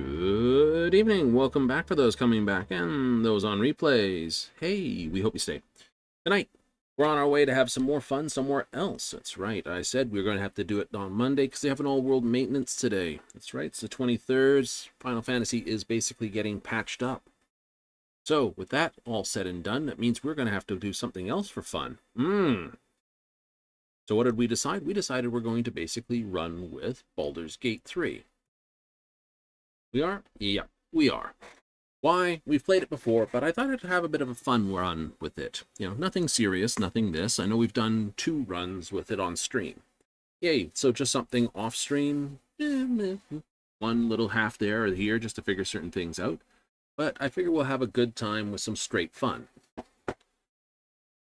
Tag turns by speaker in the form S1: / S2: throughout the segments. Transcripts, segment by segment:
S1: Good evening. Welcome back for those coming back and those on replays. Hey, we hope you stay. Tonight, we're on our way to have some more fun somewhere else. That's right. I said we were going to have to do it on Monday because they have an all-world maintenance today. That's right. It's the 23rd. Final Fantasy is basically getting patched up. So, with that all said and done, that means we're going to have to do something else for fun. So what did we decide? We decided we're going to basically run with Baldur's Gate 3. We are? Yeah, we are. Why? We've played it before, but I thought I'd have a bit of a fun run with it. You know, nothing serious, nothing this. I know we've done 2 runs with it on stream. Yay, so just something off stream. One little half there or here just to figure certain things out. But I figure we'll have a good time with some straight fun.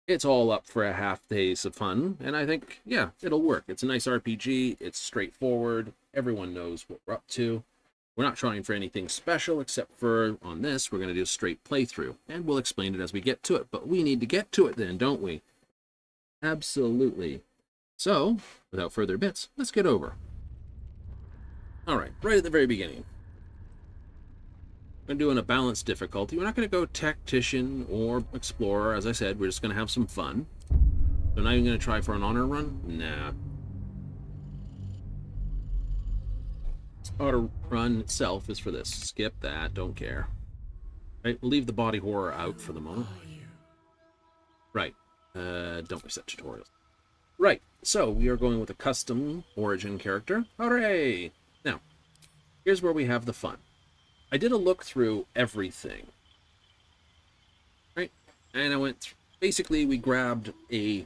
S1: It's all up for a half days of fun, and I think, yeah, it'll work. It's a nice RPG, it's straightforward, everyone knows what we're up to. We're not trying for anything special, except for, on this, we're going to do a straight playthrough, and we'll explain it as we get to it. But we need to get to it then, don't we? Absolutely. So, without further bits, let's get over. Alright, right at the very beginning. We're doing a balanced difficulty. We're not going to go tactician or explorer, as I said. We're just going to have some fun. So not even going to try for an honor run? Nah. Auto run itself is for this. Skip that, don't care. Right, we'll leave the body horror out for the moment. Right, don't reset tutorials. Right, so we are going with a custom origin character. Hooray! Now, here's where we have the fun. I did a look through everything. Right, and I went, basically we grabbed a,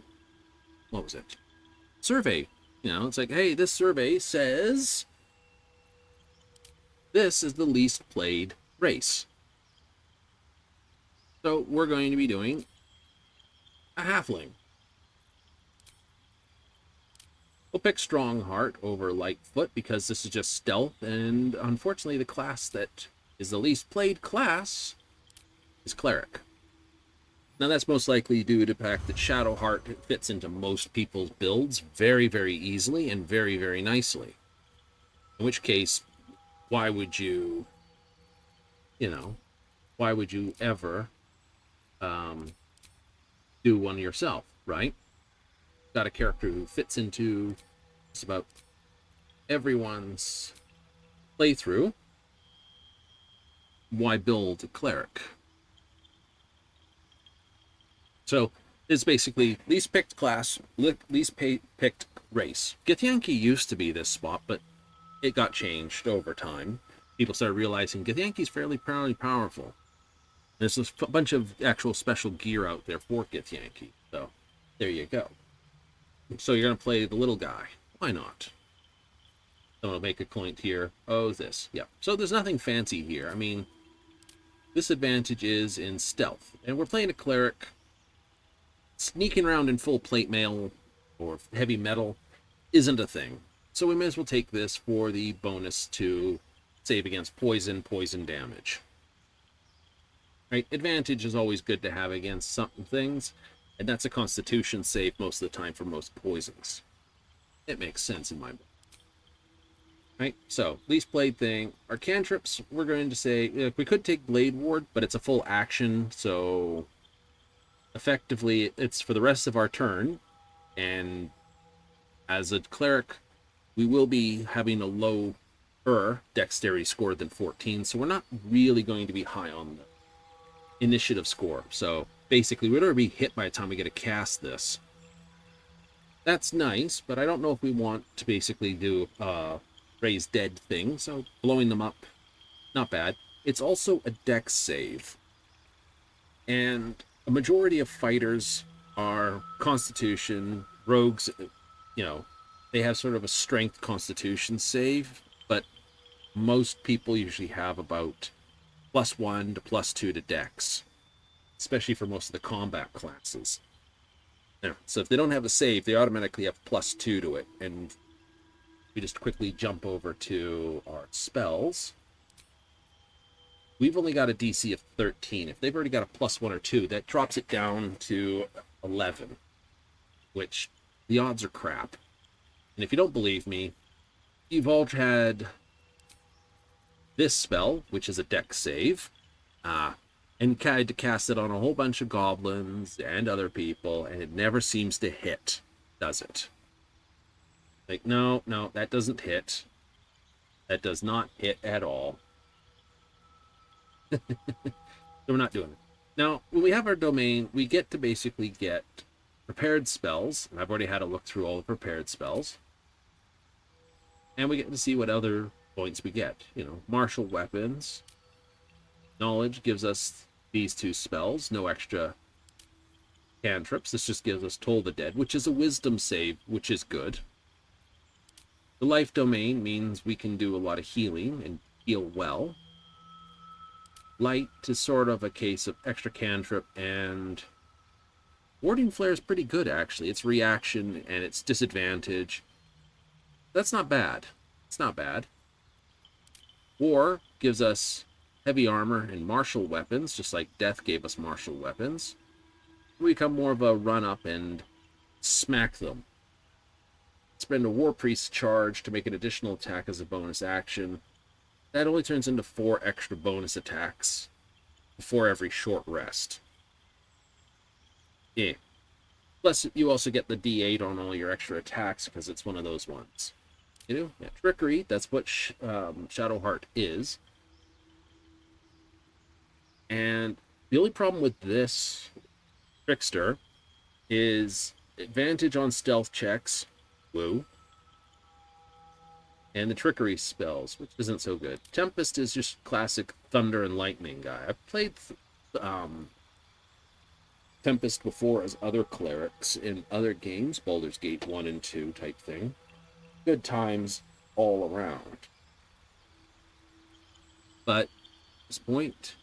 S1: what was it? Survey. You know, it's like, hey, this survey says this is the least played race. So we're going to be doing a halfling. We'll pick Strongheart over Lightfoot because this is just stealth, and unfortunately the class that is the least played class is Cleric. Now that's most likely due to the fact that Shadowheart fits into most people's builds very, very easily and very, very nicely. In which case, why would you, why would you ever do one yourself, right? Got a character who fits into just about everyone's playthrough. Why build a Cleric? So it's basically least picked class, least picked race. Githyanki used to be this spot, but it got changed over time. People started realizing Githyanki's fairly powerful. There's a bunch of actual special gear out there for Githyanki. So there you go. So you're going to play the little guy. Why not? Someone will make a point here. Oh, this. Yeah. So there's nothing fancy here. I mean, this advantage is in stealth. And we're playing a Cleric. Sneaking around in full plate mail or heavy metal isn't a thing. So we may as well take this for the bonus to save against poison damage. Right? Advantage is always good to have against some things, and that's a constitution save most of the time for most poisons. It makes sense in my book. Right? So, least played thing. Our cantrips, we're going to say, we could take Blade Ward, but it's a full action, so effectively it's for the rest of our turn, and as a Cleric, we will be having a lower dexterity score than 14, so we're not really going to be high on the initiative score. So basically, we'd already be hit by the time we get to cast this. That's nice, but I don't know if we want to basically do a raise dead thing, so blowing them up, not bad. It's also a dex save. And a majority of fighters are Constitution, rogues, they have sort of a strength Constitution save, but most people usually have about +1 to +2 to dex, especially for most of the combat classes. Now, so if they don't have a save, they automatically have +2 to it, and we just quickly jump over to our spells. We've only got a DC of 13. If they've already got a +1 or 2, that drops it down to 11, which the odds are crap. And if you don't believe me, you've all had this spell, which is a dex save, and tried to cast it on a whole bunch of goblins and other people, and it never seems to hit, does it? Like, no, no, that doesn't hit. That does not hit at all. So we're not doing it. Now, when we have our domain, we get to basically get prepared spells. And I've already had a look through all the prepared spells. And we get to see what other points we get. You know, martial weapons. Knowledge gives us these two spells. No extra cantrips. This just gives us Toll the Dead, which is a wisdom save, which is good. The life domain means we can do a lot of healing and heal well. Light is sort of a case of extra cantrip, and warding flare is pretty good, actually. It's reaction and it's disadvantage. That's not bad. It's not bad. War gives us heavy armor and martial weapons, just like death gave us martial weapons. We become more of a run-up and smack them. Spend a war priest charge to make an additional attack as a bonus action. That only turns into 4 extra bonus attacks before every short rest. Yeah. Plus, you also get the D8 on all your extra attacks because it's one of those ones. You know, yeah, trickery, that's what Shadowheart is. And the only problem with this Trickster is advantage on stealth checks. Woo. And the trickery spells, which isn't so good. Tempest is just classic thunder and lightning guy. I've played Tempest before as other clerics in other games, Baldur's Gate 1 and 2 type thing. Good times all around. But at this point,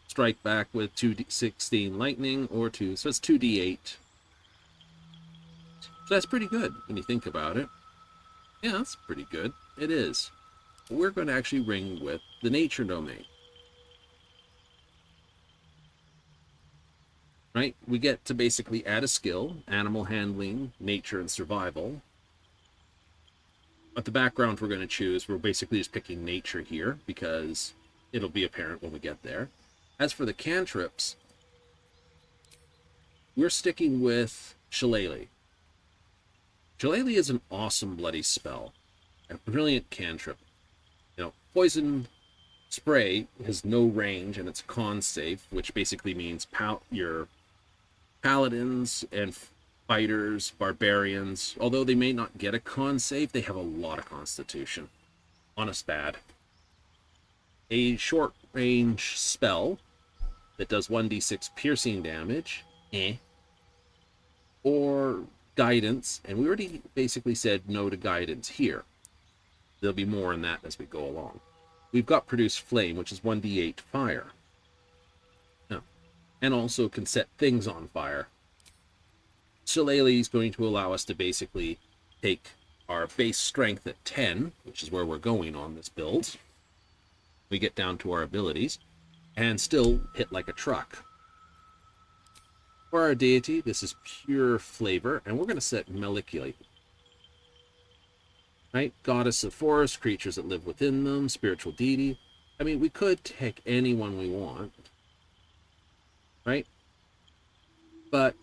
S1: strike back with 2d16 lightning or 2, so it's 2d8. So that's pretty good when you think about it. Yeah, that's pretty good. It is. We're going to actually ring with the nature domain. Right? We get to basically add a skill, animal handling, nature, and survival. But the background we're going to choose, we're basically just picking nature here because it'll be apparent when we get there. As for the cantrips, we're sticking with Shillelagh. Shillelagh is an awesome bloody spell. A brilliant cantrip. You know, poison spray has no range and it's con save, which basically means your paladins and fighters, barbarians, although they may not get a con save, they have a lot of constitution. Honest bad. A short range spell that does 1d6 piercing damage, or guidance, and we already basically said no to guidance here. There'll be more in that as we go along. We've got produce flame, which is 1d8 fire. Oh. And also can set things on fire. Shillelagh is going to allow us to basically take our base strength at 10, which is where we're going on this build. We get down to our abilities, and still hit like a truck. For our deity, this is pure flavor, and we're going to set Meliculate. Right? Goddess of forest, creatures that live within them, spiritual deity. I mean, we could take anyone we want. Right? But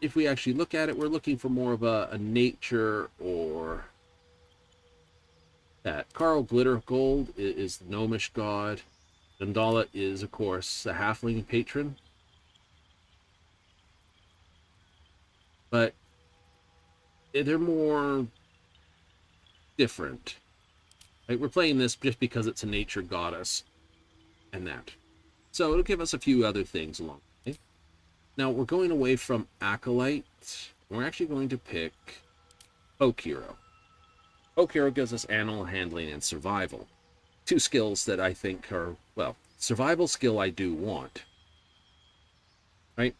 S1: if we actually look at it, we're looking for more of a nature or that. Carl Glittergold is the gnomish god. Dandala is, of course, the halfling patron. But they're more different. Right? We're playing this just because it's a nature goddess and that. So it'll give us a few other things along the way. Now we're going away from Acolyte. We're actually going to pick Folk Hero. Folk Hero gives us animal handling and survival. 2 skills that I think are, well, survival skill I do want. Right?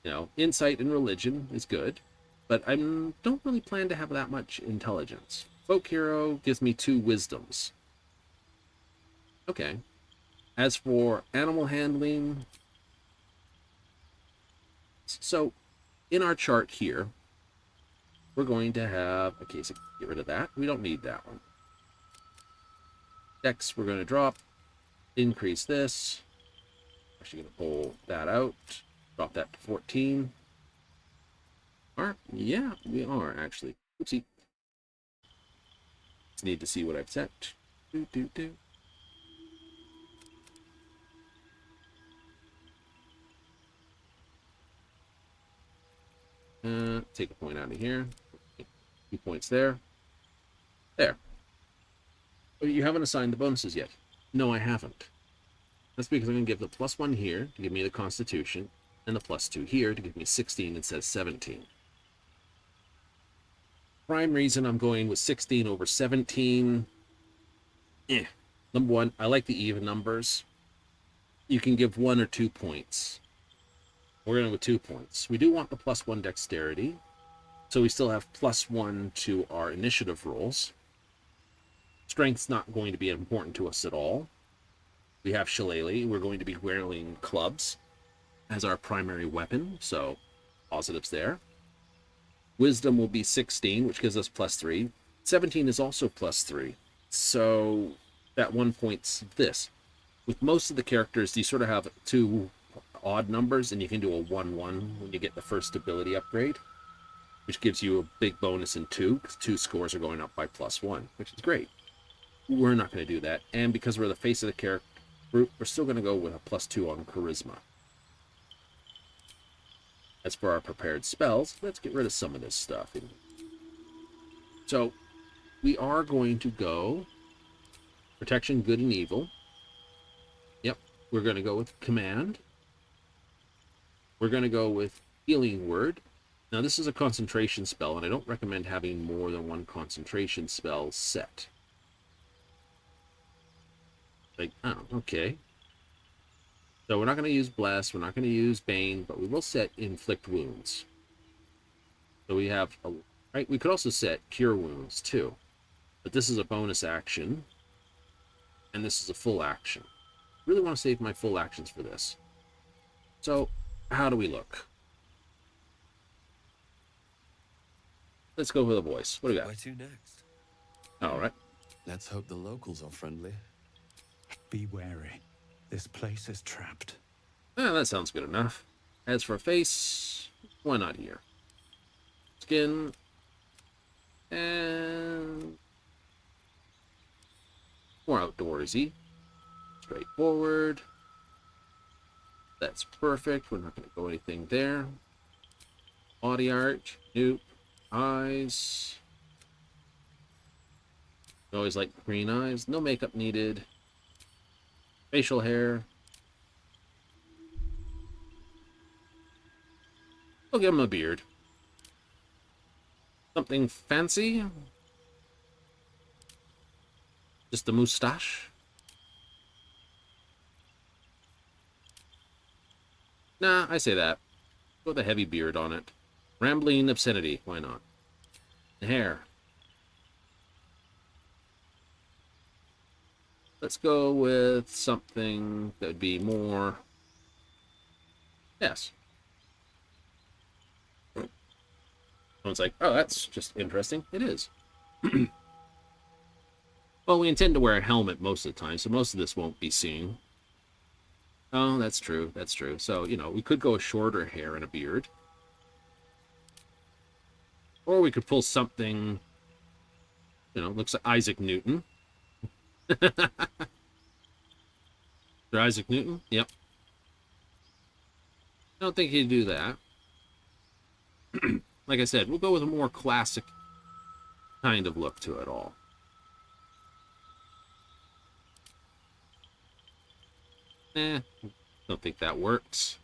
S1: You know, insight and religion is good, but I don't really plan to have that much intelligence. Folk Hero gives me 2 wisdoms. Okay. As for animal handling, so in our chart here, we're going to have, okay, so get rid of that. We don't need that one. Dex, we're going to drop, increase this. Actually going to pull that out, drop that to 14. Yeah, we are actually. Oopsie. Just need to see what I've set. Do. Take a point out of here. 2 points there. There. Oh, you haven't assigned the bonuses yet. No, I haven't. That's because I'm going to give the +1 here to give me the Constitution, and the +2 here to give me 16 instead of 17. Prime reason I'm going with 16 over 17. Number one, I like the even numbers. You can give 1 or 2 points. We're going with 2 points. We do want the +1 dexterity, so we still have +1 to our initiative rolls. Strength's not going to be important to us at all. We have Shillelagh. We're going to be wearing clubs as our primary weapon, so positives there. Wisdom will be 16, which gives us +3. 17 is also +3, so that 1 point's this. With most of the characters, you sort of have 2 odd numbers, and you can do a 1-1 when you get the first ability upgrade, which gives you a big bonus in 2, because 2 scores are going up by +1, which is great. We're not going to do that, and because we're the face of the character group, we're still going to go with a +2 on charisma. As for our prepared spells, let's get rid of some of this stuff. So, we are going to go Protection, Good and Evil. Yep, we're going to go with Command. We're going to go with Healing Word. Now, this is a concentration spell, and I don't recommend having more than 1 concentration spell set. Like, oh, okay. So we're not going to use Bless, we're not going to use Bane, but we will set Inflict Wounds. So we have, right, we could also set Cure Wounds too. But this is a bonus action, and this is a full action. I really want to save my full actions for this. So, how do we look? Let's go with a voice. What do we got?
S2: Where to next?
S1: Alright.
S2: Let's hope the locals are friendly.
S3: Be wary. This place is trapped.
S1: That sounds good enough. As for face, why not here? Skin, and more outdoorsy. Straightforward. That's perfect. We're not going to go anything there. Body art, nope. Eyes. Always like green eyes. No makeup needed. Facial hair. We'll give him a beard. Something fancy? Just a moustache? Nah, I say that. Go with a heavy beard on it. Rambling obscenity, why not? The hair. Let's go with something that would be more... Yes. Someone's like, oh, that's just interesting. It is. Well, we intend to wear a helmet most of the time, so most of this won't be seen. Oh, that's true. That's true. So, you know, we could go a shorter hair and a beard. Or we could pull something, you know, looks like Isaac Newton. Isaac Newton? Yep. I don't think he'd do that. Like I said, we'll go with a more classic kind of look to it all. Don't think that works.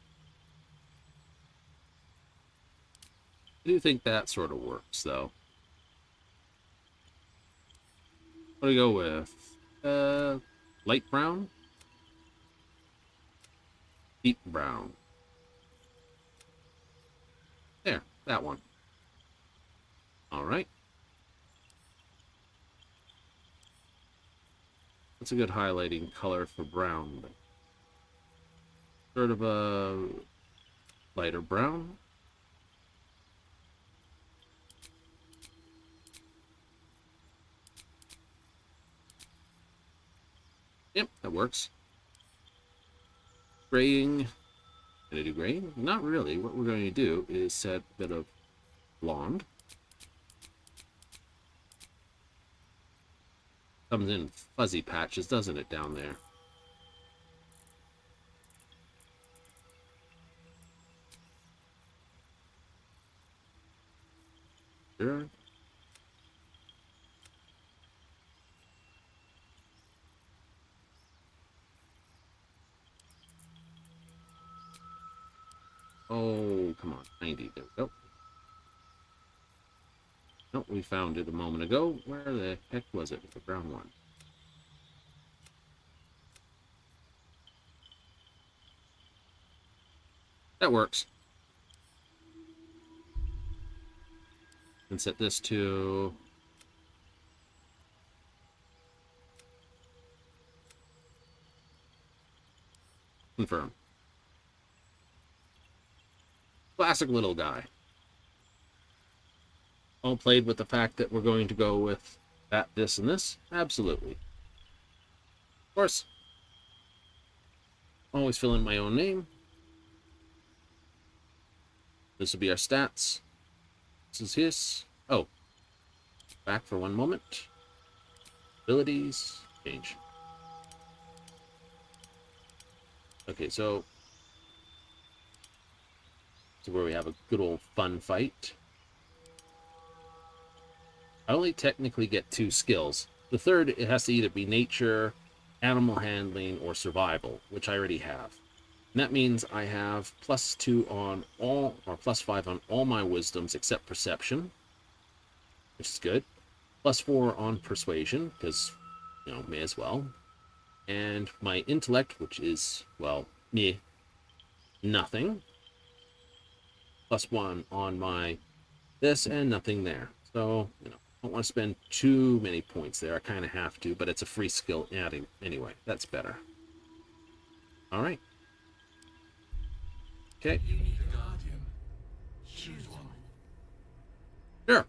S1: I do think that sort of works, though. What do we go with? Light brown? Deep brown. There, that one. Alright. That's a good highlighting color for brown. Sort of a lighter brown. works. Graying. Gonna do graying? Not really. What we're going to do is set a bit of blonde. Comes in fuzzy patches, doesn't it, down there? Sure. Oh, come on. 90. There we go. Nope, we found it a moment ago. Where the heck was it? The brown one. That works. And set this to confirm. Classic little guy. All played with the fact that we're going to go with that, this, and this? Absolutely. Of course. Always fill in my own name. This will be our stats. This is his. Oh. Back for one moment. Abilities. Change. Okay, so where we have a good old fun fight. I only technically get 2 skills. The third, it has to either be nature, animal handling, or survival, which I already have. And that means I have +2 on all, or +5 on all my wisdoms except perception, which is good. +4 on persuasion, because, you know, may as well. And my intellect, which is, well, me, nothing. +1 on my this, and nothing there. So, you know, I don't want to spend too many points there. I kind of have to, but it's a free skill adding anyway. That's better. All right. Okay.
S2: You need a guardian. Choose one.
S1: Sure.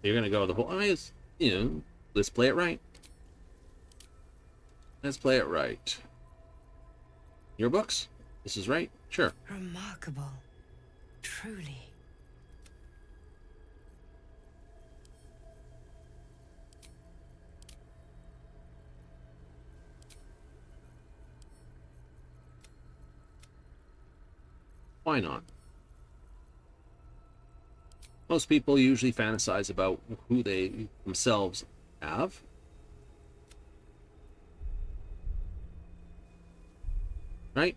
S1: You're going to go the whole eyes. You know, let's play it right. Let's play it right. Your books? This is right? Sure.
S4: Remarkable. Truly.
S1: Why not? Most people usually fantasize about who they themselves have. Right?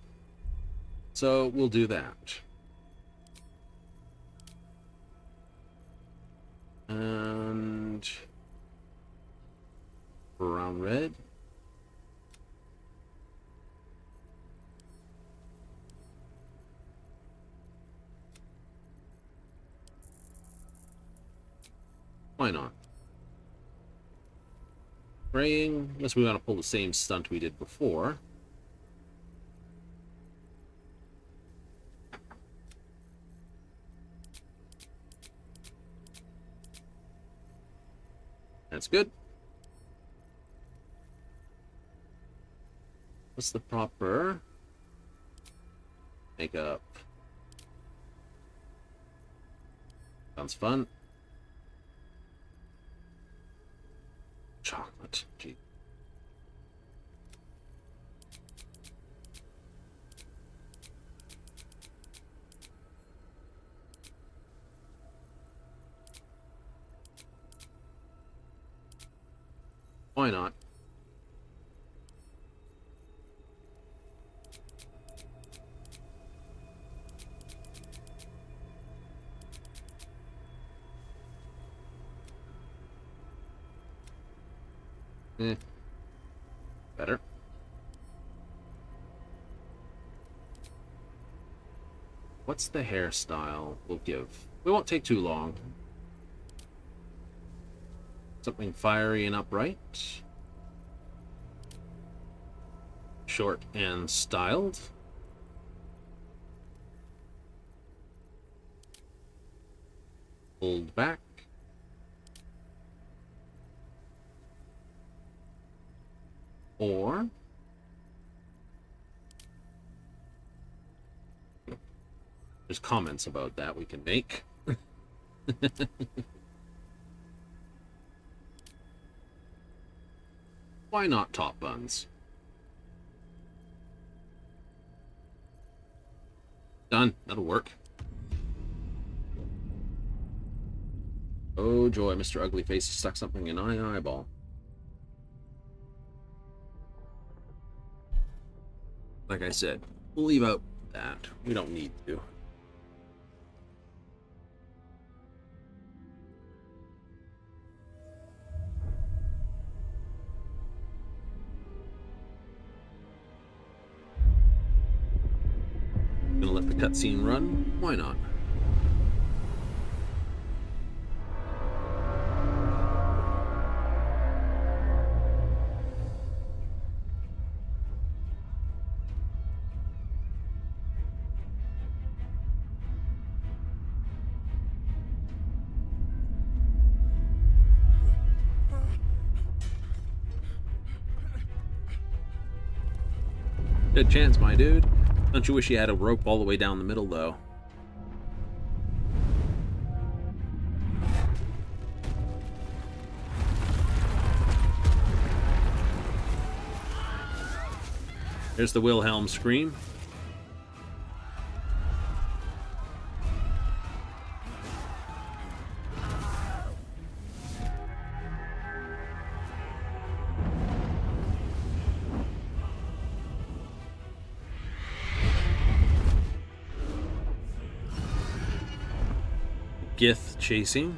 S1: So we'll do that. And brown red. Why not? Praying, unless we want to pull the same stunt we did before. That's good. What's the proper makeup? Sounds fun. Chocolate. Gee. Why not? Better. What's the hairstyle we'll give? We won't take too long. Something fiery and upright. Short and styled. Pulled back. Or there's comments about that we can make. Why not top buns? Done. That'll work. Oh joy, Mr. Ugly Face has stuck something in my eyeball. Like I said, we'll leave out that. We don't need to. Gonna let the cutscene run? Why not? Good chance, my dude. Don't you wish you had a rope all the way down the middle, though? There's the Wilhelm scream. Gith chasing.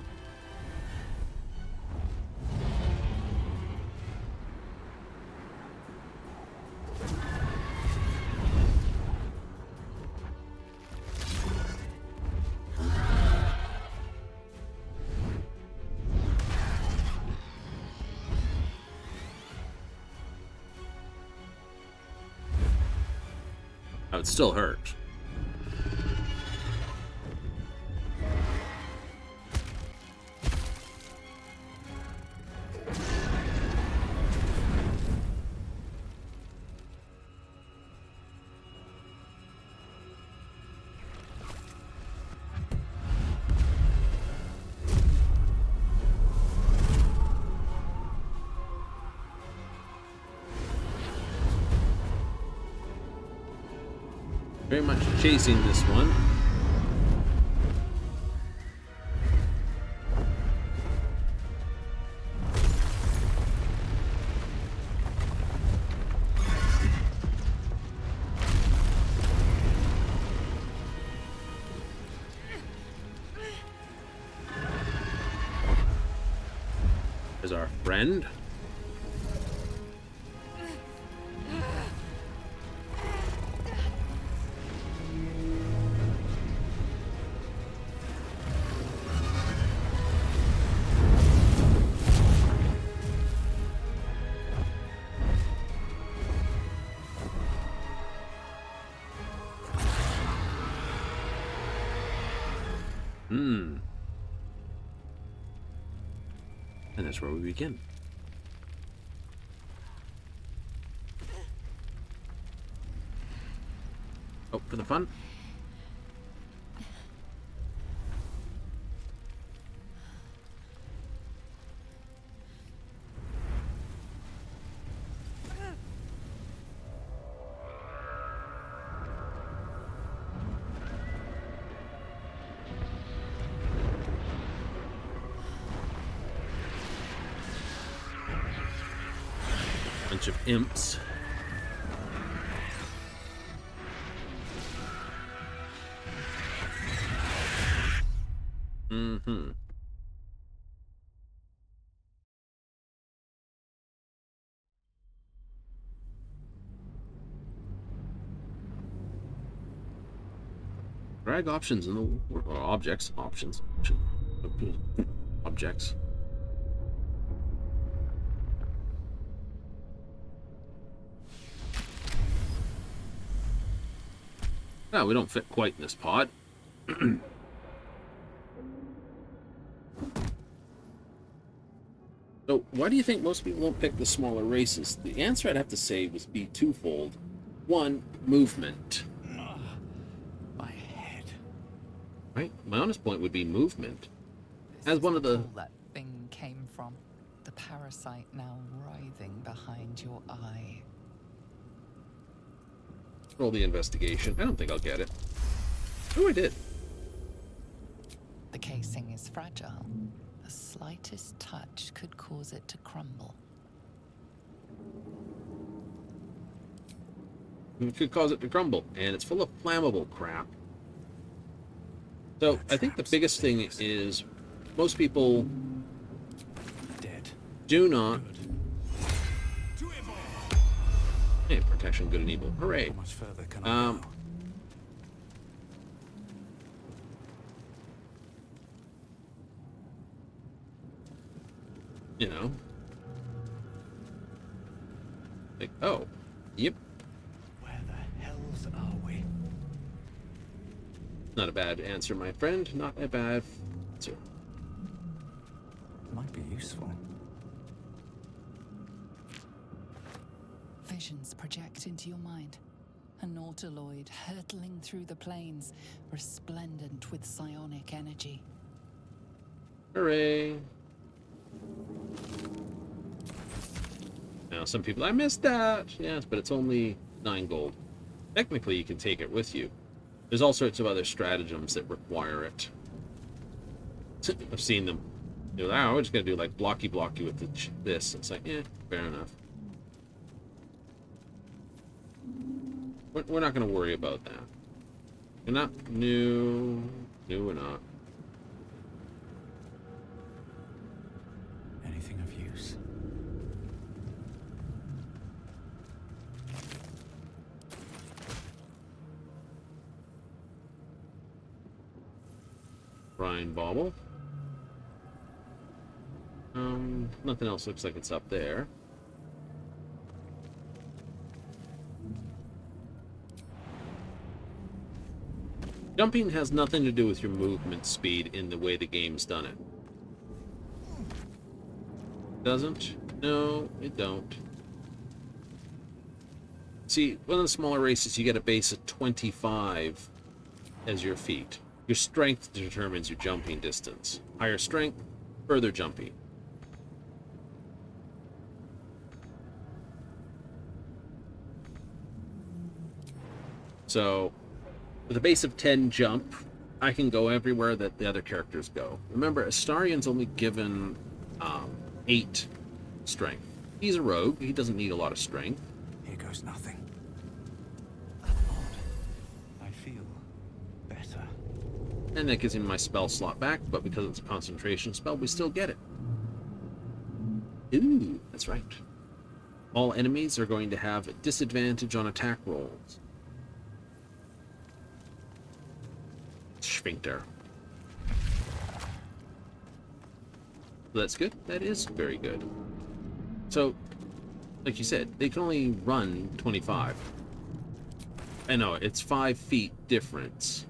S1: Oh, it still hurts. Very much chasing this one. There's our friend. And that's where we begin. Oh, for the fun. Bunch of imps. Drag options in the or objects. Objects. No, we don't fit quite in this pod. So why do you think most people don't pick the smaller races? The answer I'd have to say would be twofold. One, movement.
S3: My head.
S1: Right? My honest point would be movement.
S5: This
S1: As
S5: is
S1: one of the...
S5: pool that thing came from. The parasite now writhing behind your eye.
S1: Roll the investigation. I don't think I'll get it. Oh, I did.
S5: The casing is fragile. The slightest touch could cause it to crumble.
S1: It could cause it to crumble, and it's full of flammable crap. So I think the biggest thing is most people
S3: Dead.
S1: do not...
S3: Good.
S1: Hey, protection, good and evil. Hooray.
S3: How much further can I go?
S1: You know. Like, oh, yep.
S3: Where the hells are we?
S1: Not a bad answer, my friend. Not a bad answer.
S3: Might be useful.
S5: Visions project into your mind. An Nautiloid hurtling through the plains, resplendent with psionic energy.
S1: Hooray. Now, some people, I missed that. Yes, but it's only 9 gold. Technically, you can take it with you. There's all sorts of other stratagems that require it. I've seen them. You're like, oh, we're just going to do like blocky with this. It's like, fair enough. We're not going to worry about that. We're not new. New or not.
S3: Anything of use?
S1: Brine bauble. Nothing else looks like it's up there. Jumping has nothing to do with your movement speed in the way the game's done it. Doesn't? No, it don't. See, one of the smaller races, you get a base of 25 as your feet. Your strength determines your jumping distance. Higher strength, further jumping. So, with a base of 10 jump, I can go everywhere that the other characters go. Remember, Astarion's only given 8 strength. He's a rogue. He doesn't need a lot of strength.
S3: Here goes nothing. I feel better.
S1: And that gives him my spell slot back, but because it's a concentration spell, we still get it. Ooh, that's right. All enemies are going to have a disadvantage on attack rolls. Sphincter. That's good. That is very good. So, like you said, they can only run 25. I know, it's 5 feet difference.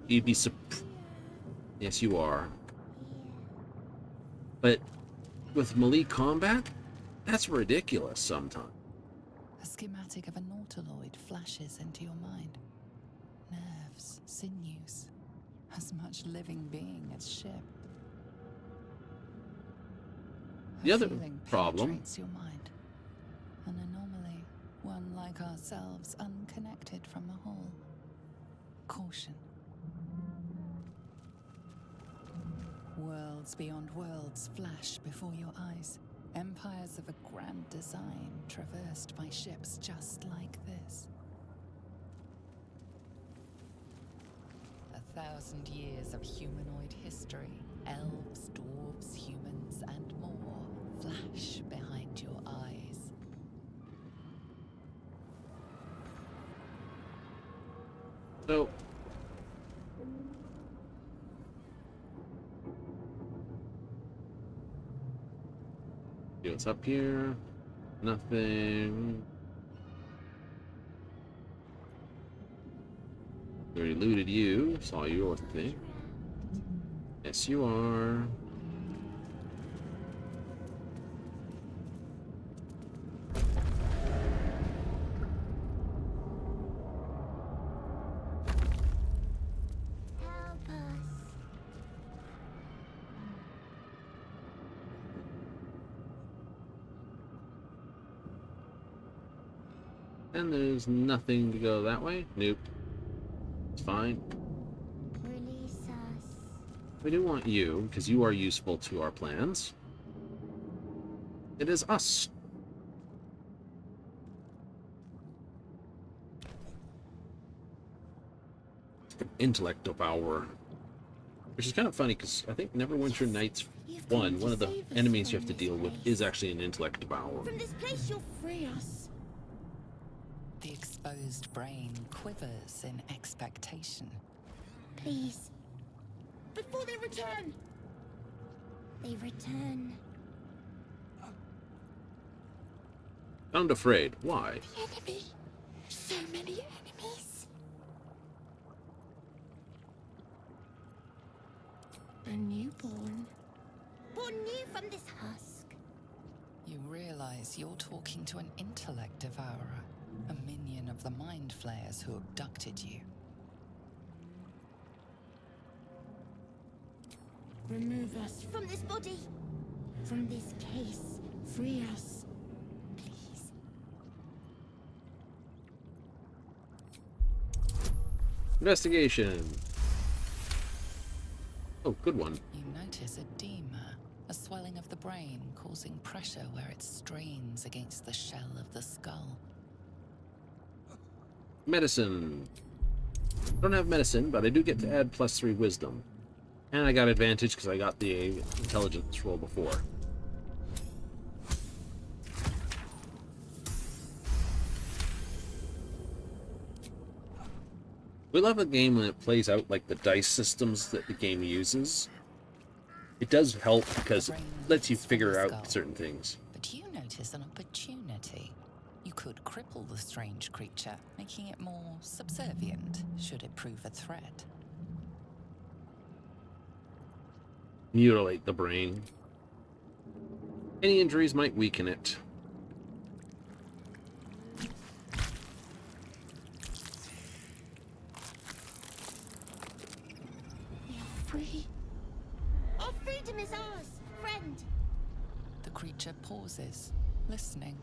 S1: You'd be Yes, you are. But with melee combat, that's ridiculous sometimes.
S5: A schematic of a Nautiloid flashes into your mind. Nerves, sinews, as much living being as ship.
S1: The
S5: A
S1: other
S5: feeling
S1: problem...
S5: penetrates your mind. An anomaly, one like ourselves, unconnected from the whole. Caution. Worlds beyond worlds flash before your eyes. Empires of a grand design traversed by ships just like this. 1,000 years of humanoid history, elves, dwarves, humans, and more flash behind your eyes.
S1: So, see what's up here? Nothing. Already looted you. Saw your thing. Yes, you are. And there's nothing to go that way. Nope. It's fine.
S6: Release us.
S1: We do want you, because you are useful to our plans. It is us. Intellect devourer. Which is kind of funny, because I think Neverwinter Nights 1, one of the enemies you have to deal with is actually an intellect devourer.
S6: From this place, you'll free us.
S5: The exposed brain quivers in expectation.
S6: Please. Before they return. They return.
S1: Sound afraid. Why?
S6: The enemy. So many enemies. A newborn. Born new from this husk.
S5: You realize you're talking to an intellect devourer, a minion of the mind flayers who abducted you.
S6: Remove us from this body. From this case. Free us. Please.
S1: Investigation. Oh, good one.
S5: You notice edema, a swelling of the brain causing pressure where it strains against the shell of the skull.
S1: Medicine. Don't have medicine, but I do get to add +3 wisdom. And I got advantage because I got the intelligence roll before. We love a game when it plays out like the dice systems that the game uses. It does help because it lets you figure out certain things.
S5: But you notice an opportunity. You could cripple the strange creature, making it more subservient, should it prove a threat.
S1: Mutilate the brain. Any injuries might weaken it.
S6: We are free. Our freedom is ours, friend.
S5: The creature pauses, listening.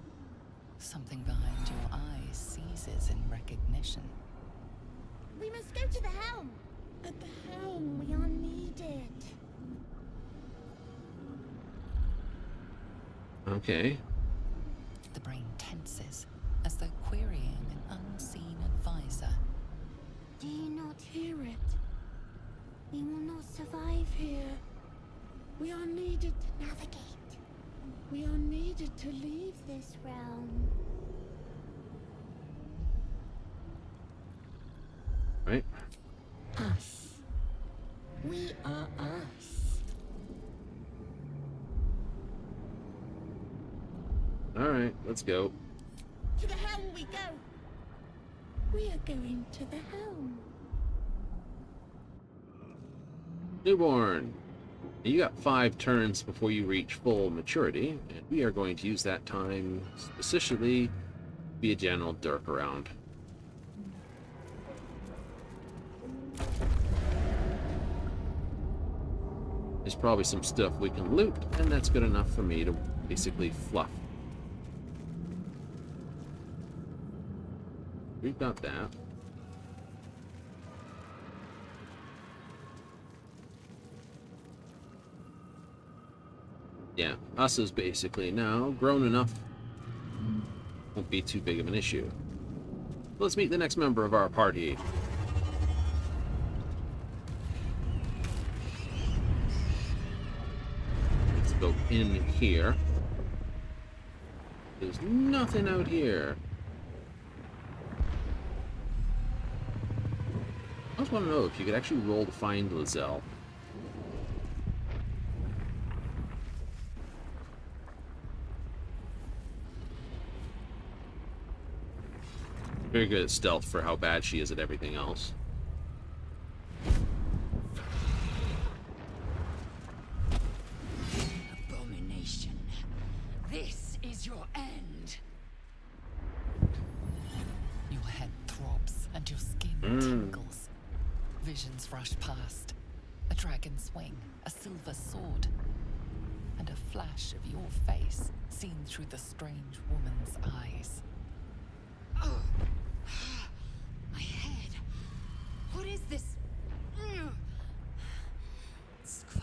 S5: Something behind your eyes seizes in recognition.
S6: We must go to the helm. At the helm, we are needed.
S1: Okay.
S5: The brain tenses, as though querying an unseen advisor.
S6: Do you not hear it? We will not survive here. We are needed to navigate. We are needed to leave this realm.
S1: Right.
S6: Us. We are us.
S1: Alright, let's go.
S6: To the helm we go. We are going to the helm.
S1: Newborn. You got 5 turns before you reach full maturity, and we are going to use that time specifically to be a general dirk around. There's probably some stuff we can loot, and that's good enough for me to basically fluff. We've got that. Yeah, us is basically now grown enough. Won't be too big of an issue. Let's meet the next member of our party. Let's go in here. There's nothing out here. I just want to know if you could actually roll to find Lizelle. Very good at stealth for how bad she is at everything else.
S4: Abomination. This is your end.
S5: Your head throbs and your skin tingles. Visions rush past. A dragon's wing, a silver sword, and a flash of your face seen through the strange woman's eyes.
S4: My head. What is this? Skvar.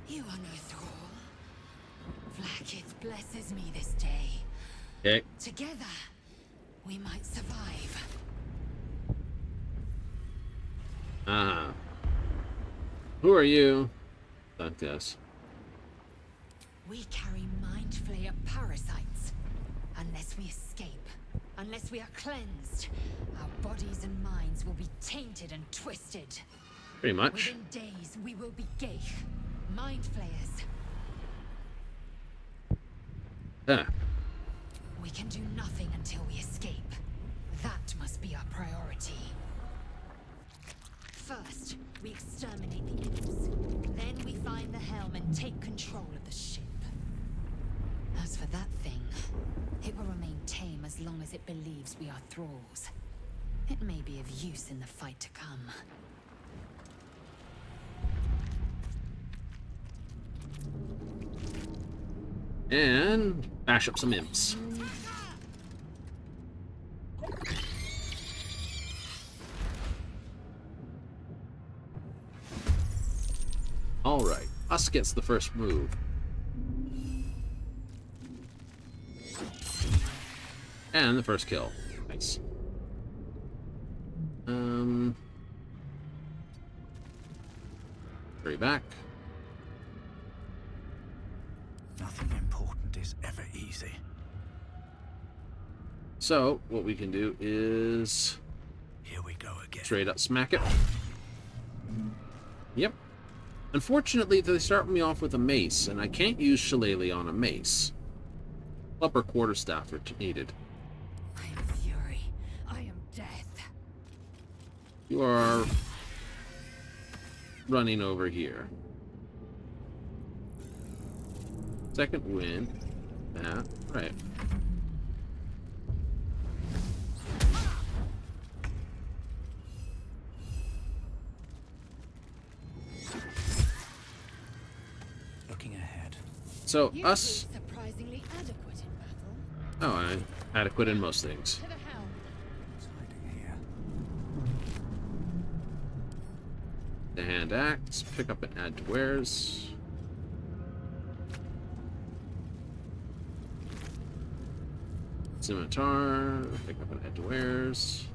S4: You are no thrall. Vlaakith blesses me this day.
S1: Okay.
S4: Together, we might survive.
S1: Ah. Who are you? Not this.
S4: We carry mind flayer parasites. Unless we escape, unless we are cleansed, our bodies and minds will be tainted and twisted.
S1: Pretty much.
S4: Within days, we will be Geich, mind flayers.
S1: Ah.
S4: We can do nothing until we escape. That must be our priority. First, we exterminate the imps. Then we find the helm and take control of the ship. As for that thing, it will remain tame as long as it believes we are thralls. It may be of use in the fight to come.
S1: And bash up some imps. Alright, us gets the first move. And the first kill. Nice. Hurry back.
S3: Nothing important is ever easy.
S1: So, what we can do is
S3: Here we go again.
S1: straight up smack it. Yep. Unfortunately, they start me off with a mace, and I can't use Shillelagh on a mace. Upper quarterstaff are needed.
S4: I am fury. I am death.
S1: You are running over here. Second wind. That. Right.
S3: Looking ahead.
S1: So,
S4: You
S1: us...
S4: proved surprisingly adequate in battle.
S1: Oh, I'm adequate in most things.
S4: To the helm.
S3: What's hiding here?
S1: The hand axe. Pick up and add to wares. Scimitar. Pick up and add to wares.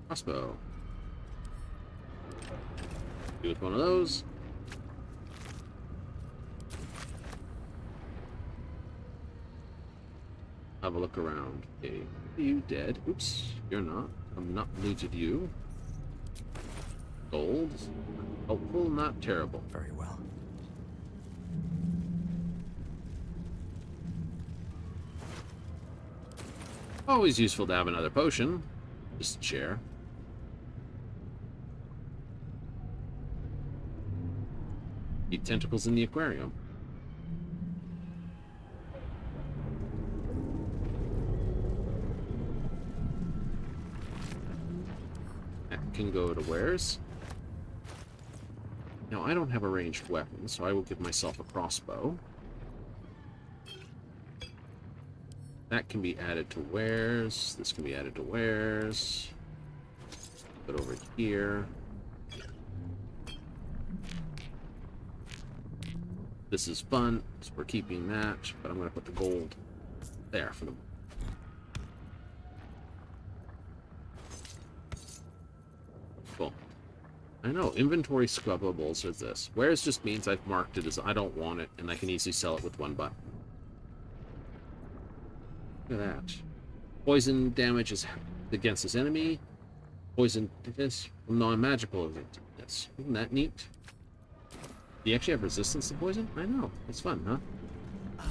S1: Crossbow. Do with one of those. Have a look around. Okay. Are you dead? Oops, you're not. I'm not looted you. Gold. Helpful, not terrible.
S3: Very well.
S1: Always useful to have another potion. Just a chair. Keep tentacles in the aquarium. That can go to wares. Now, I don't have a ranged weapon, so I will give myself a crossbow. That can be added to wares. This can be added to wares. Put over here. This is fun, so we're keeping that, but I'm going to put the gold there for them. Cool. I know, inventory scrubbables is this. Wares just means I've marked it as I don't want it, and I can easily sell it with one button. Look at that. Poison damage is against his enemy. Poison this non-magical event. Yes. Isn't that neat? Do you actually have resistance to poison? I know. It's fun, huh?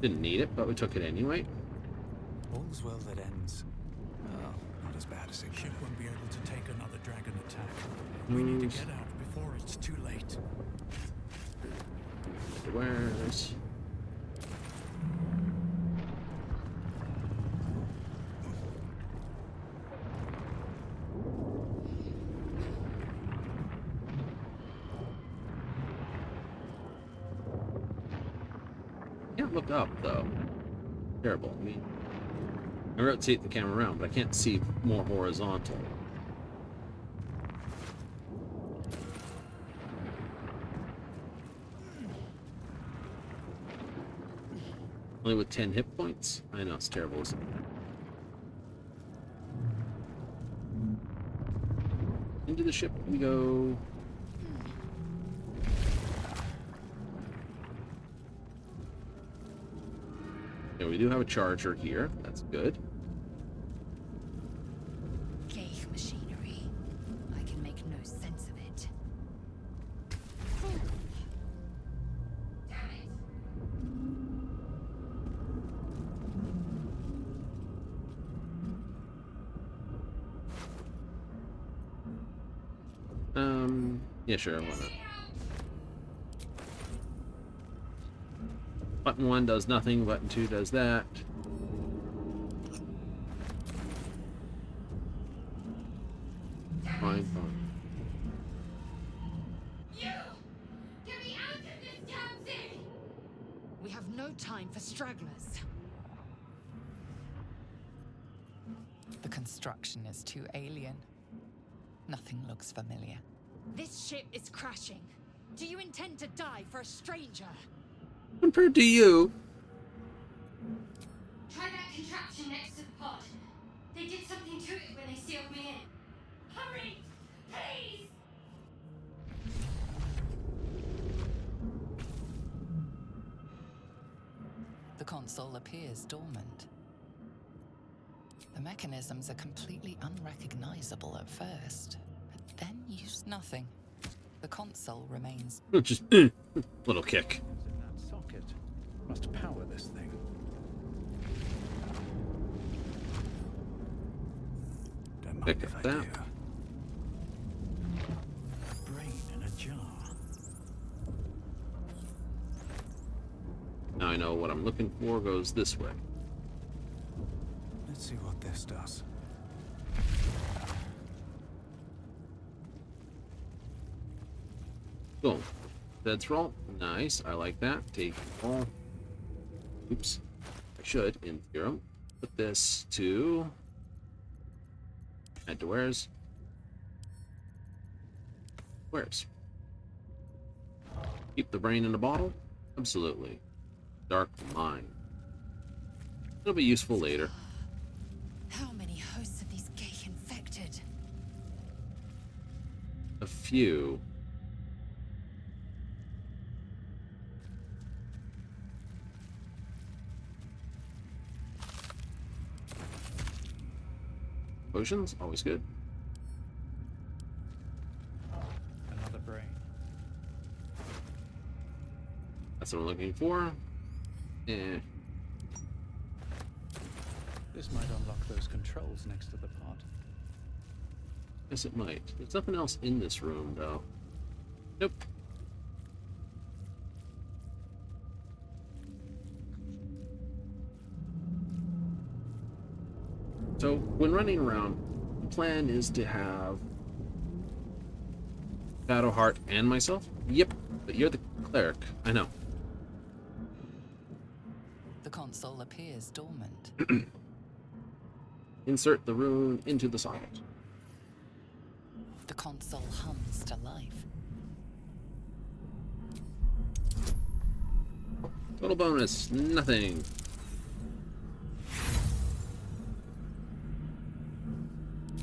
S1: Didn't need it, but we took it anyway.
S3: All's well that ends. Well, not as bad as it
S2: Ship
S3: could.
S2: won't be able to take another dragon attack. We need to get out before it's too late.
S1: Where's... can't look up, though. Terrible. I mean, I rotate the camera around, but I can't see more horizontal. Only with 10 hit points? I know, it's terrible, isn't it? Into the ship we go. Yeah, we do have a charger here. That's good.
S4: Ghaik machinery. I can make no sense of it. Damn it.
S1: Yeah, sure, why not? Button 1 does nothing, button 2 does that. Fine, fine.
S4: You! Get me out of this damn thing! We have no time for stragglers.
S5: The construction is too alien. Nothing looks familiar.
S4: This ship is crashing. Do you intend to die for a stranger?
S1: Compared to you.
S6: Try that contraption next to the pod. They did something to it when they sealed me in. Hurry! Please!
S5: The console appears dormant. The mechanisms are completely unrecognizable at first, but then use nothing. The console remains.
S1: Just little kick.
S3: In that socket. Must power this thing. Don't mind
S1: Pick
S3: if
S1: up
S3: I
S1: that.
S3: do. Brain in a jar.
S1: Now I know what I'm looking for goes this way.
S3: Let's see what this does.
S1: Boom. Beds roll. Nice. I like that. Take all. Oops. I should, in theorem, put this to. Add to where's. Where's? Keep the brain in a bottle? Absolutely. Dark mind. It'll be useful later.
S4: How many hosts of these Ghaik infected?
S1: A few. Potions, always good.
S3: Another brain.
S1: That's what I'm looking for. Eh.
S3: This might unlock those controls next to the pod.
S1: Yes, it might. There's nothing else in this room, though. Nope. So, when running around, the plan is to have Shadowheart and myself? Yep, but you're the cleric. I know.
S5: The console appears dormant.
S1: Insert the rune into the socket.
S5: The console hums to life.
S1: Total bonus, nothing.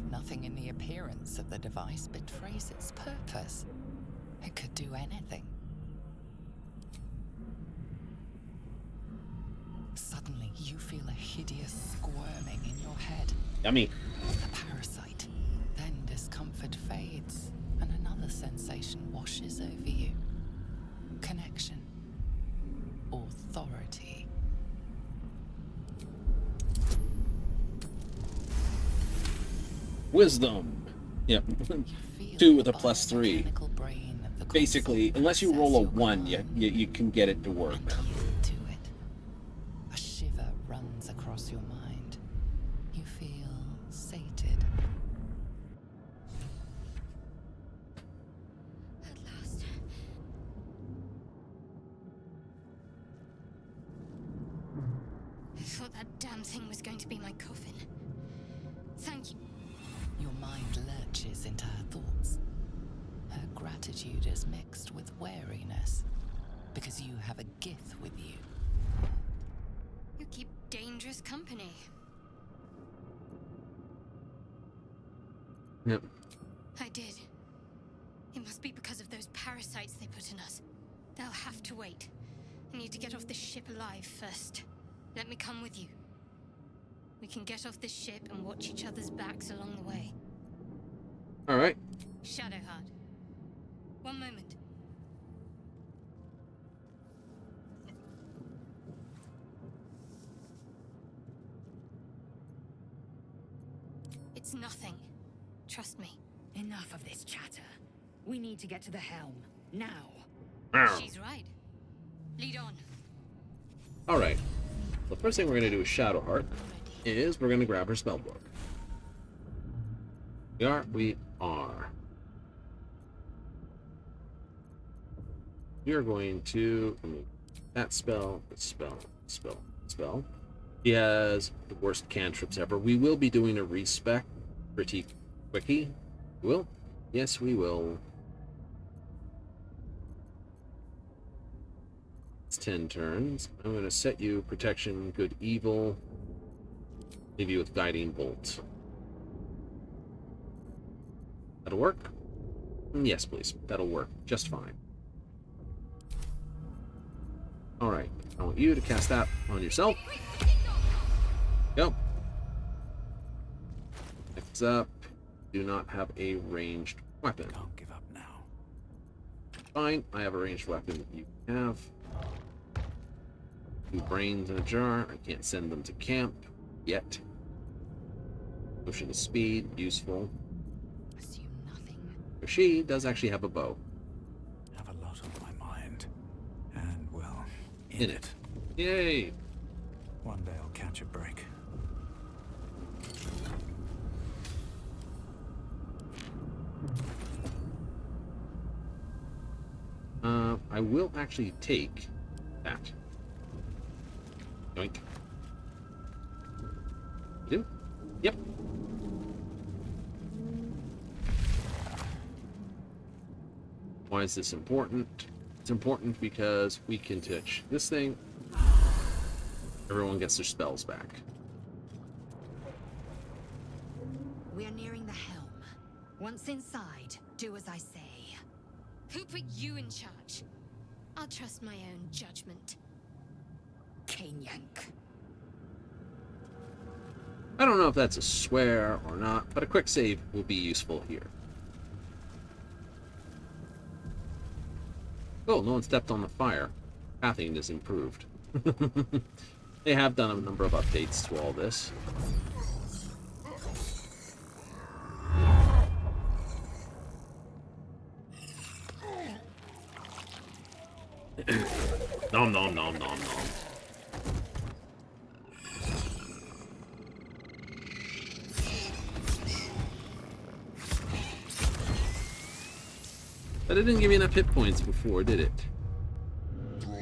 S5: Nothing in the appearance of the device betrays its purpose. It could do anything. Suddenly, you feel a hideous squirming in your head.
S1: Yummy.
S5: A parasite. Then discomfort fades, and another sensation washes over you. Connection. Authority.
S1: Wisdom. Yep.
S5: You feel
S1: 2 with a
S5: the
S1: +3.
S5: biomechanical brain of the
S1: Basically,
S5: console
S1: unless you
S5: process
S1: roll a
S5: your
S1: 1,
S5: command.
S1: you can get it to work.
S5: And yield to it. A shiver runs across your mind. You feel sated.
S6: At last.
S4: damn thing was going to be my coffin. Thank you.
S5: Your mind lurches into her thoughts. Her gratitude is mixed with wariness, because you have a Gith with you.
S4: You keep dangerous company.
S1: Yep.
S4: I did. It must be because of those parasites they put in us. They'll have to wait. I need to get off this ship alive first. Let me come with you. We can get off this ship and watch each other's backs along the way.
S1: All right.
S4: Shadowheart. One moment. It's nothing. Trust me.
S7: Enough of this chatter. We need to get to the helm. Now.
S4: She's right. Lead on.
S1: All right. The first thing we're going to do with Shadowheart is we're going to grab her spellbook. We are. We are going to remove that spell, spell. He has the worst cantrips ever. We will be doing a respec pretty quickly. We will? Yes, we will. It's 10 turns. I'm going to set you protection, good, evil. Leave you with guiding bolt. That'll work? Yes, please. That'll work just fine. Alright. I want you to cast that on yourself. Go. Next up. Do not have a ranged weapon.
S3: Can't give up now.
S1: Fine. I have a ranged weapon. You have 2 brains in a jar. I can't send them to camp yet. Motion of speed. Useful.
S5: Assume nothing.
S1: She does actually have a bow.
S3: Have a lot on my mind. And, well, in it.
S1: Yay!
S3: One day I'll catch a break.
S1: I will actually take that. Yoink. Do? Yep. Why is this important? It's important because we can touch this thing. Everyone gets their spells back.
S4: We're nearing the helm. Once inside, do as I say. Who put you in charge? I'll trust my own judgment.
S7: Yank.
S1: I don't know if that's a swear or not, but a quick save will be useful here. Oh, no one stepped on the fire. Pathing is improved. They have done a number of updates to all this. Nom nom nom nom nom. But it didn't give you enough hit points before, did it?
S8: Thrall,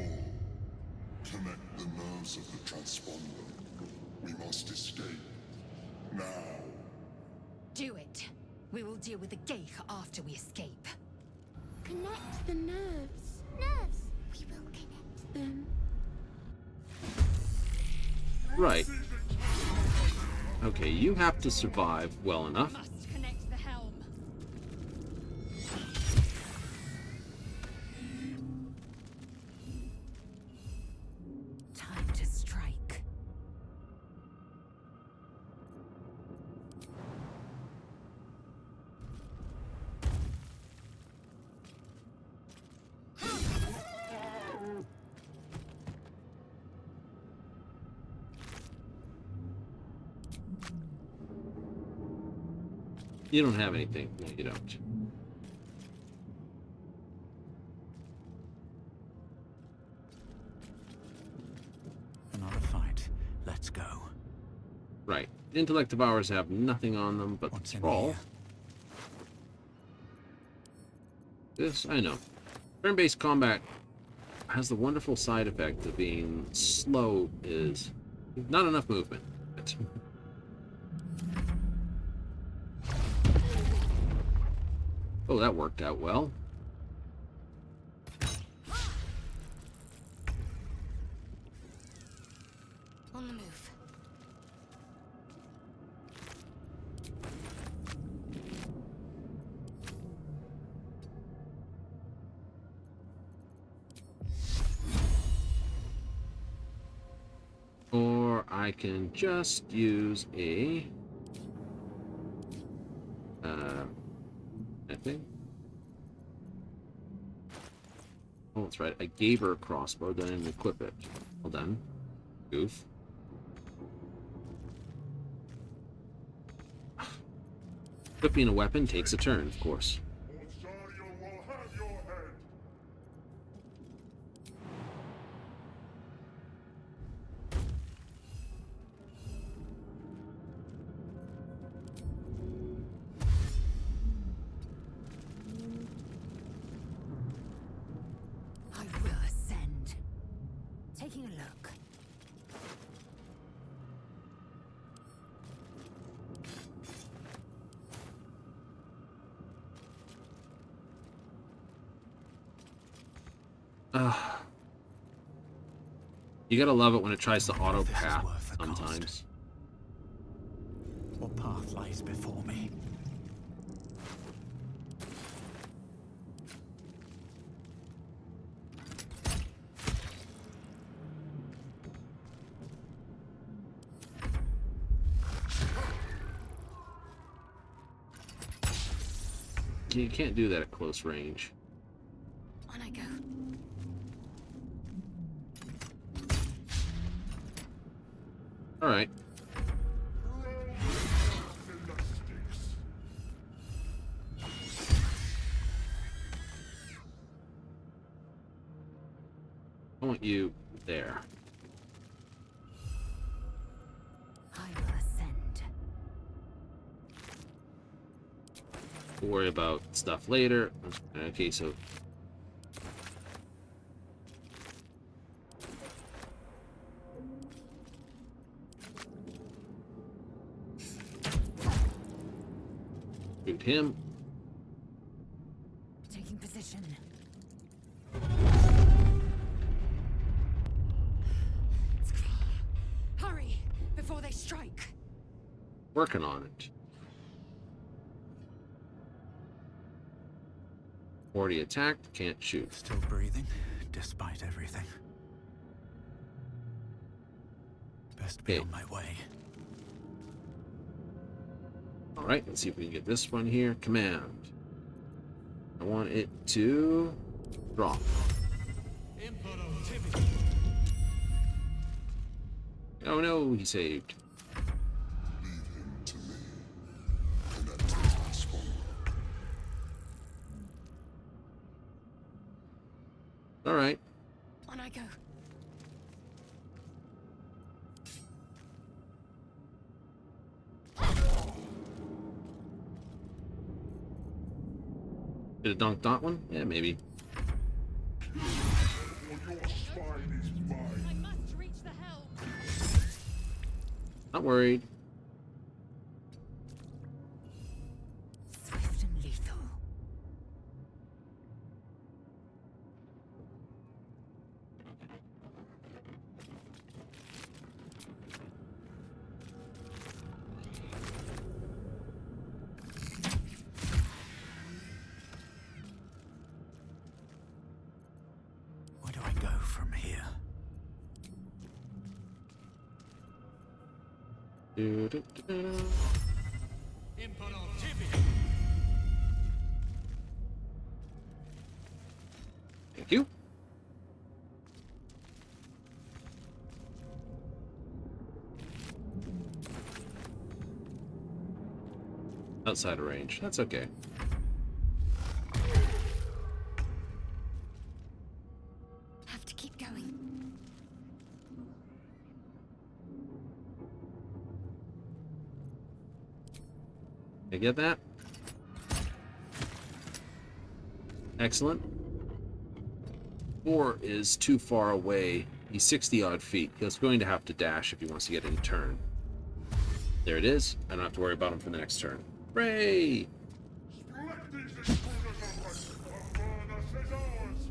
S8: connect the nerves of the transponder. We must escape. Now.
S4: Do it. We will deal with the Geich after we escape.
S6: Connect the nerves. Nerves. We will connect them.
S1: Right. Okay, you have to survive well enough.
S4: Must connect the helm.
S7: Time to strike.
S1: You don't have anything. No, you don't.
S3: Another fight. Let's go.
S1: Right. Intellect devours have nothing on them but
S3: What's in
S1: Thrall.
S3: here?
S1: This, I know. Turn-based combat has the wonderful side effect of being slow is not enough movement. it. Oh, that worked out well.
S4: On the move.
S1: Or I can just use a I think. Oh, that's right. I gave her a crossbow, then I didn't equip it. Well done. Goof. Equipping a weapon takes a turn, of course.
S8: Osario will have your head.
S4: I will ascend. Taking a look.
S1: You gotta love it when it tries to auto
S3: This is
S1: path
S3: worth the cost.
S1: sometimes.
S3: What path lies before me?
S1: You can't do that at close range.
S4: On I go.
S1: Alright.
S8: Gymnastics.
S1: I want you there.
S4: I will ascend.
S1: We'll worry about stuff later. Okay, so shoot him.
S4: Taking position. Hurry before they strike.
S1: Working on it. 40 attacked, can't shoot.
S3: Still breathing, despite everything. Best be
S1: Okay.
S3: on my way.
S1: Alright, let's see if we can get this one here. Command. I want it to drop. Oh no, he saved.
S8: Leave him to me. Connect the transponder.
S1: Alright.
S4: On I go.
S1: Did it dunk that one? Yeah, maybe.
S8: Or your spine is mine.
S4: I must reach the helm.
S1: Not worried.
S4: Swift and lethal.
S3: Where do I go from here?
S1: Do-do-do-do. Thank you. Outside of range. That's okay.
S4: Have to keep going.
S1: You get that? Excellent. 4 is too far away. He's 60 odd feet. He's going to have to dash if he wants to get in turn. There it is. I don't have to worry about him for the next turn. Hooray!
S8: Strike these intruders upright! Avernus is ours!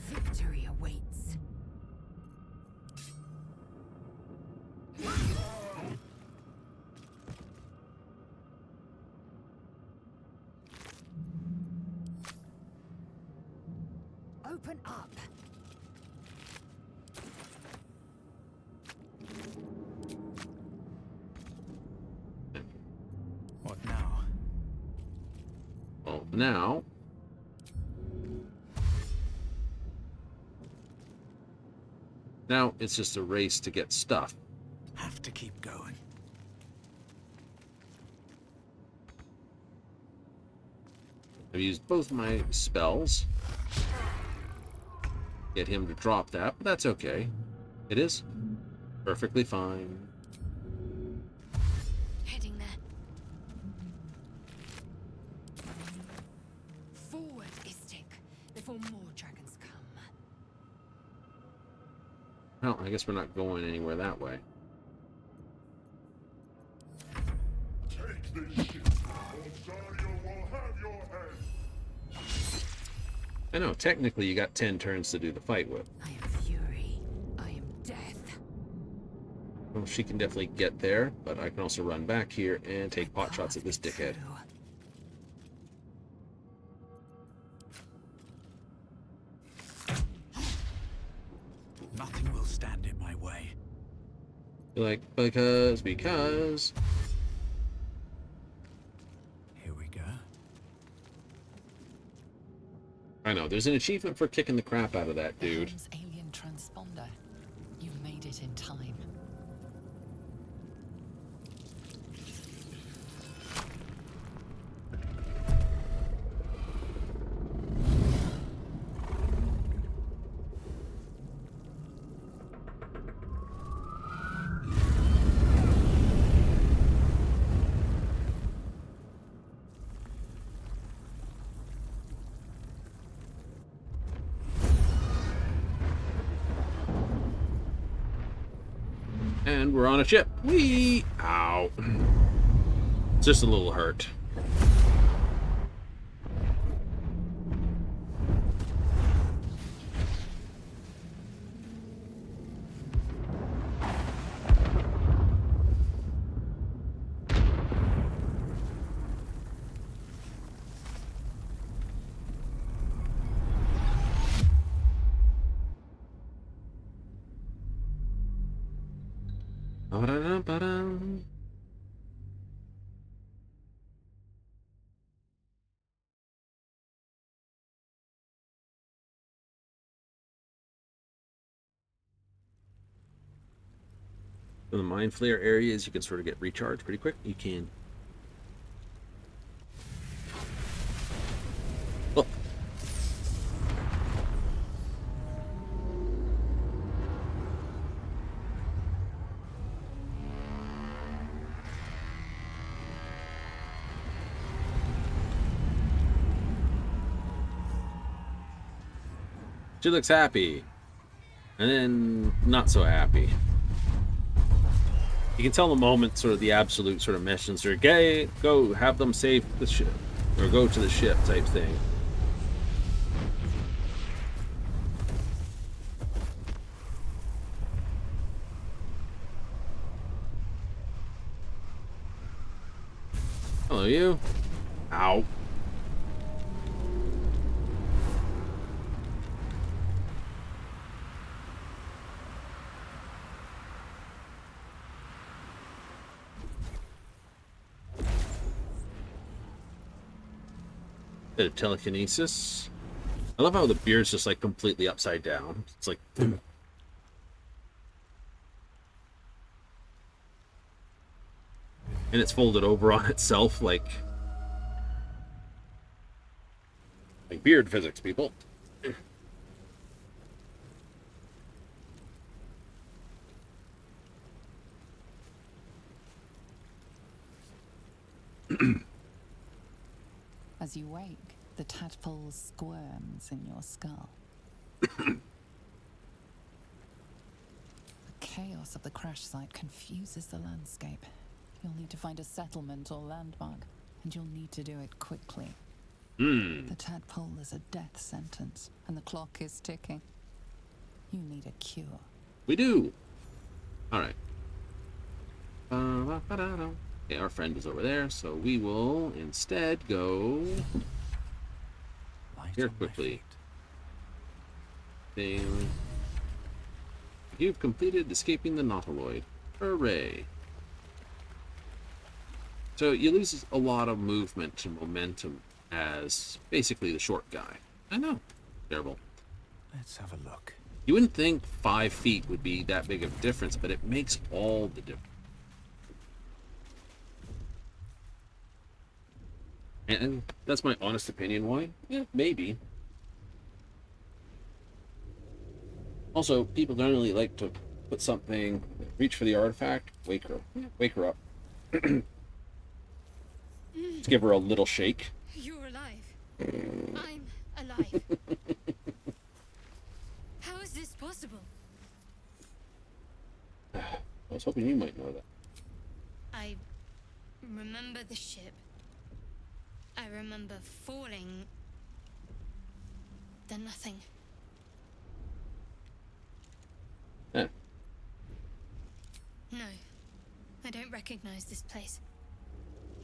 S7: Victory awaits. Open up.
S3: What now?
S1: Well, now... Now it's just a race to get stuff.
S3: Have to keep going.
S1: I've used both my spells. Get him to drop that, but that's okay. It is perfectly fine.
S4: Heading there. Forward, Istik, before more dragons come.
S1: Well, I guess we're not going anywhere that way.
S8: Take this ship, or Zariel will have your head!
S1: I know, technically you got 10 turns to do the fight with.
S7: I am fury. I am death.
S1: Well, she can definitely get there, but I can also run back here and take pot shots at this dickhead.
S3: Nothing will stand in my way.
S1: You're like, because...
S3: Here we go.
S1: I know, there's an achievement for kicking the crap out of that dude.
S5: Helm's alien transponder. You made it in time.
S1: And we're on a ship. Whee! Ow. It's just a little hurt. Ba-da-dum-ba-dum. In the mind flare areas, you can sort of get recharged pretty quick. You can. Oh. She looks happy, and then not so happy. You can tell the moment, sort of the absolute sort of missions are gay, go have them save the ship, or go to the ship type thing. Hello, you. Ow. Bit of telekinesis. I love how the beard's just like completely upside down. It's like and it's folded over on itself like beard physics, people.
S5: As you wake, the tadpole squirms in your skull. The chaos of the crash site confuses the landscape. You'll need to find a settlement or landmark, and you'll need to do it quickly. The tadpole is a death sentence, and the clock is ticking. You need a cure.
S1: We do. All right. Okay, our friend is over there, so we will instead go
S3: Light
S1: here
S3: on my
S1: quickly.
S3: feet.
S1: Thing. You've completed escaping the Nautiloid. Hooray. So you lose a lot of movement and momentum as basically the short guy. I know. Terrible.
S3: Let's have a look.
S1: You wouldn't think 5 feet would be that big of a difference, but it makes all the difference. And that's my honest opinion. Why? Yeah, maybe. Also, people generally like to put something, reach for the artifact, wake her up. Just give her a little shake.
S6: You're alive. I'm alive. How is this possible?
S1: I was hoping you might know that.
S6: I remember the ship. I remember falling. Then nothing.
S1: Yeah.
S6: No. I don't recognize this place.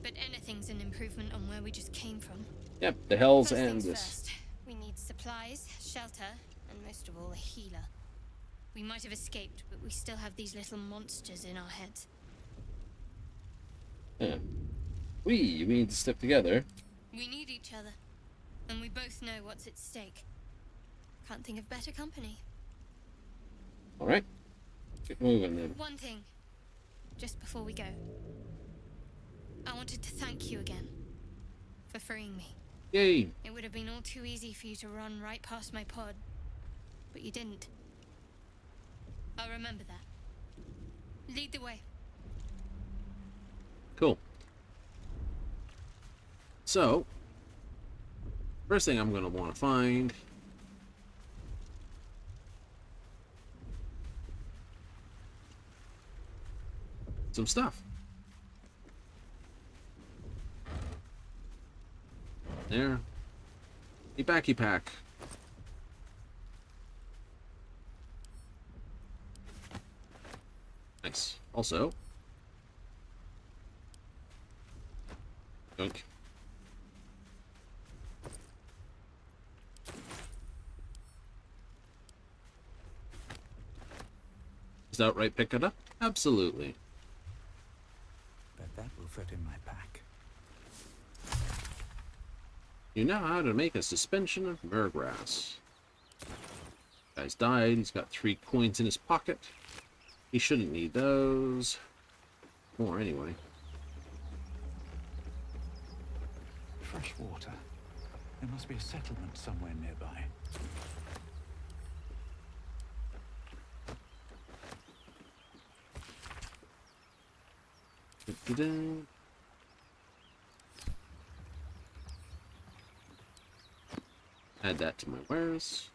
S6: But anything's an improvement on where we just came from.
S1: Yep, the Hell's
S6: First
S1: End
S6: things
S1: is...
S6: first. We need supplies, shelter, and most of all, a healer. We might have escaped, but we still have these little monsters in our heads.
S1: Yeah. We need to stick together.
S6: We need each other. And we both know what's at stake. Can't think of better company.
S1: Alright. Get moving then.
S6: One thing. Just before we go. I wanted to thank you again. For freeing me.
S1: Yay!
S6: It would have been all too easy for you to run right past my pod. But you didn't. I'll remember that. Lead the way.
S1: Cool. So, first thing I'm going to want to find some stuff. There. A backy pack. Nice. Also, Yoink. Is that right? Pick it up? Absolutely.
S3: Bet that will fit in my pack.
S1: You know how to make a suspension of myrgrass. Guy's died. He's got 3 coins in his pocket. He shouldn't need those. More anyway.
S3: Fresh water. There must be a settlement somewhere nearby.
S1: Da-da-da. Add that to my wares.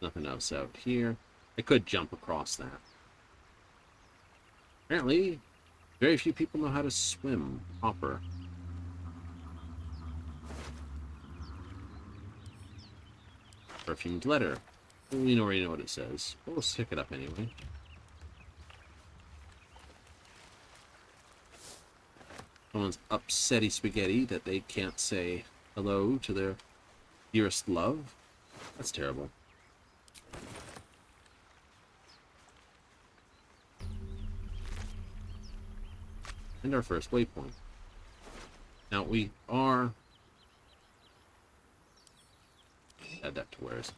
S1: Nothing else out here. I could jump across that. Apparently, very few people know how to swim proper. Perfumed letter. We already know what it says. But we'll stick it up anyway. Someone's upsetty spaghetti that they can't say hello to their dearest love. That's terrible. And our first waypoint. Now we are... Add that to where's.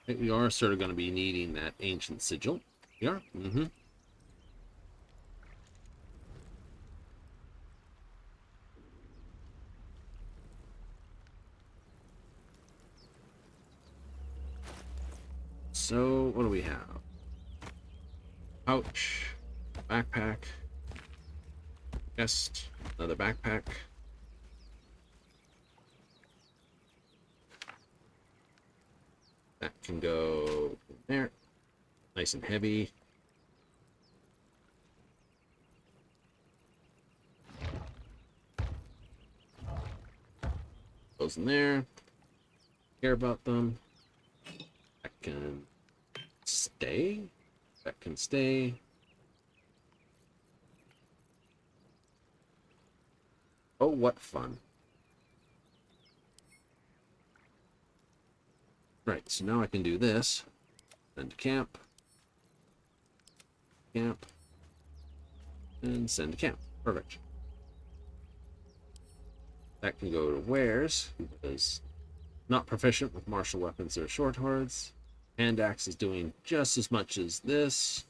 S1: We are sort of going to be needing that ancient sigil. We are? Mm-hmm. So, what do we have? Pouch, backpack, chest, another backpack. That can go There. Nice and heavy. Goes in there. Care about them. That can stay. That can stay. Oh, what fun. Right, so now I can do this. Send to camp. Camp. And send to camp. Perfect. That can go to wares, because not proficient with martial weapons or short swords. Hand axe is doing just as much as this.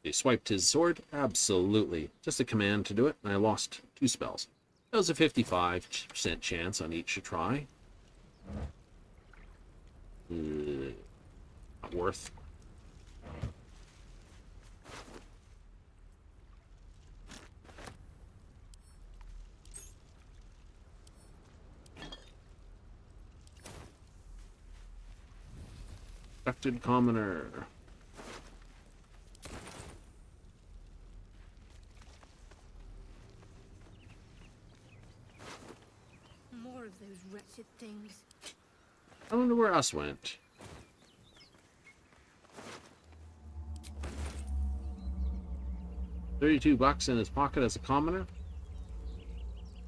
S1: He swiped his sword? Absolutely. Just a command to do it, and I lost 2 spells. That was a 55% chance on each try. Not worth. Affected commoner.
S6: More of those wretched things.
S1: I wonder where us went. $32 in his pocket as a commoner.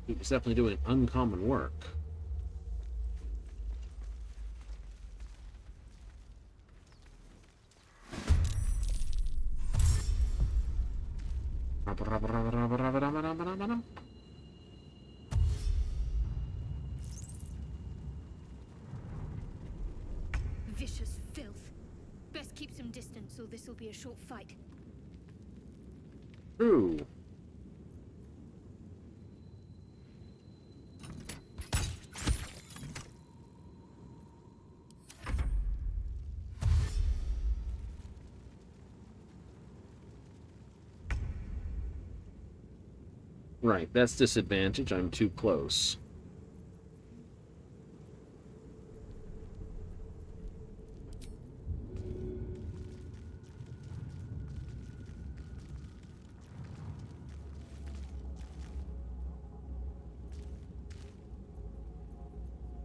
S1: He was definitely doing uncommon work.
S6: Vicious filth. Best keep some distance, or this'll be a short fight.
S1: True. Right, that's disadvantage. I'm too close.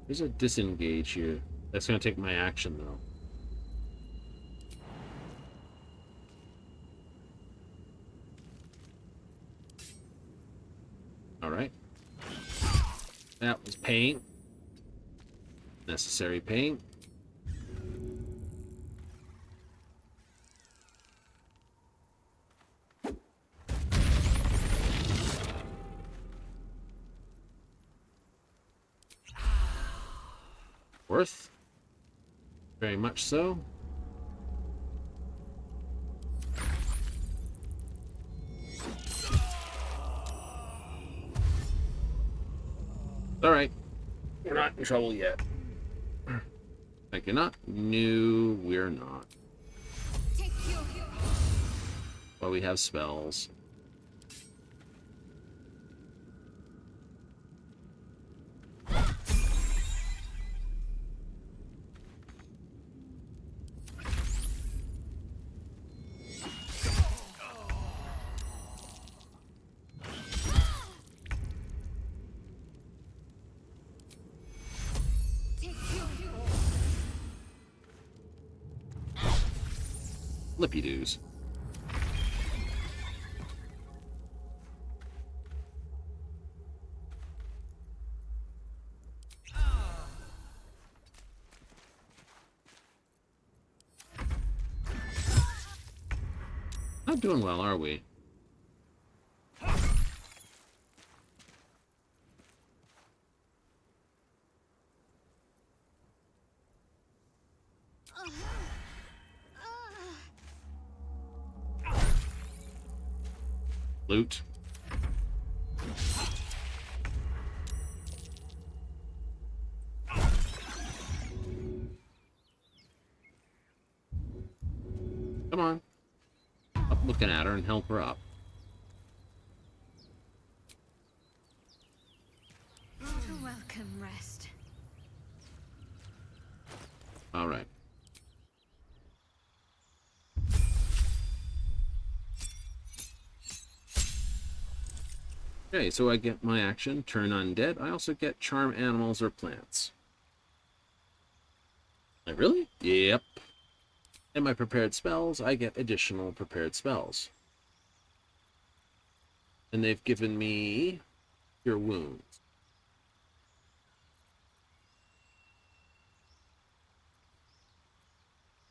S1: There's a disengage here. That's going to take my action, though. Alright. That was pain. Necessary pain. Worth. Very much so. Alright. We're not in trouble yet. Like you're not? No, we're not. Well, we have spells. Flippy doos. Not doing well, are we? Loot. Come on. Up looking at her and help her up.
S6: Not a welcome rest.
S1: All right. Okay, so I get my action, turn undead. I also get charm animals or plants. Like, really? Yep. And my prepared spells, I get additional prepared spells. And they've given me Cure Wounds.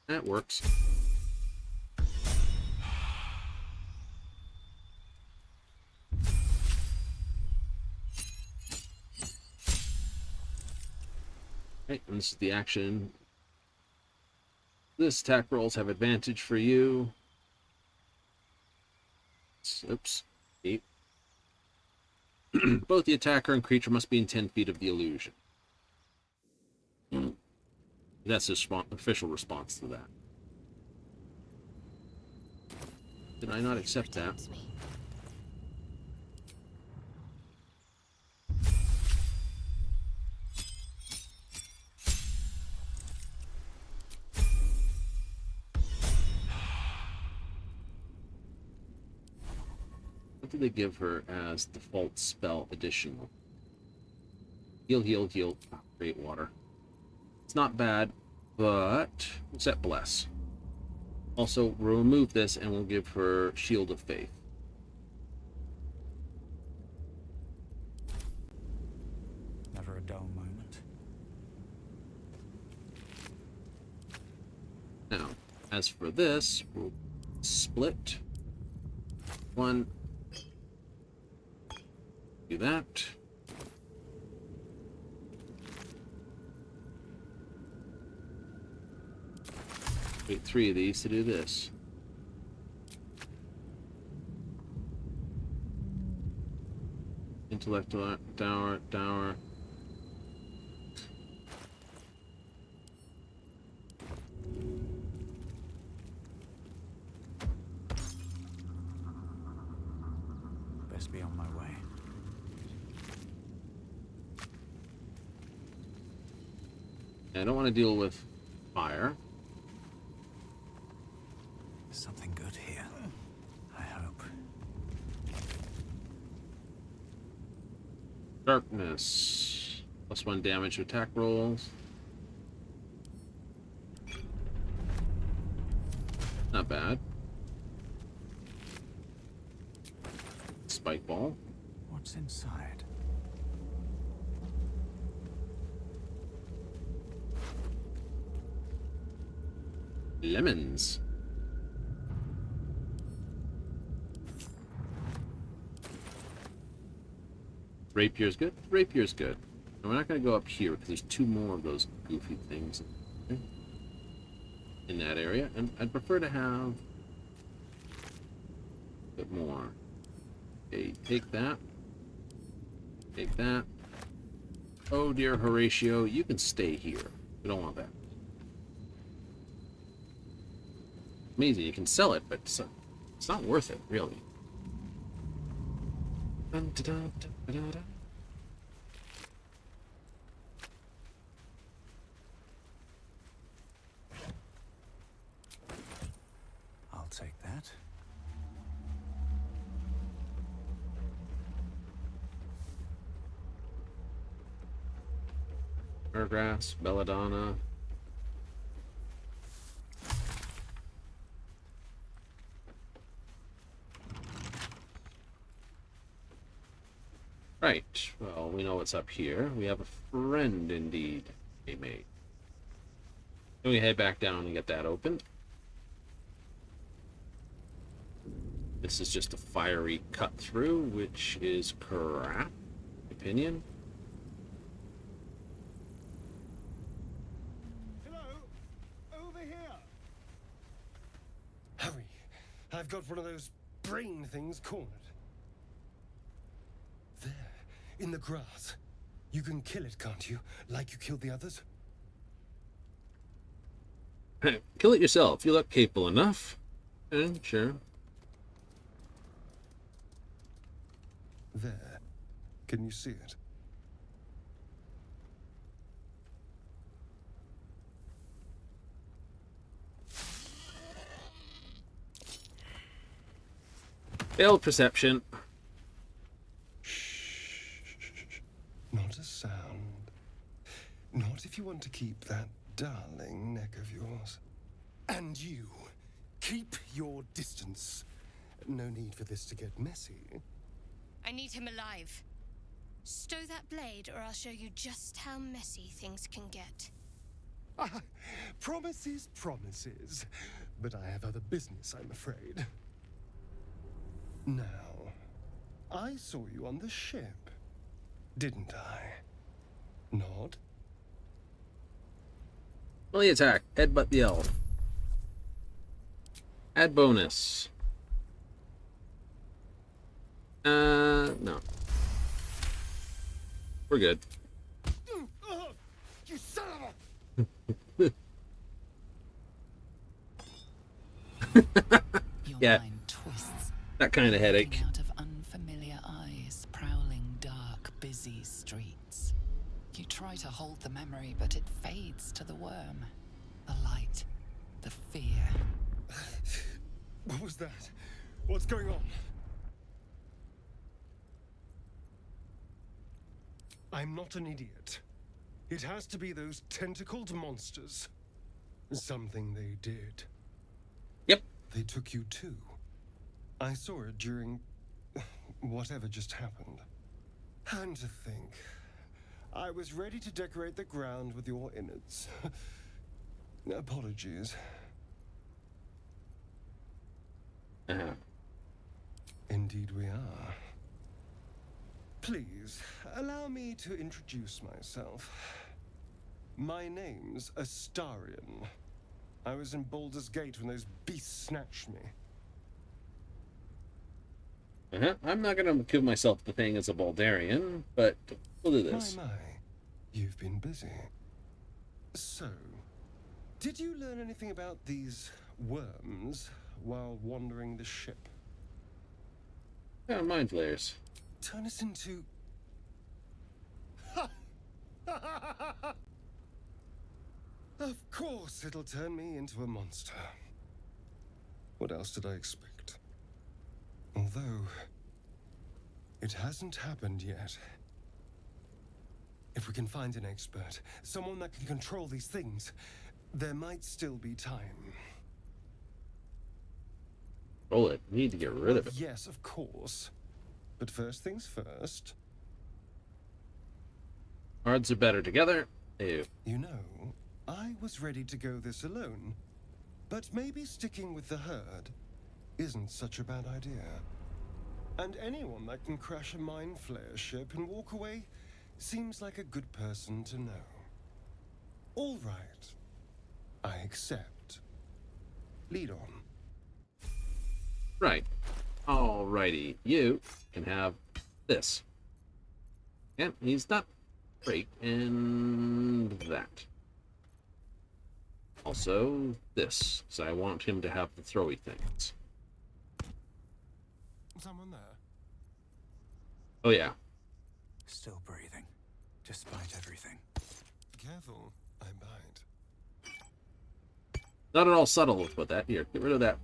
S1: That works. Right, and this is the action. This attack rolls have advantage for you. Oops. 8. Both the attacker and creature must be in 10 feet of the illusion. That's the official response to that. Did I not accept that? What did they give her as default spell additional? Heal, heal, heal. Create water. It's not bad, but we'll set bless. Also, we'll remove this and we'll give her Shield of Faith.
S3: Never a dull moment.
S1: Now, as for this, we'll split. 1. Do that. Wait, 3 of these to do this. Intellect dower.
S3: Best be on my way.
S1: I don't want to deal with fire.
S3: There's something good here. I hope.
S1: Darkness. +1 damage to attack rolls. Not bad. Spike ball.
S3: What's inside?
S1: Lemons. Rapier's good. Rapier's good. And we're not going to go up here because there's 2 more of those goofy things in that area, and I'd prefer to have a bit more. Okay, take that. Take that. Oh dear, Horatio, you can stay here. We don't want that. Amazing, you can sell it, but it's not worth it, really. Dun, dun, dun, dun, dun, dun.
S3: I'll take that.
S1: Murgrass, Belladonna. Right, well, we know what's up here. We have a friend indeed, a mate. Then we head back down and get that opened. This is just a fiery cut through, which is crap, opinion.
S9: Hello? Over here! Hurry! I've got one of those brain things cornered. There, in the grass. You can kill it, can't you? Like you killed the others?
S1: Kill it yourself. You look capable enough. Sure.
S9: There. Can you see it?
S1: Failed perception.
S9: Shh. Not a sound. Not if you want to keep that darling neck of yours. And you, keep your distance. No need for this to get messy.
S6: I need him alive. Stow that blade, or I'll show you just how messy things can get.
S9: Promises, promises. But I have other business, I'm afraid. Now, I saw you on the ship, didn't I? Nod?
S1: Melee attack. Headbutt the elf. Add bonus. No. We're good.
S9: You son
S5: Your
S1: Yeah.
S5: mind twists.
S1: That kind of headache.
S5: Looking out of unfamiliar eyes, prowling dark, busy streets. You try to hold the memory, but it fades to the worm. The light, the fear.
S9: What was that? What's going on? I'm not an idiot. It has to be those tentacled monsters. Something they did.
S1: Yep.
S9: They took you too. I saw it during whatever just happened. And to think, I was ready to decorate the ground with your innards. Apologies. Indeed we are. Please, allow me to introduce myself. My name's Astarion. I was in Baldur's Gate when those beasts snatched me.
S1: I'm not gonna give myself the thing as a Baldarian, but we'll do this.
S9: My, you've been busy. So, did you learn anything about these worms while wandering the ship?
S1: Yeah, mind flayers.
S9: Turn us into... Of course it'll turn me into a monster. What else did I expect? Although, it hasn't happened yet. If we can find an expert, someone that can control these things, there might still be time.
S1: Roll it. We need to get rid of it.
S9: Yes, of course. But first things first.
S1: Odds are better together. Ew.
S9: You know, I was ready to go this alone. But maybe sticking with the herd isn't such a bad idea. And anyone that can crash a mind flayer ship and walk away seems like a good person to know. All right. I accept. Lead on.
S1: Right. Alrighty. You can have this. Yeah, he's not great. And that. Also, this. So I want him to have the throwy things.
S9: Someone there?
S1: Oh, yeah.
S3: Still breathing, despite everything.
S9: Careful, I bite.
S1: Not at all subtle with that. Here, get rid of that.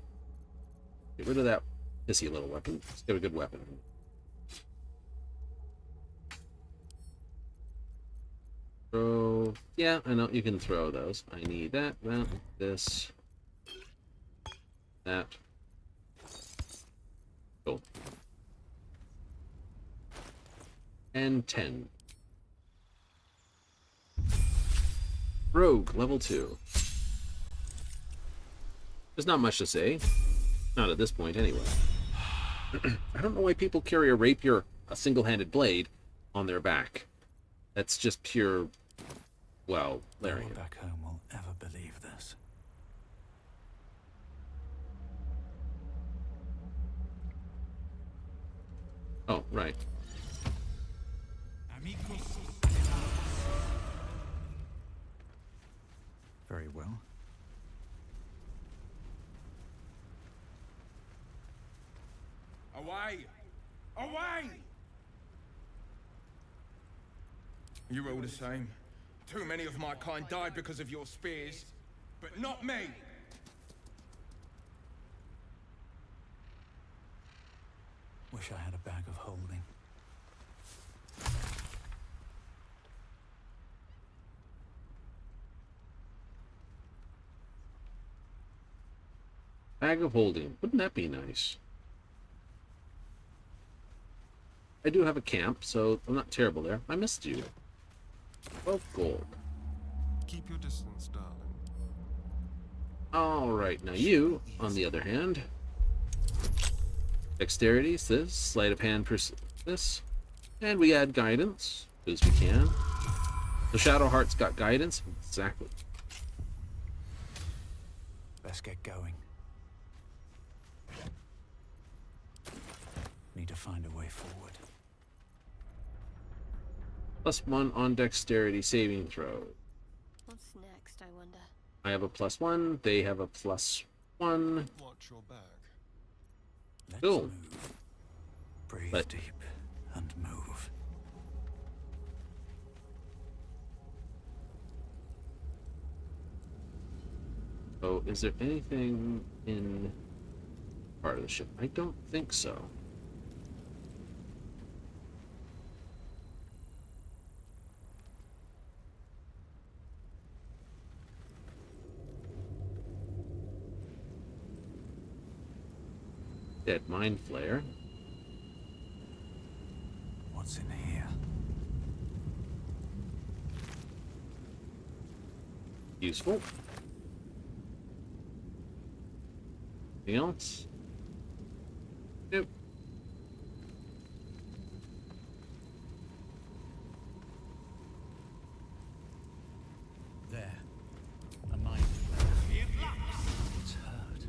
S1: Get rid of that pissy little weapon. Let's get a good weapon. Throw. Yeah, I know you can throw those. I need that, this, that. Cool. And 10. Rogue, level 2. There's not much to say. Not at this point, anyway. I don't know why people carry a rapier, a single-handed blade, on their back. That's just pure, well,
S3: No
S1: Larian.
S3: one back home will ever believe this.
S1: Oh, right.
S3: Very well.
S10: Away! Away! You're all the same. Too many of my kind died because of your spears, but not me!
S3: Wish I had a bag of holding.
S1: Bag of holding. Wouldn't that be nice? I do have a camp, so I'm not terrible there. I missed you. 12 gold.
S9: Keep your distance, darling.
S1: Alright, now you, on the other hand. Dexterity, this. Sleight of hand, this. And we add guidance, as we can. The Shadowheart's got guidance. Exactly.
S3: Let's get going. Need to find a way forward.
S1: +1 on dexterity saving throw.
S6: What's next, I wonder?
S1: I have a +1. They have a +1.
S9: Watch your back.
S3: Let's
S1: Cool.
S3: move. Breathe
S1: But-
S3: deep and move.
S1: Oh, is there anything in part of the ship? I don't think so. Dead mind flare.
S3: What's in here?
S1: Useful. Anything else? Nope.
S2: There. A mind flare.
S3: It's hurt.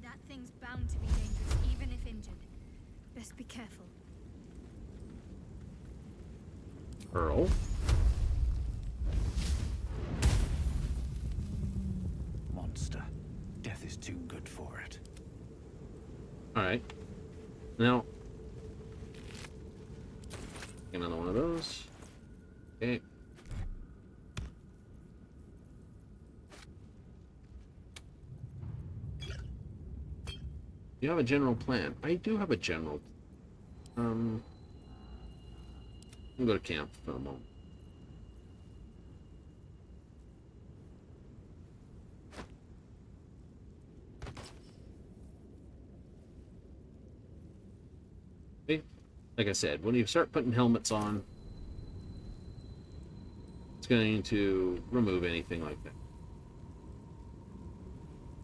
S6: That thing's bound to be dangerous, even if injured. Best be careful.
S1: Pearl.
S3: Monster. Death is too good for it.
S1: Alright. Now. Another one of those. Okay. You have a general plan. I do have a general. I'm gonna go to camp for a moment. Okay. Like I said, when you start putting helmets on, it's going to remove anything like that.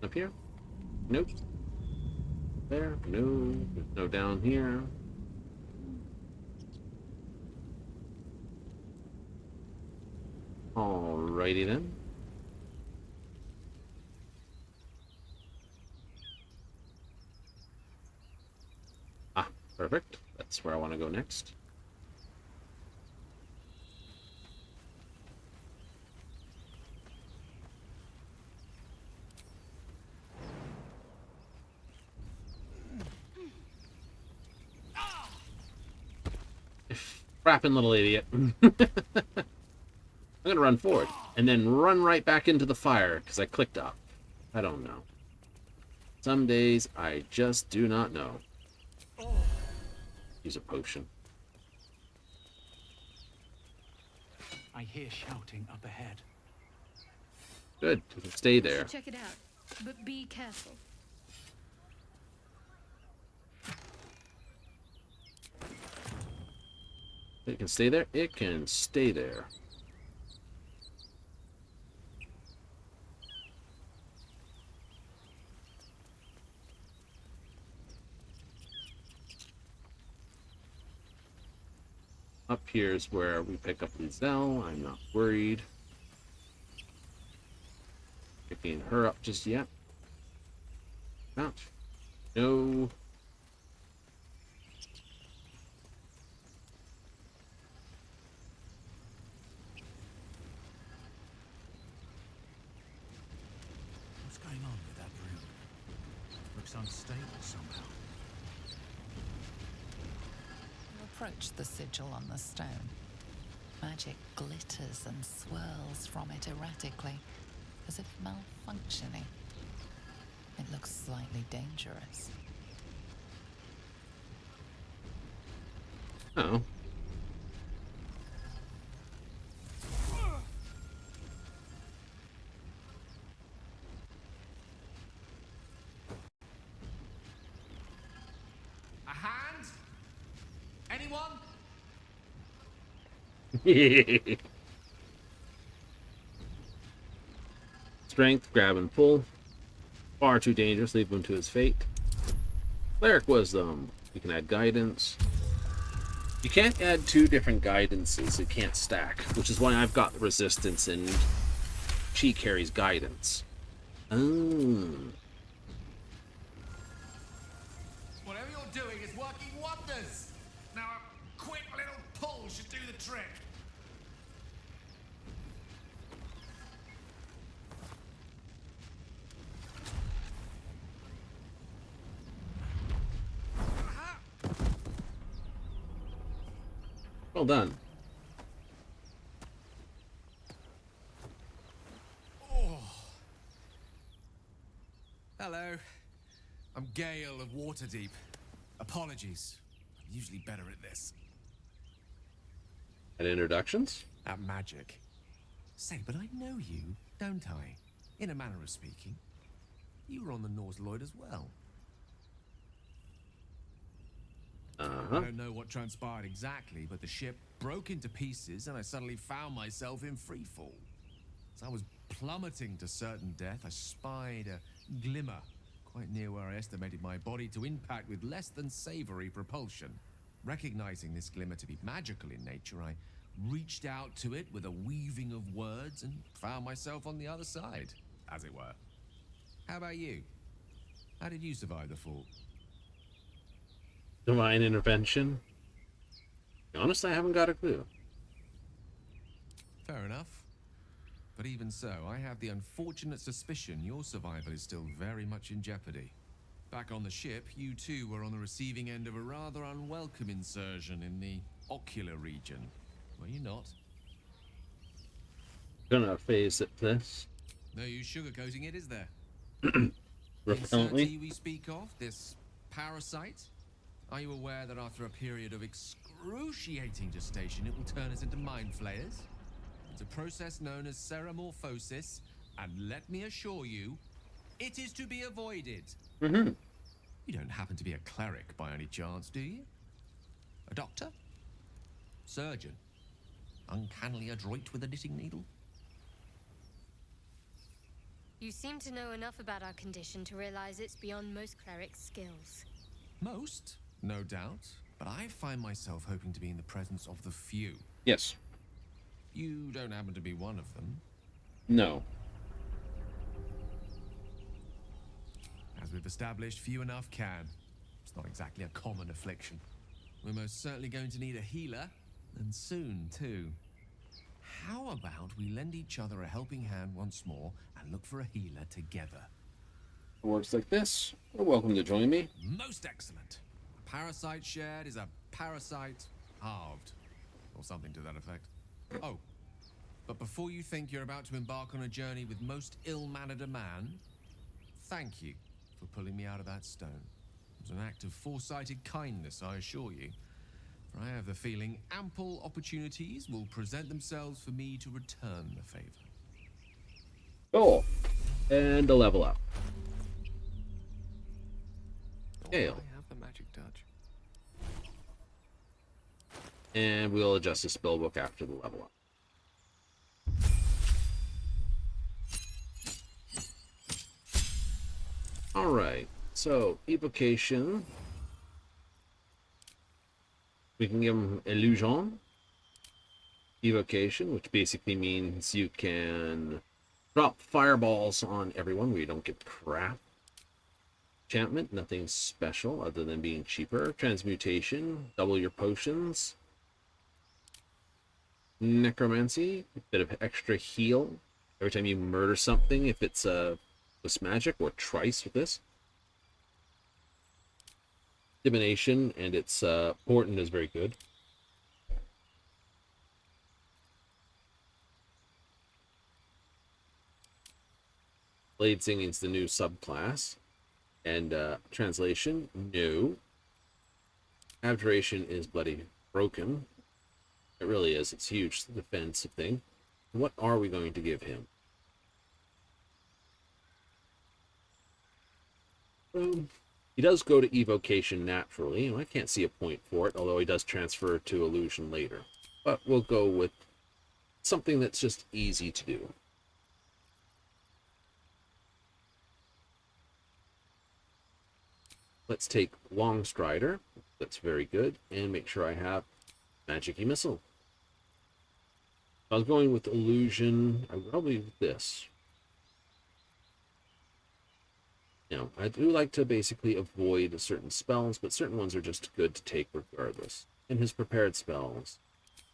S1: Up here? Nope. There? No. There's no down here. Alrighty then. Ah, perfect. That's where I want to go next. Crapping little idiot. I'm gonna run forward and then run right back into the fire because I clicked up. I don't know. Some days I just do not know. Use a potion.
S3: I hear shouting up ahead.
S1: Good. You can stay there.
S6: Check it out, but be careful.
S1: It can stay there. It can stay there. Up here is where we pick up Lizelle. I'm not worried. Picking her up just yet. Not. No.
S2: What's going on with that room? Looks unstable somehow.
S5: You approach the sigil on the stone. Magic glitters and swirls from it erratically, as if malfunctioning. It looks slightly dangerous.
S1: Oh.
S11: A hand? Anyone?
S1: Strength, grab and pull. Far too dangerous, leave him to his fate. Cleric wisdom. You can add guidance. You can't add two different guidances. It can't stack, which is why I've got resistance and she carries guidance. Oh.
S11: Whatever you're doing is working wonders. Now a quick little pull should do the trick.
S1: Well done.
S11: Oh. Hello. I'm Gale of Waterdeep. Apologies. I'm usually better at this.
S1: And introductions?
S11: At magic. Say, but I know you, don't I? In a manner of speaking. You were on the Norse Lloyd as well. I don't know what transpired exactly, but the ship broke into pieces and I suddenly found myself in freefall. As I was plummeting to certain death, I spied a glimmer quite near where I estimated my body to impact with less than savory propulsion. Recognizing this glimmer to be magical in nature, I reached out to it with a weaving of words and found myself on the other side, as it were. How about you? How did you survive the fall?
S1: Divine intervention? To be honest, I haven't got a clue.
S11: Fair enough. But even so, I have the unfortunate suspicion your survival is still very much in jeopardy. Back on the ship, you too were on the receiving end of a rather unwelcome insertion in the ocular region. Were you not?
S1: Gonna phase it this.
S11: No use sugarcoating it, is there?
S1: Repellently.
S11: Insertee we speak of, this parasite? Are you aware that after a period of excruciating gestation, it will turn us into mind flayers? It's a process known as ceramorphosis, and let me assure you, it is to be avoided.
S1: Mm-hmm.
S11: You don't happen to be a cleric by any chance, do you? A doctor? Surgeon? Uncannily adroit with a knitting needle?
S6: You seem to know enough about our condition to realize it's beyond most clerics' skills.
S11: Most, no doubt, but I find myself hoping to be in the presence of the few.
S1: Yes.
S11: You don't happen to be one of them.
S1: No.
S11: As we've established, few enough can. It's not exactly a common affliction. We're most certainly going to need a healer, and soon, too. How about we lend each other a helping hand once more and look for a healer together?
S1: It works like this. You're welcome to join me.
S11: Most excellent. A parasite shared is a parasite halved, or something to that effect. Oh, but before you think you're about to embark on a journey with most ill-mannered a man, thank you for pulling me out of that stone. It was an act of foresighted kindness, I assure you. For I have the feeling ample opportunities will present themselves for me to return the favor.
S1: Cool. And a level up. Gale.
S11: I have the magic touch.
S1: And we'll adjust the spellbook after the level up. Alright, so evocation. We can give him illusion. Evocation, which basically means you can drop fireballs on everyone where you don't give crap. Enchantment, nothing special other than being cheaper. Transmutation, double your potions. Necromancy, a bit of extra heal every time you murder something if it's with magic, or trice with this. Divination and its portent is very good. Blade singing is the new subclass, and translation no. Abjuration is bloody broken. It really is. It's huge, the defensive thing. What are we going to give him? He does go to evocation naturally, and I can't see a point for it, although he does transfer to illusion later. But we'll go with something that's just easy to do. Let's take Longstrider. That's very good. And make sure I have Magic-y Missile. I was going with illusion. I would probably with this. Now, I do like to basically avoid certain spells, but certain ones are just good to take regardless. And his prepared spells.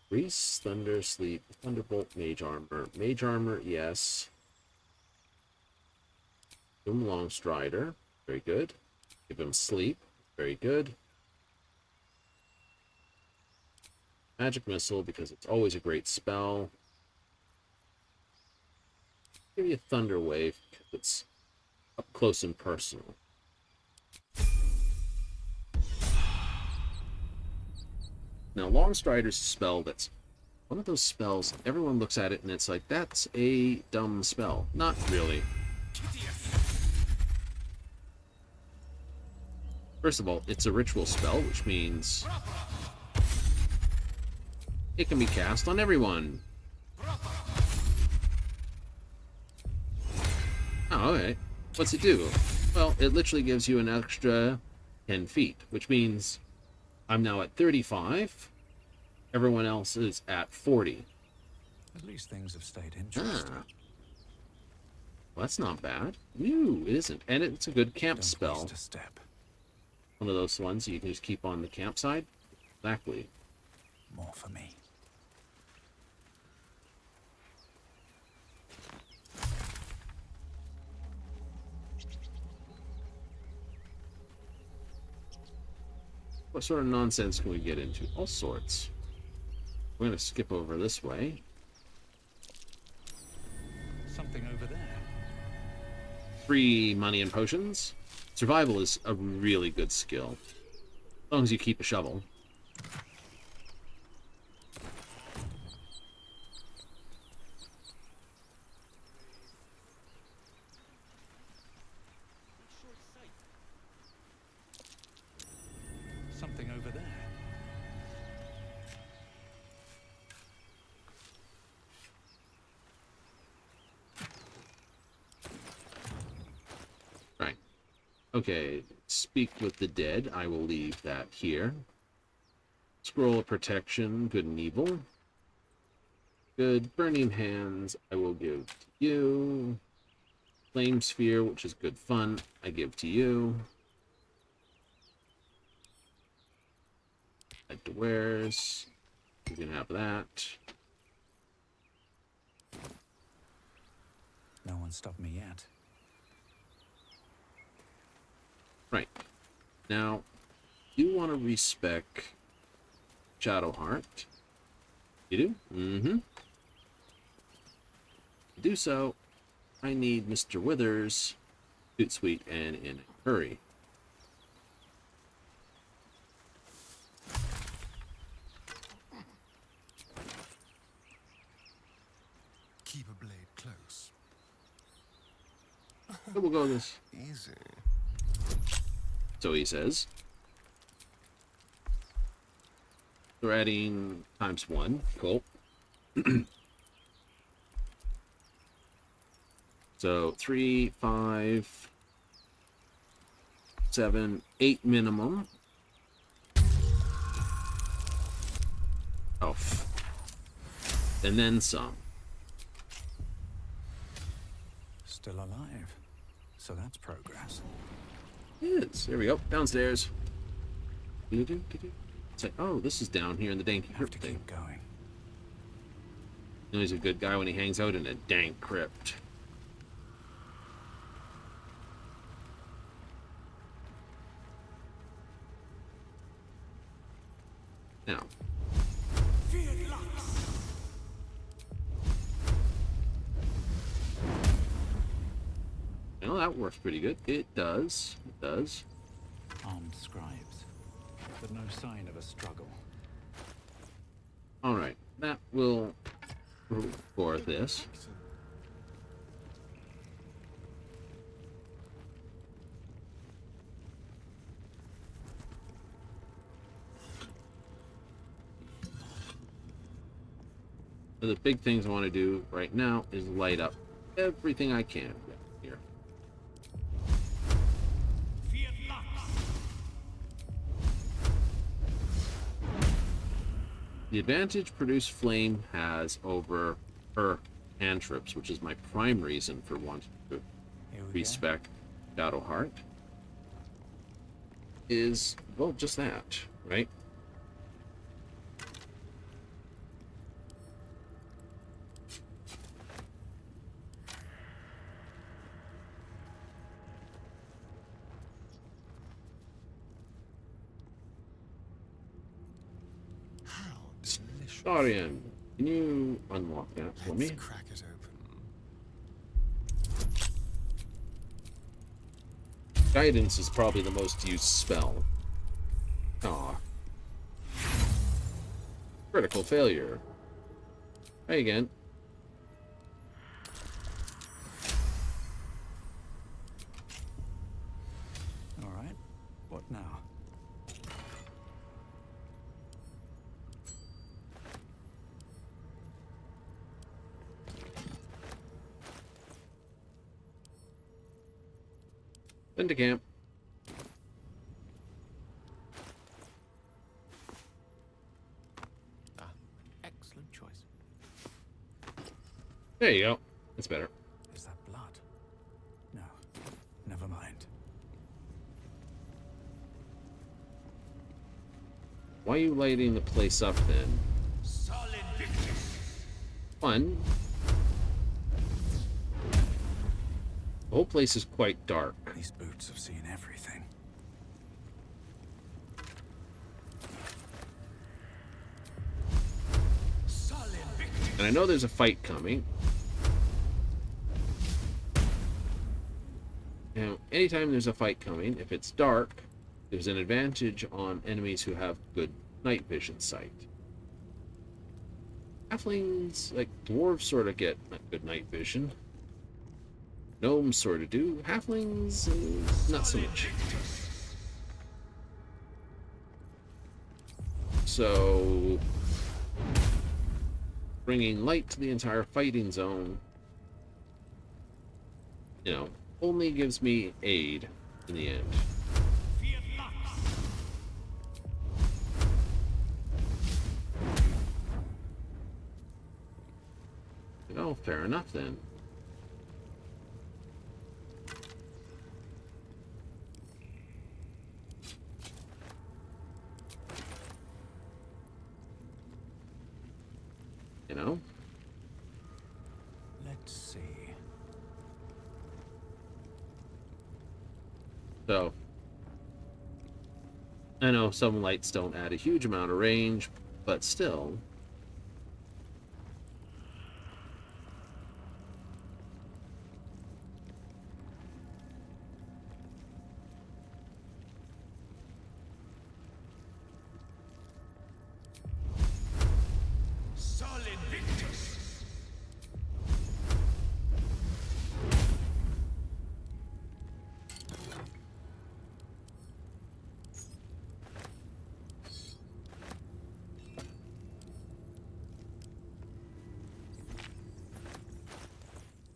S1: Grease, Thunder, Sleep, Thunderbolt, Mage Armor. Mage Armor, yes. Give him Longstrider. Very good. Give him Sleep. Very good. Magic Missile, because it's always a great spell. Give you a Thunder Wave, because it's up close and personal. Now, Longstrider's a spell that's one of those spells, everyone looks at it and it's like, that's a dumb spell. Not really. First of all, it's a ritual spell, which means it can be cast on everyone. Oh, okay. What's it do? Well, it literally gives you an extra 10 feet, which means I'm now at 35. Everyone else is at 40.
S3: At least things have stayed interesting.
S1: Ah. Well, that's not bad. No, it isn't. And it's a good camp spell.
S3: A step.
S1: One of those ones you can just keep on the campsite. Exactly.
S3: More for me.
S1: What sort of nonsense can we get into? All sorts. We're going to skip over this way.
S3: Something over there.
S1: Free money and potions. Survival is a really good skill. As long as you keep a shovel.
S3: Something over there.
S1: Right. Okay. Speak with the dead. I will leave that here. Scroll of protection. Good and evil. Good. Burning hands. I will give to you. Flame sphere, which is good fun. I give to you. Head to wares. You can have that.
S3: No one stopped me yet.
S1: Right. Now, you want to respec Shadowheart. You do? Mm-hmm. To do so, I need Mr. Withers, Hootsuite, and in a hurry.
S9: Keep a blade close.
S1: So we'll go this.
S9: Easy.
S1: So he says. We're adding ×1. Cool. So 3, 5, 7, 8 minimum. Oh. And then some.
S3: Still alive. So that's progress.
S1: Yes, there we go. Downstairs. It's like, oh, this is down here in the dank crypt thing.
S3: Keep going.
S1: You know he's a good guy when he hangs out in a dank crypt. Now. Well, that works pretty good. It does. It does.
S3: Armed scribes, but no sign of a struggle.
S1: All right, that will for this. The big things I want to do right now is light up everything I can here. The advantage Produce Flame has over her cantrips, which is my prime reason for wanting to respec Shadowheart, is, well, just that, right? Dorian, can you unlock that for me?
S9: Let's crack it open.
S1: Guidance is probably the most used spell. Aw. Critical failure. Try again.
S3: All right. What now?
S1: Into camp.
S3: Excellent choice.
S1: There you go. That's better.
S3: Is that blood? No. Never mind.
S1: Why are you lighting the place up then? One. The whole place is quite dark.
S3: These boots have seen everything.
S1: And I know there's a fight coming. Now, anytime there's a fight coming, if it's dark, there's an advantage on enemies who have good night vision sight. Halflings, like dwarves, sort of get good night vision. Gnomes sort of do. Halflings, not so much. So, bringing light to the entire fighting zone, you know, only gives me aid in the end. Oh, fair enough then. You know?
S3: Let's see.
S1: So, I know some lights don't add a huge amount of range, but still.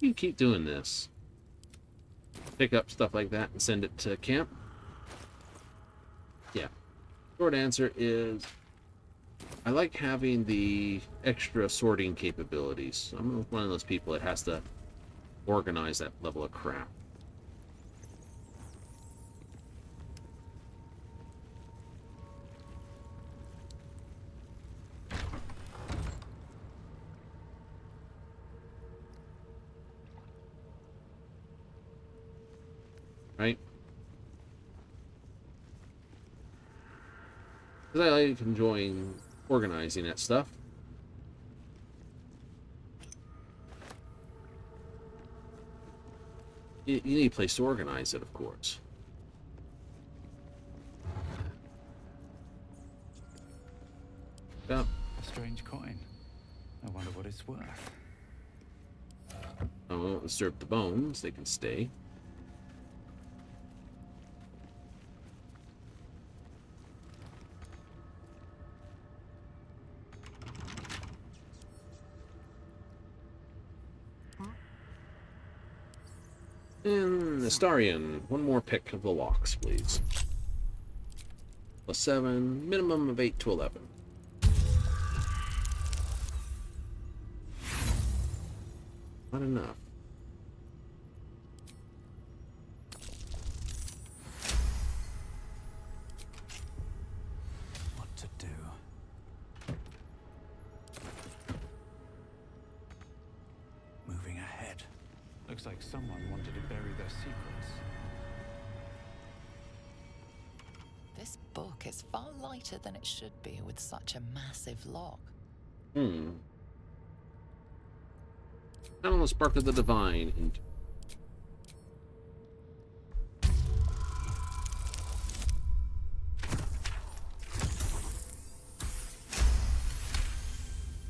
S1: You keep doing this. Pick up stuff like that and send it to camp. Yeah. Short answer is I like having the extra sorting capabilities. I'm one of those people that has to organize that level of crap. Right? Because I like enjoying organizing that stuff. You need a place to organize it, of course. Yeah.
S3: strange coin. I wonder what it's worth.
S1: I won't disturb the bones. They can stay. And Astarion, one more pick of the locks, please. +7, minimum of 8 to 11. Not enough.
S3: What to do? Moving ahead. Looks like someone wanted to bury their secrets.
S5: This book is far lighter than it should be with such a massive lock.
S1: Channel the spark of the divine into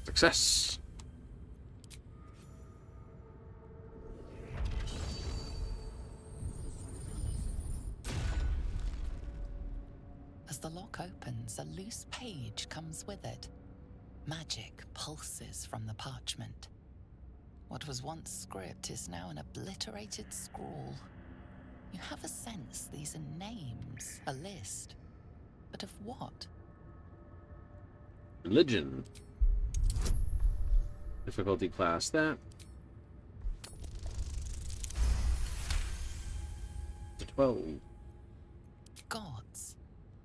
S1: success.
S5: As the lock opens, a loose page comes with it. Magic pulses from the parchment. What was once script is now an obliterated scrawl. You have a sense these are names, a list. But of what?
S1: Religion. Difficulty class that. To 12.
S5: Gods.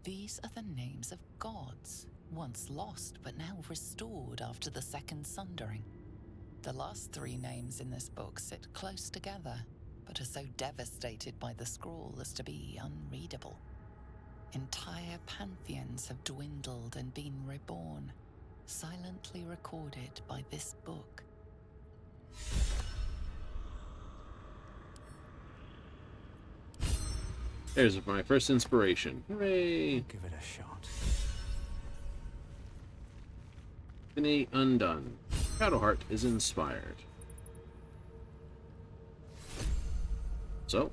S5: These are the names of gods, once lost but now restored after the Second Sundering. The last 3 names in this book sit close together, but are so devastated by the scrawl as to be unreadable. Entire pantheons have dwindled and been reborn, silently recorded by this book.
S1: There's my first inspiration. Hooray!
S3: Give it a shot.
S1: Destiny undone. Shadowheart is inspired. So,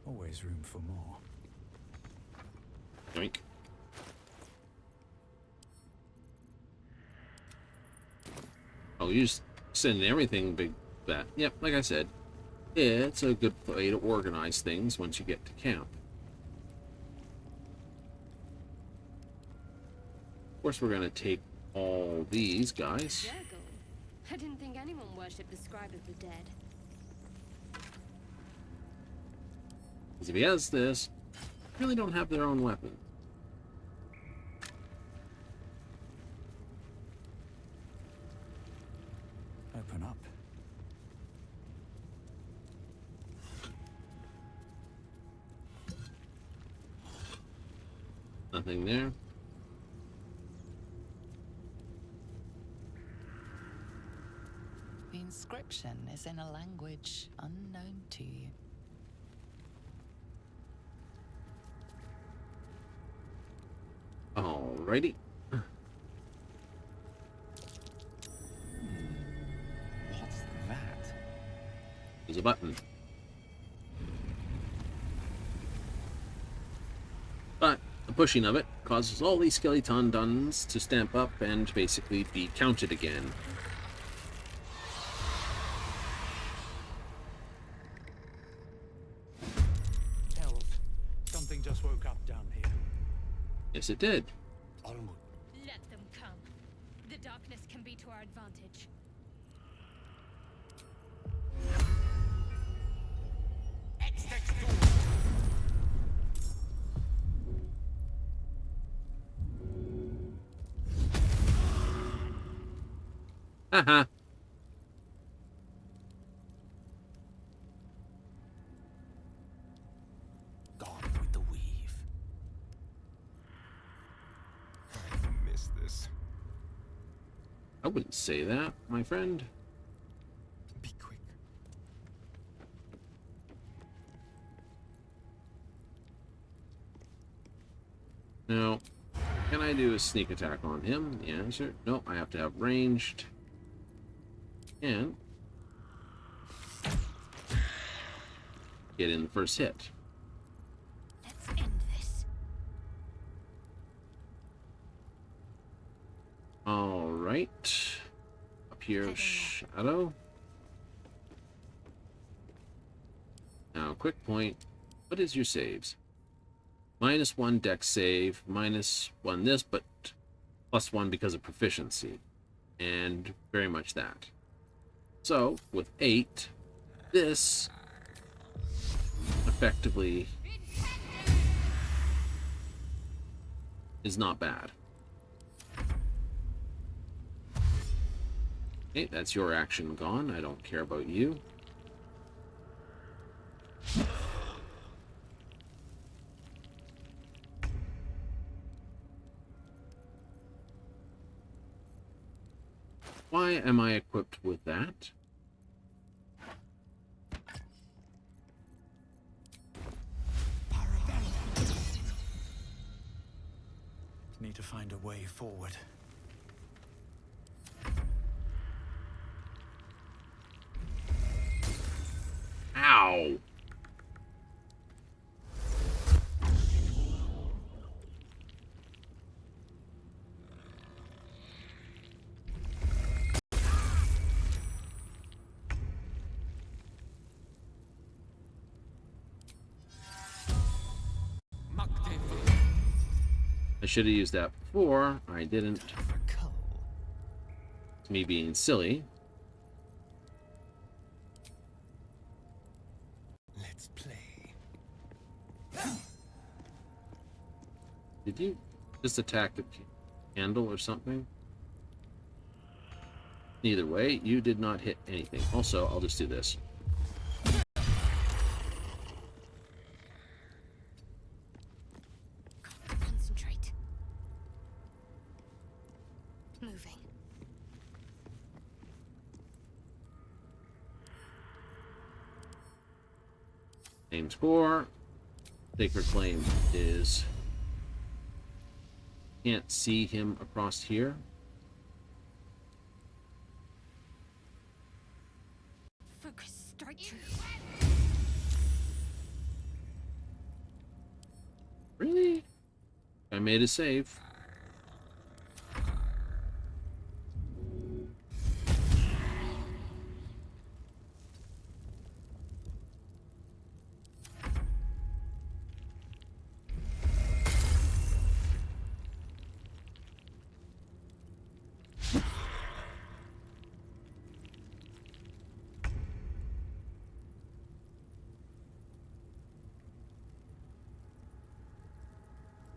S3: Always room for more.
S1: yoink. I'll use send everything big that. Yep, like I said, it's a good way to organize things once you get to camp. Of course, we're gonna take all these guys.
S6: I didn't think anyone worshipped the scribe of the dead.
S1: Because if he has this, they really don't have their own weapon.
S3: Open up.
S1: Nothing there.
S5: The inscription is in a language unknown to you.
S1: Alrighty.
S3: What's that?
S1: There's a button. But the pushing of it causes all these skeleton duns to stamp up and basically be counted again.
S3: Elf, something just woke up down here.
S1: Yes, it did.
S6: Let them come. The darkness can be to our advantage.
S1: Haha.
S3: Gone with the weave.
S9: I miss this.
S1: I wouldn't say that, my friend.
S9: Be quick.
S1: Now, Can I do a sneak attack on him? The answer, nope, I have to have ranged. And get in the first hit.
S6: Let's end this.
S1: All right. Up here, Shadow. Now, quick point. What is your saves? -1 dex save, -1 this, but +1 because of proficiency. And very much that. So, with 8, this effectively is not bad. Okay, that's your action gone. I don't care about you. Why am I equipped with that?
S3: Need to find a way forward.
S1: Ow! I should have used that before. I didn't. It's me being silly.
S9: Let's play.
S1: Did you just attack the candle or something? Either way, you did not hit anything. Also, I'll just do this.
S6: Concentrate. Moving.
S1: Same score. Sacred Flame is... Can't see him across here.
S6: Focus. Strike true.
S1: Really? I made a save.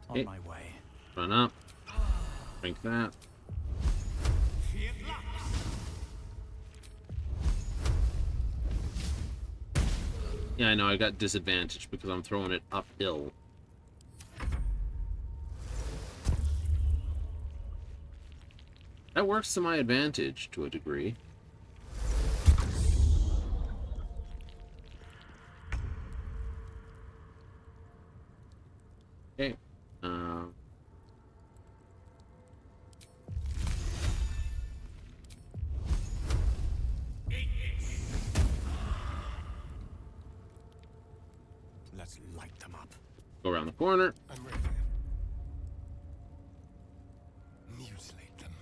S3: On my way.
S1: Run up. Drink that. Yeah, I know, I got disadvantaged because I'm throwing it uphill. That works to my advantage, to a degree. Okay.
S3: Let's light them up.
S1: Go around the corner.
S9: I'm ready. Mutilate them.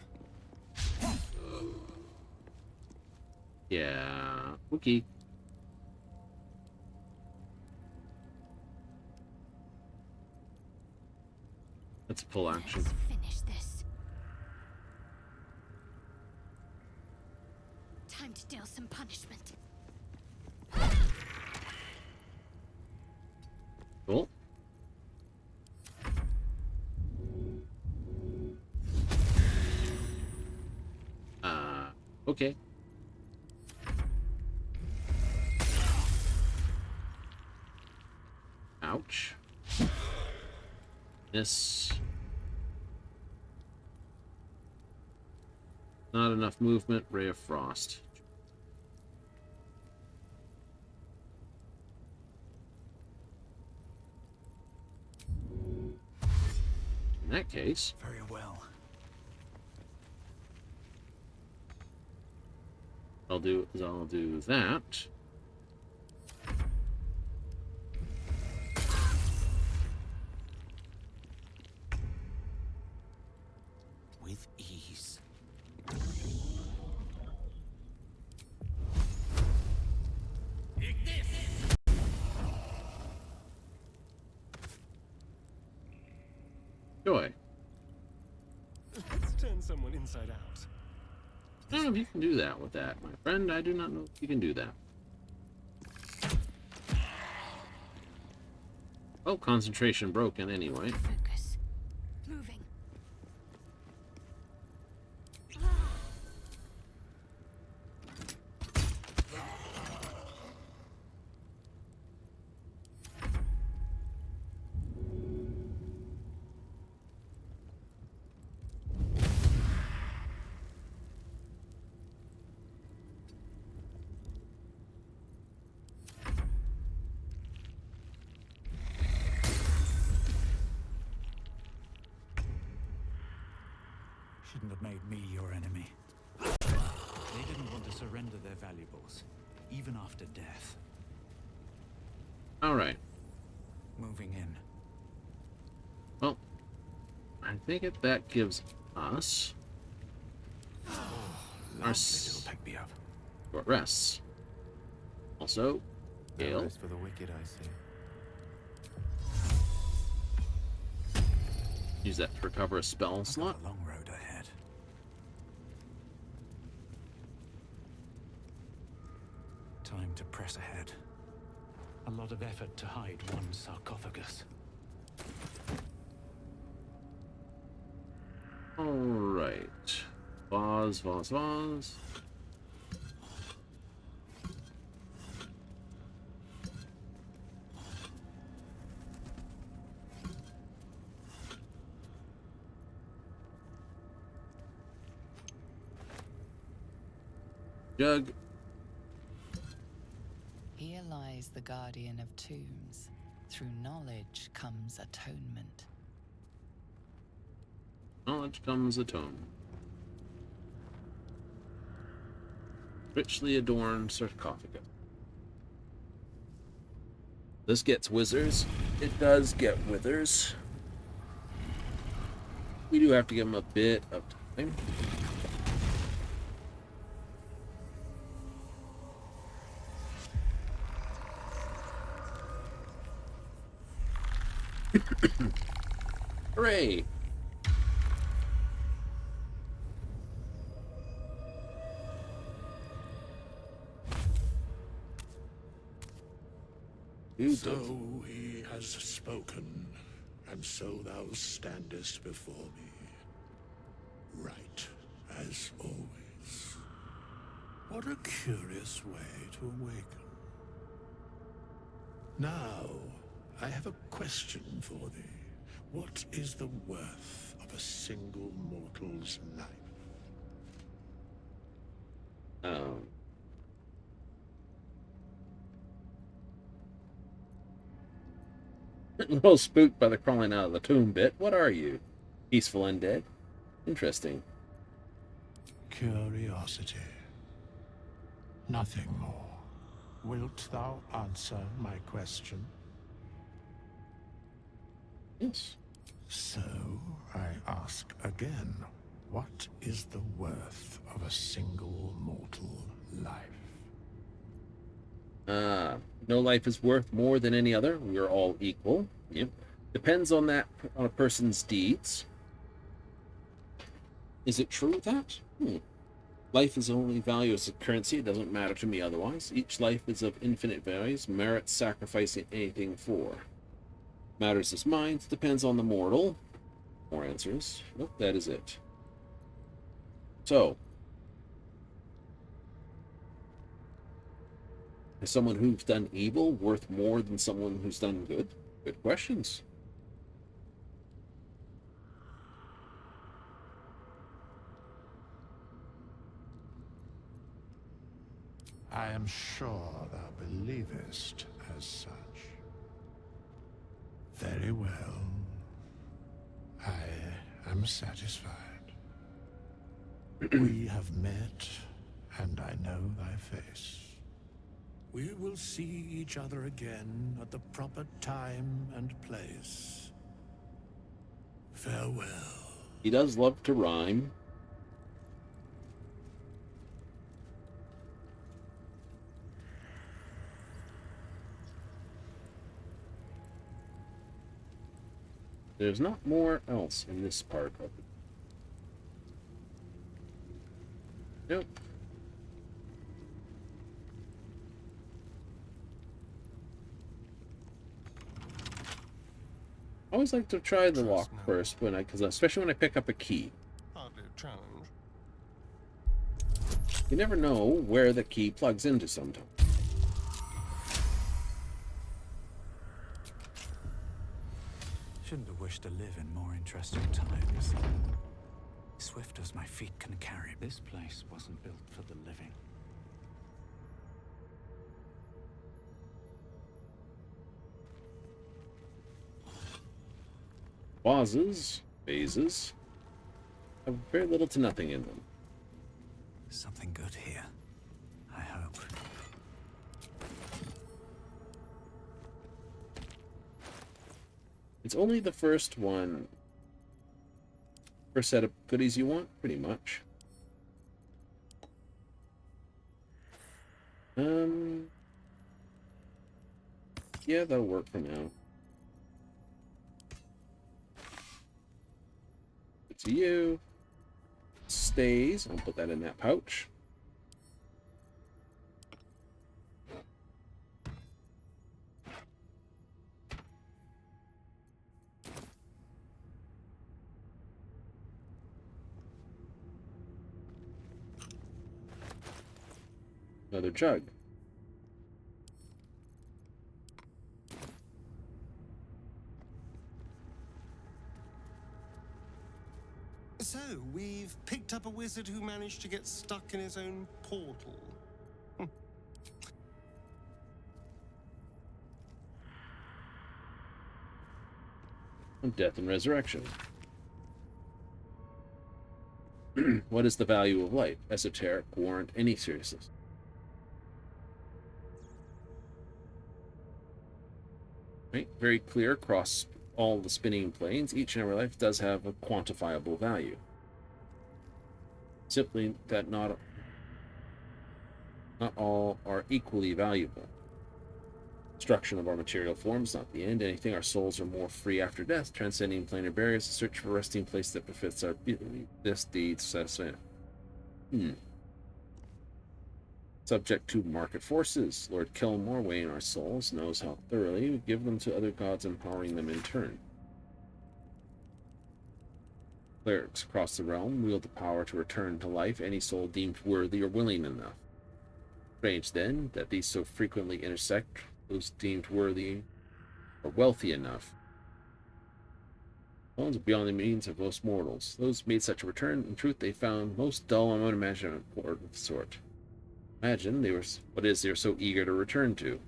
S1: Yeah. Okay. That's a full action.
S6: Let's finish this. Time to deal some punishment.
S1: Cool. Okay. Ouch. This. Not enough movement. Ray of Frost. In that case,
S3: Very well.
S1: I'll do that.
S3: With ease.
S1: Joy.
S9: Let's turn someone inside out.
S1: I don't know if you can do that with that, my friend. I do not know if you can do that. Oh, concentration broken anyway.
S6: Focus. Moving.
S3: Shouldn't have made me your enemy. They didn't want to surrender their valuables, even after death.
S1: All right.
S3: Moving in.
S1: Well, I think that gives us our
S3: It'll pick me up.
S1: short rests. Also, Gale.
S3: Rest for the wicked, I see.
S1: Use that to recover a spell
S3: I've
S1: slot.
S3: got a long road ahead. Time to press ahead. A lot of effort to hide one sarcophagus.
S1: All right. Vase, vase, vase. Jug.
S5: Here lies the guardian of tombs. Through knowledge comes atonement.
S1: Knowledge comes a tome. Richly adorned sarcophagus. This gets withers. It does get withers. We do have to give him a bit of time. Hooray!
S8: So he has spoken, and so thou standest before me, right as always. What a curious way to awaken. Now, I have a question for thee. What is the worth of a single mortal's life?
S1: A little spooked by the crawling out of the tomb bit. What are you? Peaceful undead? Interesting.
S8: Curiosity. Nothing more. Wilt thou answer my question?
S1: Yes.
S8: So, I ask again, what is the worth of a single mortal life?
S1: No life is worth more than any other. We are all equal. Yep. Depends on a person's deeds. Is it true that? Life is only value as a currency. It doesn't matter to me otherwise. Each life is of infinite values. Merits sacrificing anything for. Matters as minds. Depends on the mortal. More answers. Nope, that is it. So, is someone who's done evil worth more than someone who's done good? Good questions.
S8: I am sure thou believest as such. Very well. I am satisfied. We have met, and I know thy face. We will see each other again at the proper time and place. Farewell.
S1: He does love to rhyme. There's not more else in this part of it. Nope. I always like to try the lock first, because especially when I pick up a key.
S9: Hardly a challenge.
S1: You never know where the key plugs into sometimes.
S3: Shouldn't have wished to live in more interesting times. Swift as my feet can carry. This place wasn't built for the living.
S1: Vases have very little to nothing in them.
S3: Something good here, I hope.
S1: It's only the first set of goodies you want, pretty much. Yeah, that'll work for now. It's you. Stays. I'll put that in that pouch. Another jug.
S9: So, we've picked up a wizard who managed to get stuck in his own portal.
S1: And death and resurrection. What is the value of life? Esoteric, warrant any seriousness. Right? Very clear across all the spinning planes. Each and every life does have a quantifiable value. Simply that not all are equally valuable. Destruction of our material forms, not the end. Anything, our souls are more free after death, transcending planar barriers, to search for a resting place that befits our this deed. Subject to market forces. Lord Kilmore, weighing our souls, knows how thoroughly we give them to other gods, empowering them in turn. Clerics across the realm wield the power to return to life any soul deemed worthy or willing enough. Strange, then, that these so frequently intersect those deemed worthy or wealthy enough. Souls beyond the means of most mortals. Those who made such a return, in truth, they found most dull and unimaginable of the sort. Imagine they were so eager to return to.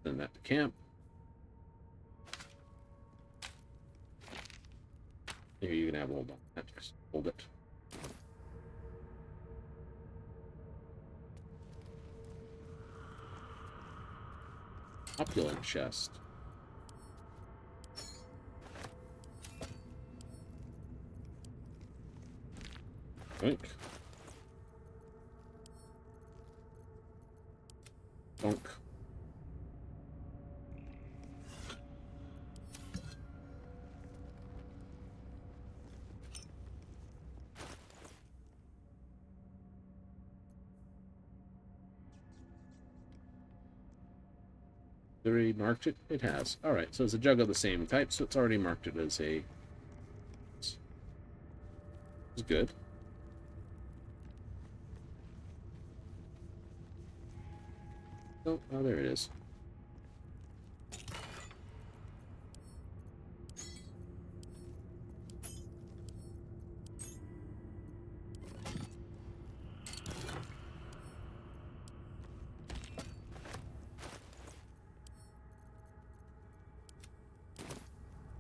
S1: Send that to camp. Here, you can have a hold on that. Just hold it. Opulent chest. Boink. Bonk. Already marked it? It has. Alright, so it's a jug of the same type, so it's already marked it as a... It's good. Oh, there it is.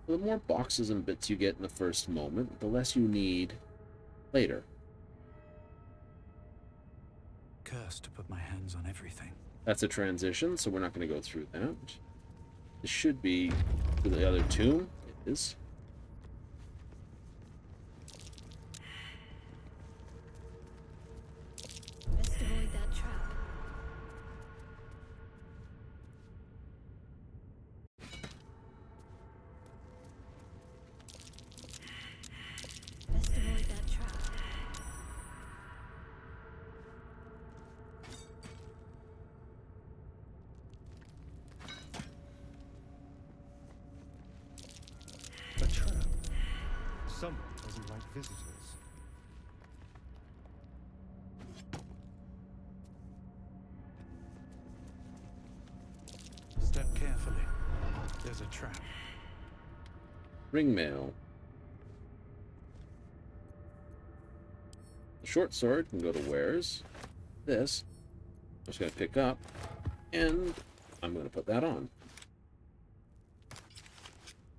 S1: The more boxes and bits you get in the first moment, the less you need later.
S3: Cursed to put my hands on everything.
S1: That's a transition, so we're not going to go through that. This should be to the other tomb. It is.
S6: Best avoid that trap. Best avoid that trap.
S9: A trap. Someone doesn't like visitors.
S3: Step carefully. There's a trap.
S1: Ring mail. The short sword can go to wares. This, I'm just going to pick up, and I'm going to put that on.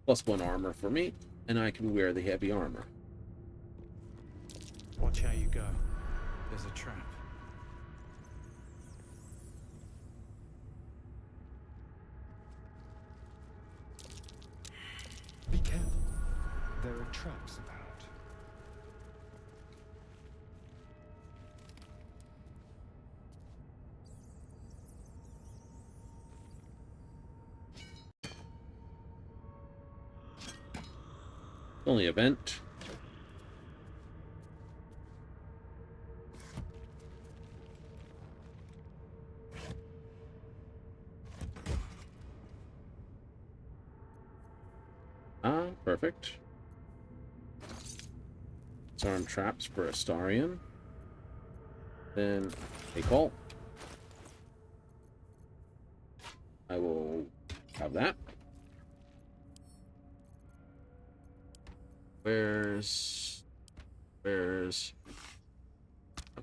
S1: +1 armor for me, and I can wear the heavy armor.
S3: Watch how you go. There's a trap.
S9: Be careful. There are traps about.
S1: Only a vent. Ah, perfect. Disarm traps for Astarion. Then a call. I will have that. Where's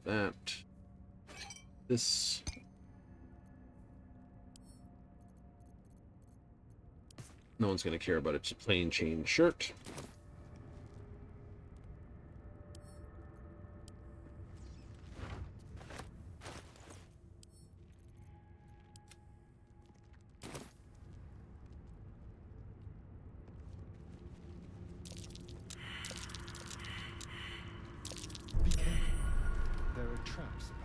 S1: that? This. No one's going to care about a plain chain shirt.
S9: Be careful. There are traps about.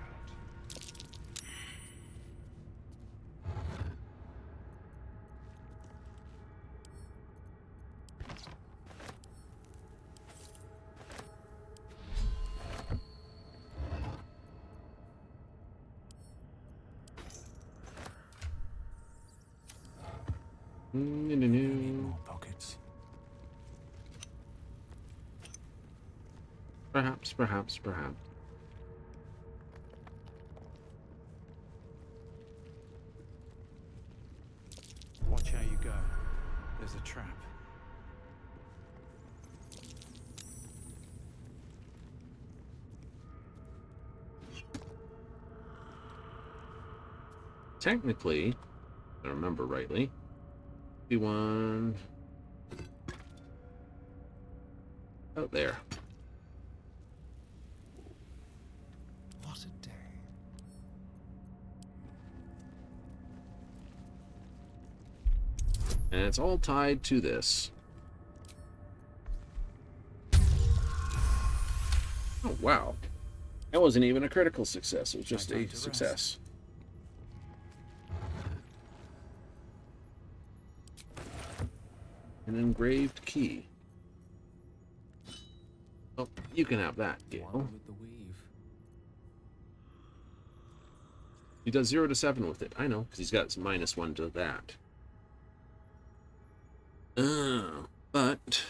S3: Need more pockets.
S1: Perhaps.
S3: Watch how you go. There's a trap.
S1: Technically, if I remember rightly, be one out there.
S9: What a day.
S1: And it's all tied to this. Oh, wow. That wasn't even a critical success. It was just a success. An engraved key. Oh, you can have that, Gale.
S11: With the weave.
S1: He does 0 to 7 with it. I know, because he's got -1 to that. But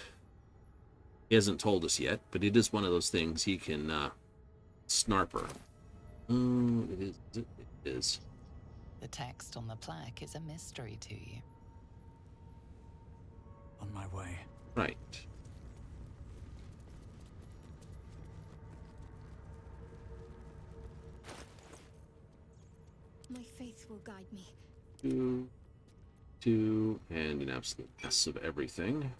S1: he hasn't told us yet. But it is one of those things he can snarper. It is.
S5: The text on the plaque is a mystery to you.
S3: On my way.
S1: Right.
S6: My faith will guide me.
S1: Two, and an absolute mess of everything.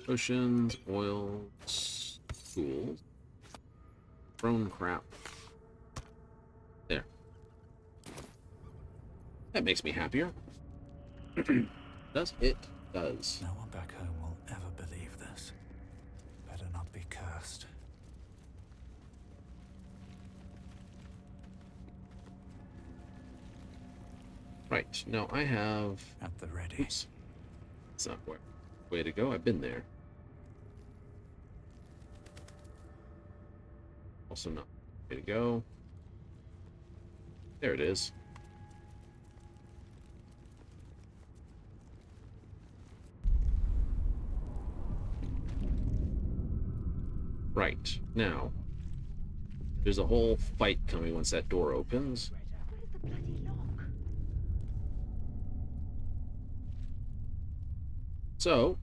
S1: Potions, oils, tools. Thrown crap. There. That makes me happier. Does it? Does.
S3: No one back home will ever believe this. Better not be cursed.
S1: Right. Now I have...
S3: At the ready.
S1: Oops. That's not where. Way to go. I've been there. Also not. Way to go. There it is. Right. Now, there's a whole fight coming once that door opens.
S6: Where's the bloody lock?
S1: So,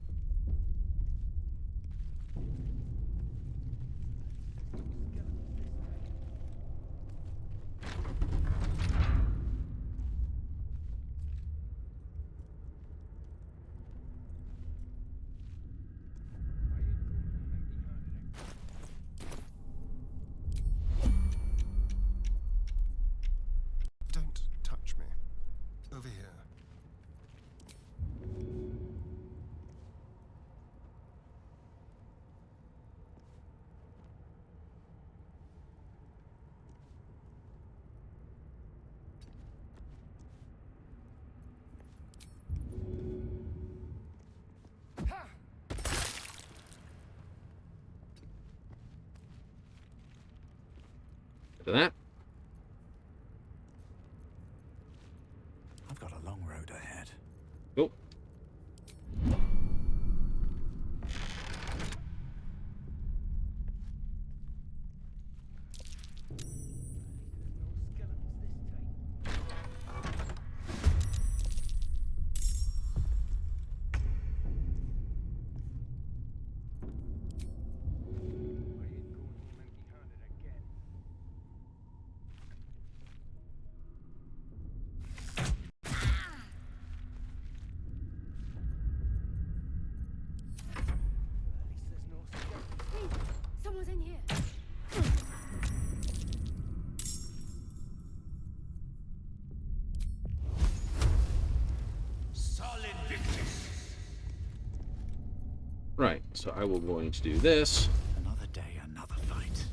S9: Don't touch me. Over here.
S1: after that,
S3: I've got a long road ahead.
S1: go.
S6: Someone's in here.
S10: Solid victory.
S1: Right. So I will going to do this.
S3: Another day, another fight.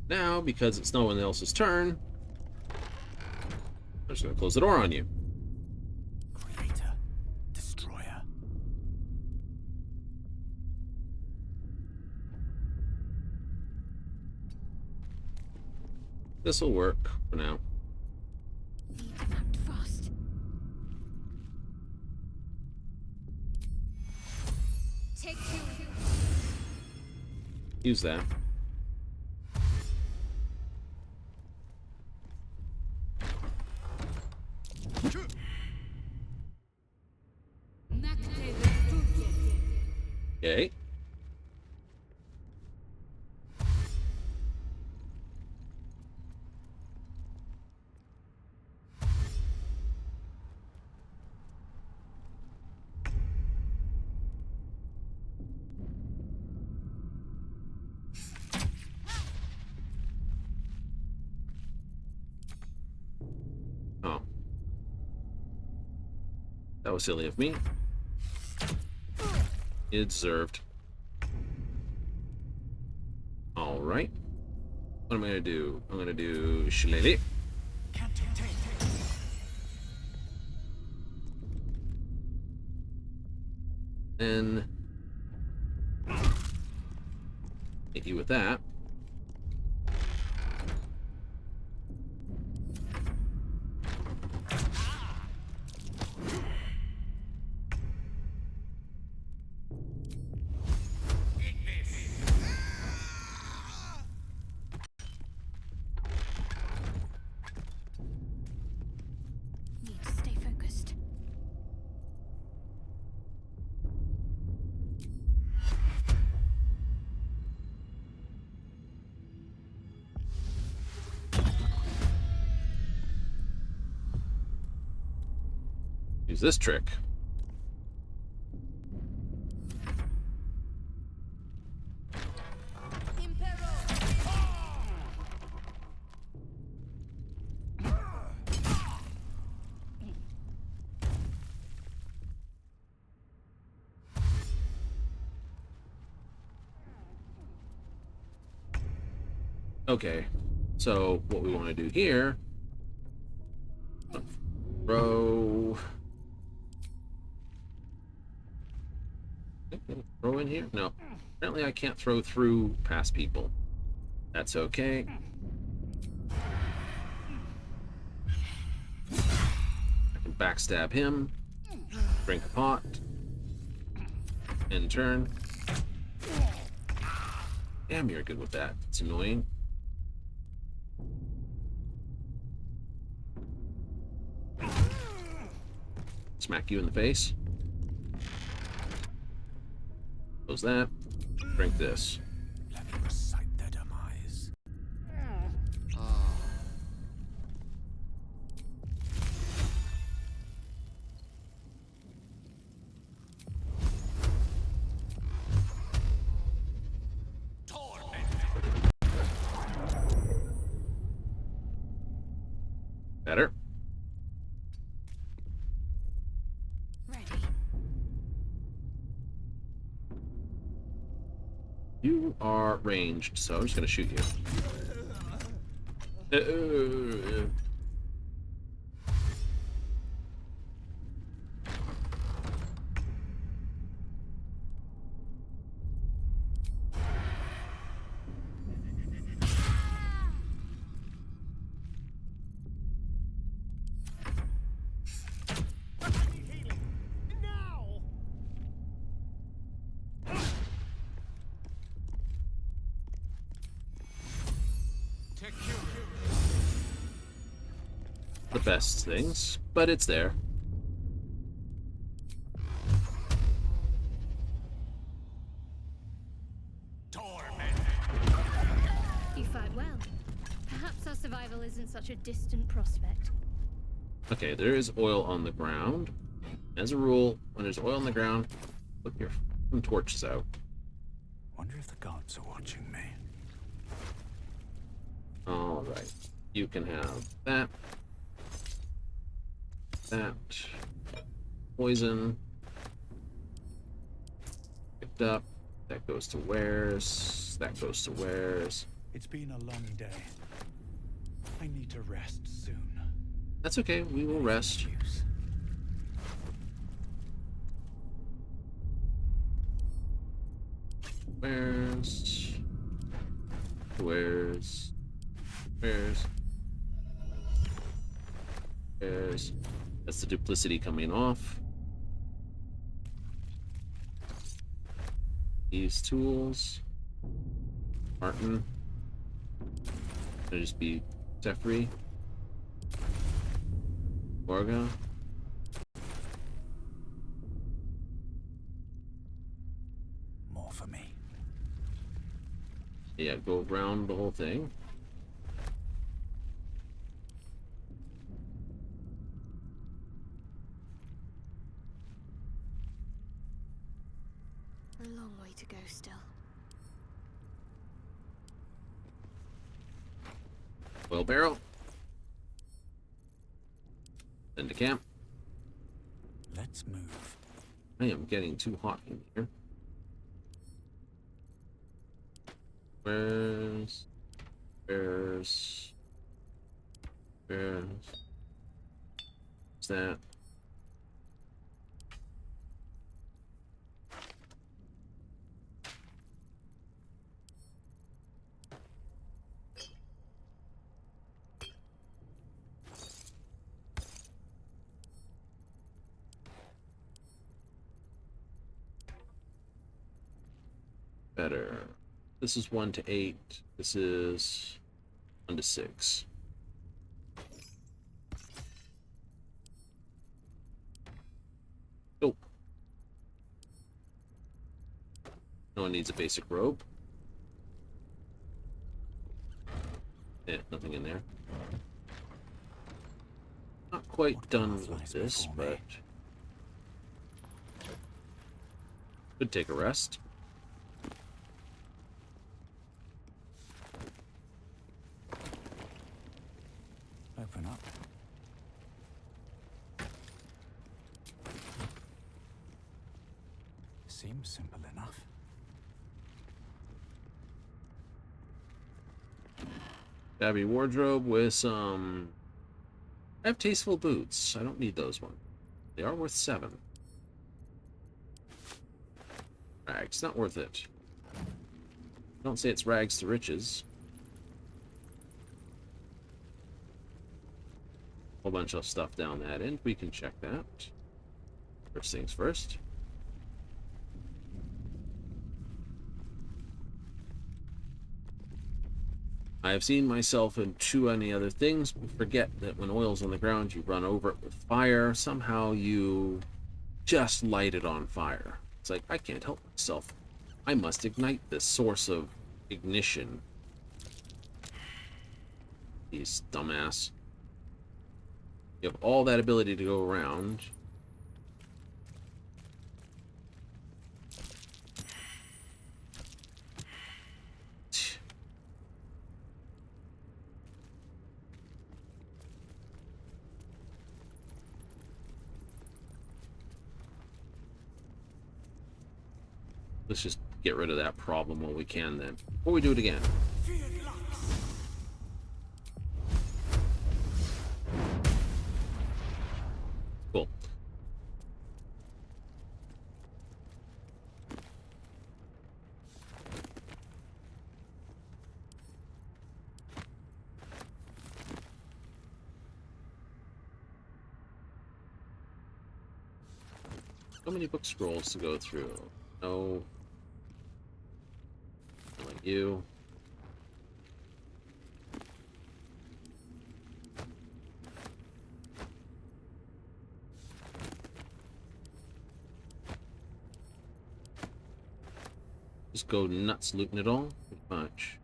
S1: Now, because it's no one else's turn, I'm just going to close the door on you.
S3: Creator. Destroyer.
S1: This will work for now.
S6: Need to act fast.
S4: Take two.
S1: Use that. Okay. Oh. That was silly of me. It deserved. All right. What am I going to do? I'm going to do shillelagh. Then hit you with that.
S6: Need to stay focused.
S1: Use this trick. Okay, so what we want to do here, throw in here? No, apparently I can't throw through past people. That's okay. I can backstab him, drink a pot, end turn. Damn, you're good with that. It's annoying. Smack you in the face. Close that. Drink this.
S3: Let me recite their demise.
S1: Better.
S6: Ready.
S1: You are ranged, so I'm just gonna shoot you. The best things, but it's there.
S6: You fight well. Perhaps our survival isn't such a distant prospect.
S1: Okay, there is oil on the ground. As a rule, when there's oil on the ground, put your torches out.
S3: Wonder if the gods are watching me.
S1: Alright. You can have that. That. Poison. Picked up. That goes to wares. That goes to wares.
S3: It's been a long day. I need to rest soon.
S1: That's okay, we will rest. Wares. Wares. Wares. Wares. That's the duplicity coming off. These tools. Martin. Gonna just be EST Fri. Morga.
S3: More for me.
S1: Yeah, go around the whole thing.
S6: A long way to go still.
S1: Oil barrel. Then to camp.
S3: Let's move.
S1: I am getting too hot in here. Where's that? Better. This is 1 to 8. This is 1 to 6. Oh. No one needs a basic rope. Yeah, nothing in there. Not quite done with this, but could take a rest.
S3: Open up. Seems simple enough.
S1: Shabby wardrobe with some... I have tasteful boots. I don't need those ones. They are worth 7. Rags, not worth it. Don't say it's rags to riches. Whole bunch of stuff down that end. We can check that. First things first. I have seen myself in too many other things. Forget that when oil's on the ground, you run over it with fire. Somehow you just light it on fire. It's like, I can't help myself. I must ignite this source of ignition. These dumbass. You have all that ability to go around. Let's just get rid of that problem while we can then. Before we do it again. Cool. So many book scrolls to go through. No. Not like you. Just go nuts looting it all, pretty much.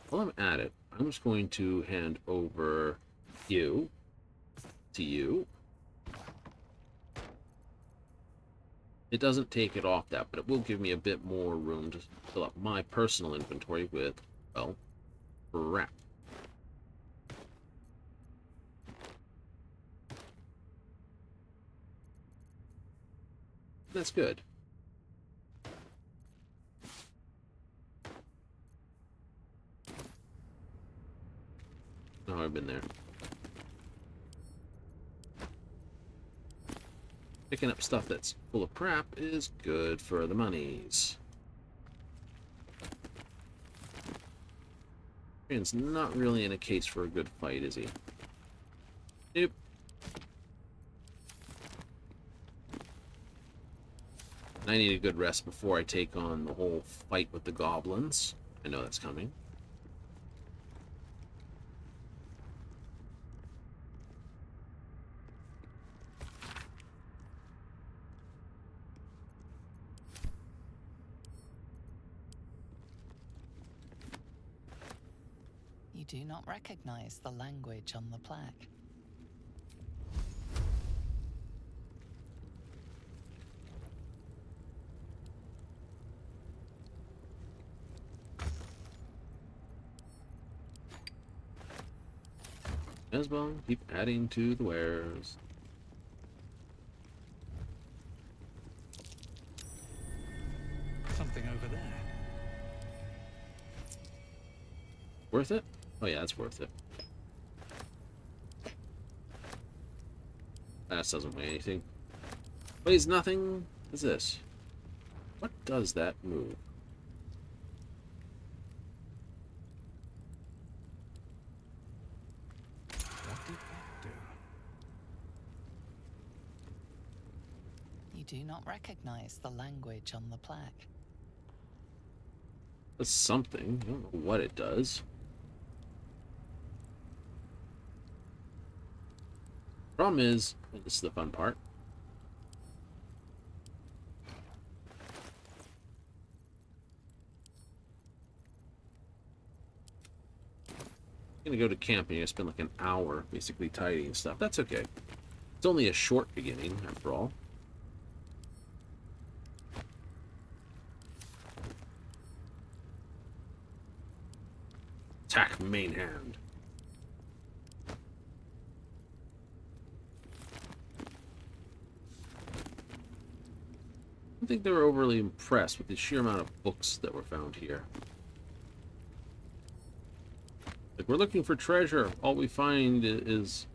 S1: While I'm at it, I'm just going to hand over you to you. It doesn't take it off that, but it will give me a bit more room to fill up my personal inventory with, well, crap. That's good. Oh, I've been there. Picking up stuff that's full of crap is good for the monies. Faerun's not really in a case for a good fight, is he? Nope. I need a good rest before I take on the whole fight with the goblins. I know that's coming.
S5: You do not recognize the language on the plaque.
S1: As well, keep adding to the wares.
S3: Something over there.
S1: Worth it? Oh yeah, it's worth it. That doesn't weigh anything. Weighs nothing. What's this? What does that move?
S3: What did that do?
S5: You do not recognize the language on the plaque.
S1: That's something. I don't know what it does. Problem is, and this is the fun part. I'm gonna go to camp and you're gonna spend like an hour basically tidying stuff. That's okay. It's only a short beginning, after all. Attack main hand. think they were overly impressed with the sheer amount of books that were found here. Like, we're looking for treasure. All we find is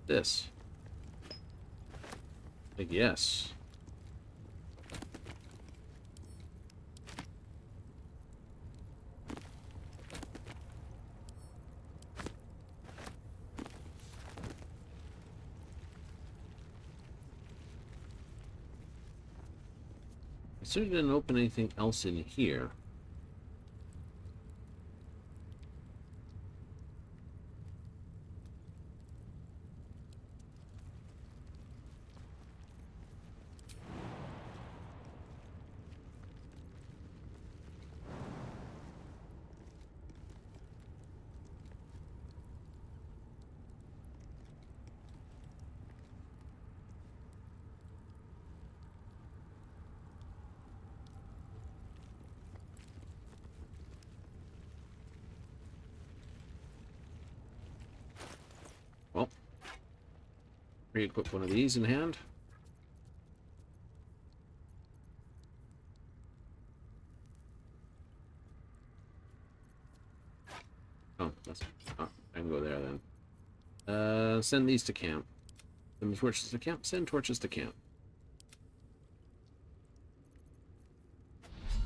S1: this. Like, yes. I certainly didn't open anything else in here. Well, re-equip one of these in hand. Oh, that's... Oh, I can go there then. Send these to camp. Send torches to camp. Send torches to camp.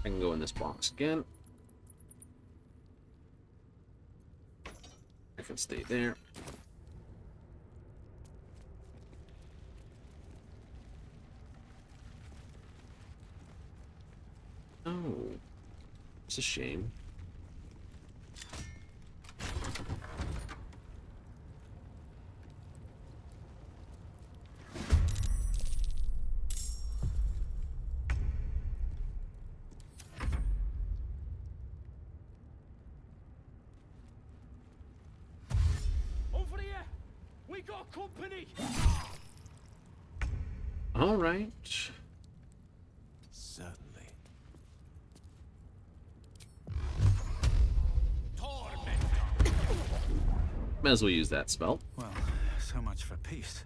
S1: I can go in this box again. I can stay there. Oh, it's a shame.
S12: Over here! We got company!
S1: All right.
S3: Certainly.
S1: Might as well use that spell.
S3: Well, so much for peace.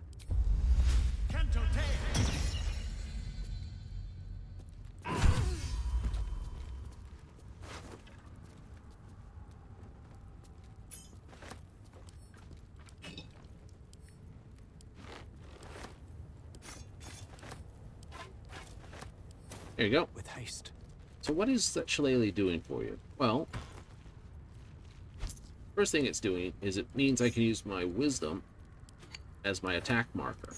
S1: There you go.
S3: With haste.
S1: So what is that shillelagh doing for you? Well, first thing it's doing is it means I can use my wisdom as my attack marker.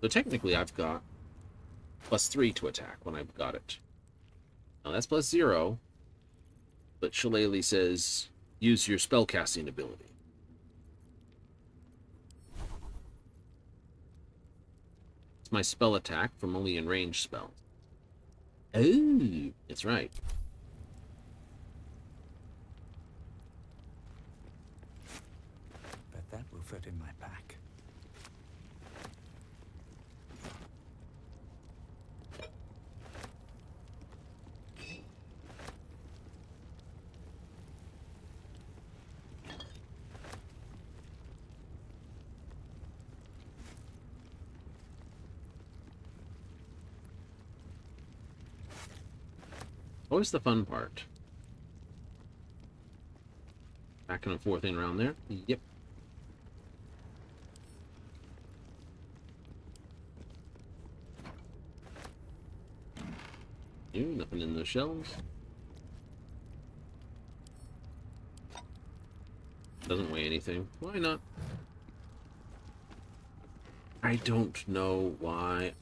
S1: So technically I've got +3 to attack when I've got it. Now that's +0, but shillelagh says use your spellcasting ability. It's my spell attack from only in range spells. Oh, it's right.
S3: Bet that will fit in my pack.
S1: Always the fun part. Back and forth in around there. Yep. Nothing in those shelves. Doesn't weigh anything. Why not? I don't know why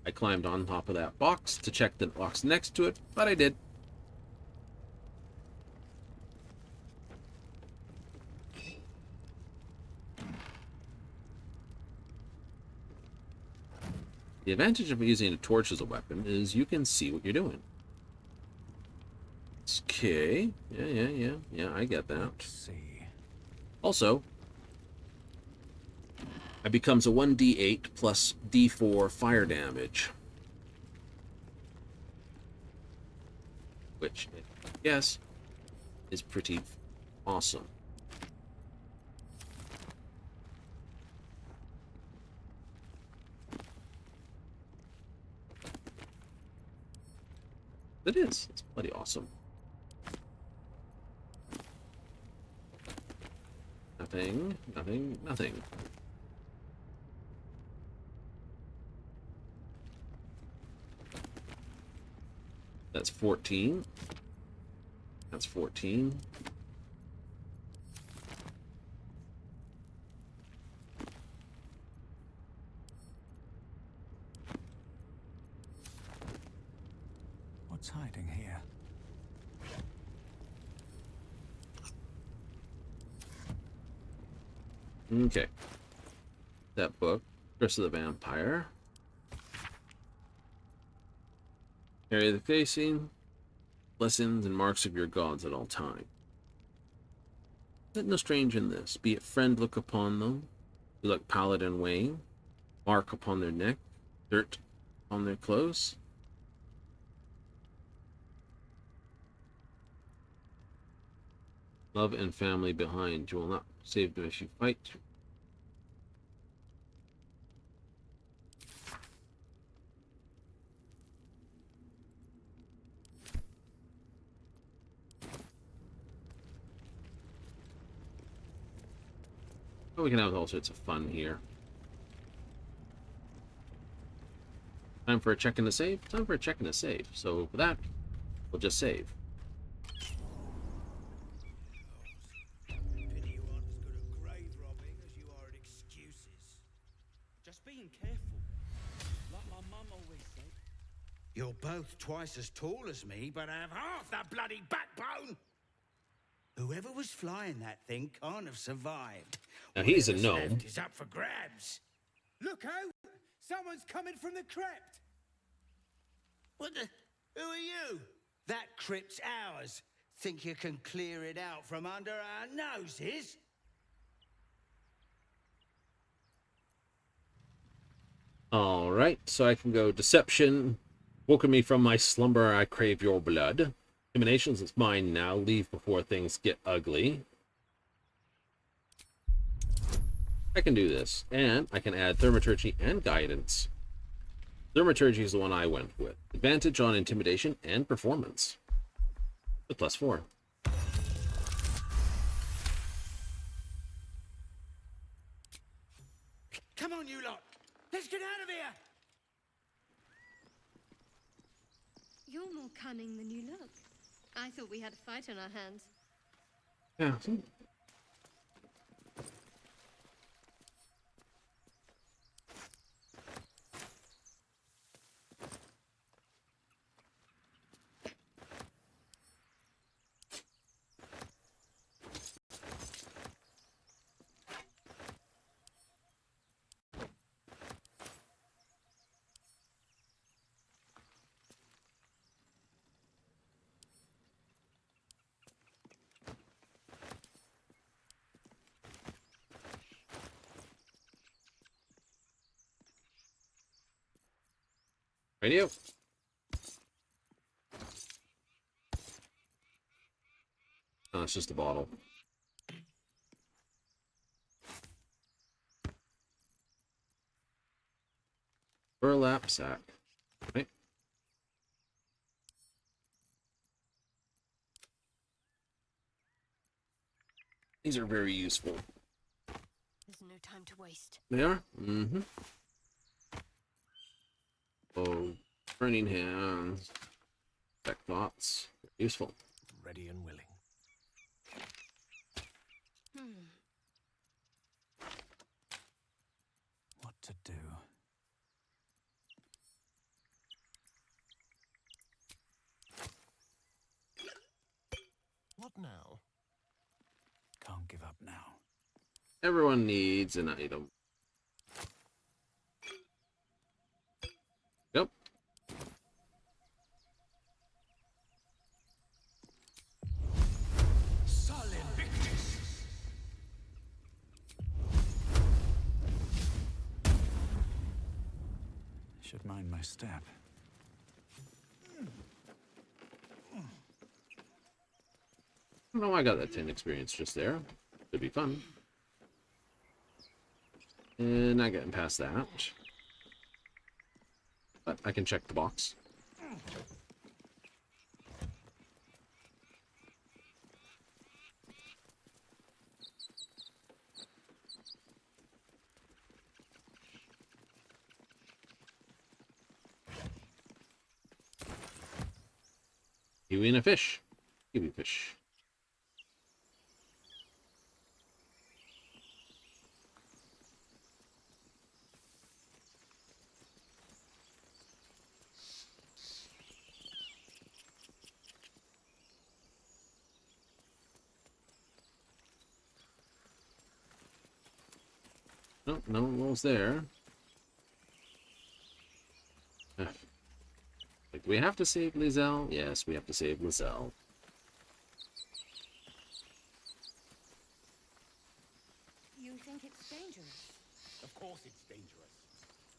S1: I climbed on top of that box to check the box next to it, but I did. The advantage of using a torch as a weapon is you can see what you're doing. Okay. Yeah, I get that.
S3: Let's see.
S1: Also, it becomes a 1d8 plus d4 fire damage. Which, I guess, is pretty awesome. It is. It's bloody awesome. Nothing, nothing, nothing. That's 14. That's 14.
S3: What's hiding here?
S1: Okay. That book, Curse of the Vampire. Carry the facing, blessings and marks of your gods at all times. Let no strange in this, be it friend look upon them, who look pallid and wan, mark upon their neck, dirt on their clothes. Love and family behind, you will not save them if you fight. But we can have all sorts of fun here. Time for a check and a save? Time for a check and a save. So for that, we'll just save.
S12: Pity you aren't as good at grave robbing as you are at excuses. Just being careful. Like my mum always said. You're both twice as tall as me, but have half that bloody backbone. Whoever was flying that thing can't have survived.
S1: Now he's a
S12: Whatever's
S1: gnome.
S12: left is up for grabs. Look out! Someone's coming from the crypt. What the? Who are you? That crypt's ours. Think you can clear it out from under our noses?
S1: All right, so I can go deception. Woken me from my slumber, I crave your blood. Emanations, it's mine now. Leave before things get ugly. I can do this, and I can add thaumaturgy and guidance. Thaumaturgy is the one I went with. Advantage on intimidation and performance. With +4.
S12: Come on, you lot. Let's get out of here.
S6: You're more cunning than you look. I thought we had a fight on our hands.
S1: Yeah. Radio. Oh, it's just a bottle. Burlap sack. Right. These are very useful.
S6: There's no time to waste.
S1: They are? Mm-hmm. Oh, burning hands. Back thoughts. Useful.
S2: Ready and willing.
S3: What to do?
S8: What now?
S3: Can't give up now.
S1: Everyone needs an item. Yep.
S12: Solid victories.
S3: Should mind my step.
S1: Oh, I got that 10 experience just there. Could be fun. And not getting past that. But I can check the box. Kiwi and a fish. Kiwi fish. Nope, no one was there. Like, do we have to save Lizelle? Yes, we have to save Lizelle.
S7: You think it's dangerous?
S12: Of course it's dangerous.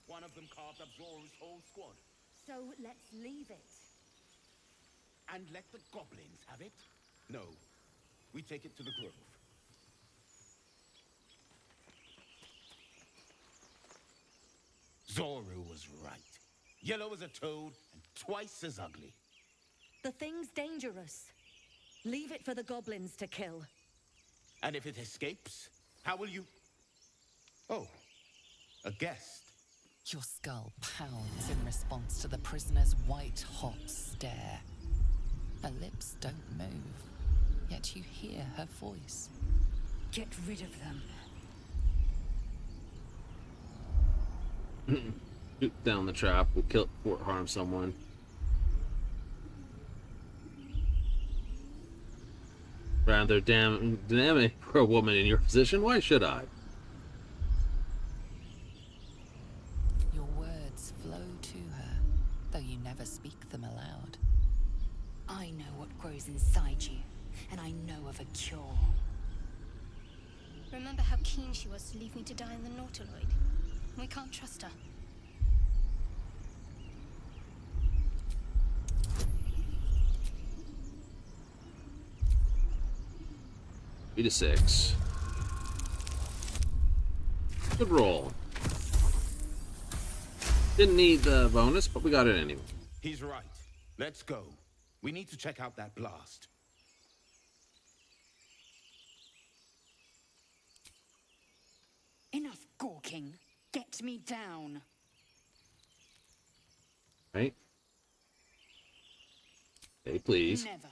S12: One of them carved up Zoru's whole squad.
S7: So let's leave it.
S12: And let the goblins have it? No. We take it to the grove. Zoru was right. Yellow as a toad and twice as ugly.
S7: The thing's dangerous. Leave it for the goblins to kill.
S12: And if it escapes, how will you... Oh, a guest.
S5: Your skull pounds in response to the prisoner's white-hot stare. Her lips don't move, yet you hear her voice.
S7: Get rid of them.
S1: Shoot down the trap. We'll kill or harm someone. Rather damning for a woman in your position. Why should I?
S5: Your words flow to her, though you never speak them aloud.
S4: I know what grows inside you, and I know of a cure.
S6: Remember how keen she was to leave me to die in the Nautiloid? We can't trust her.
S1: Be to 6. Good roll. Didn't need the bonus, but we got it anyway.
S12: He's right. Let's go. We need to check out that blast.
S7: Enough gawking. Get me down.
S1: Right? Hey, please.
S7: Never.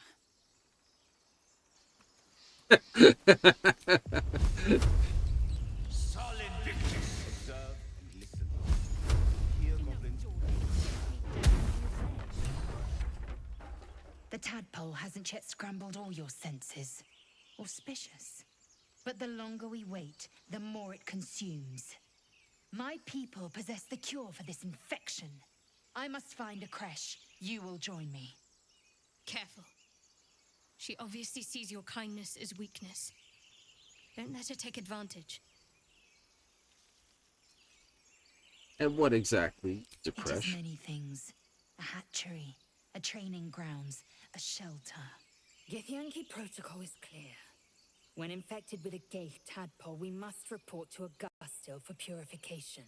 S12: Solid victory. Observe and listen. Here, goblins.
S4: The tadpole hasn't yet scrambled all your senses. Auspicious. But the longer we wait, the more it consumes. My people possess the cure for this infection. I must find a creche. You will join me.
S6: Careful. She obviously sees your kindness as weakness. Don't let her take advantage.
S1: And what exactly is a
S4: It is
S1: creche?
S4: many things. A hatchery, a training grounds, a shelter.
S7: Githyanki protocol is clear. When infected with a Gaith tadpole, we must report to Augustil for purification.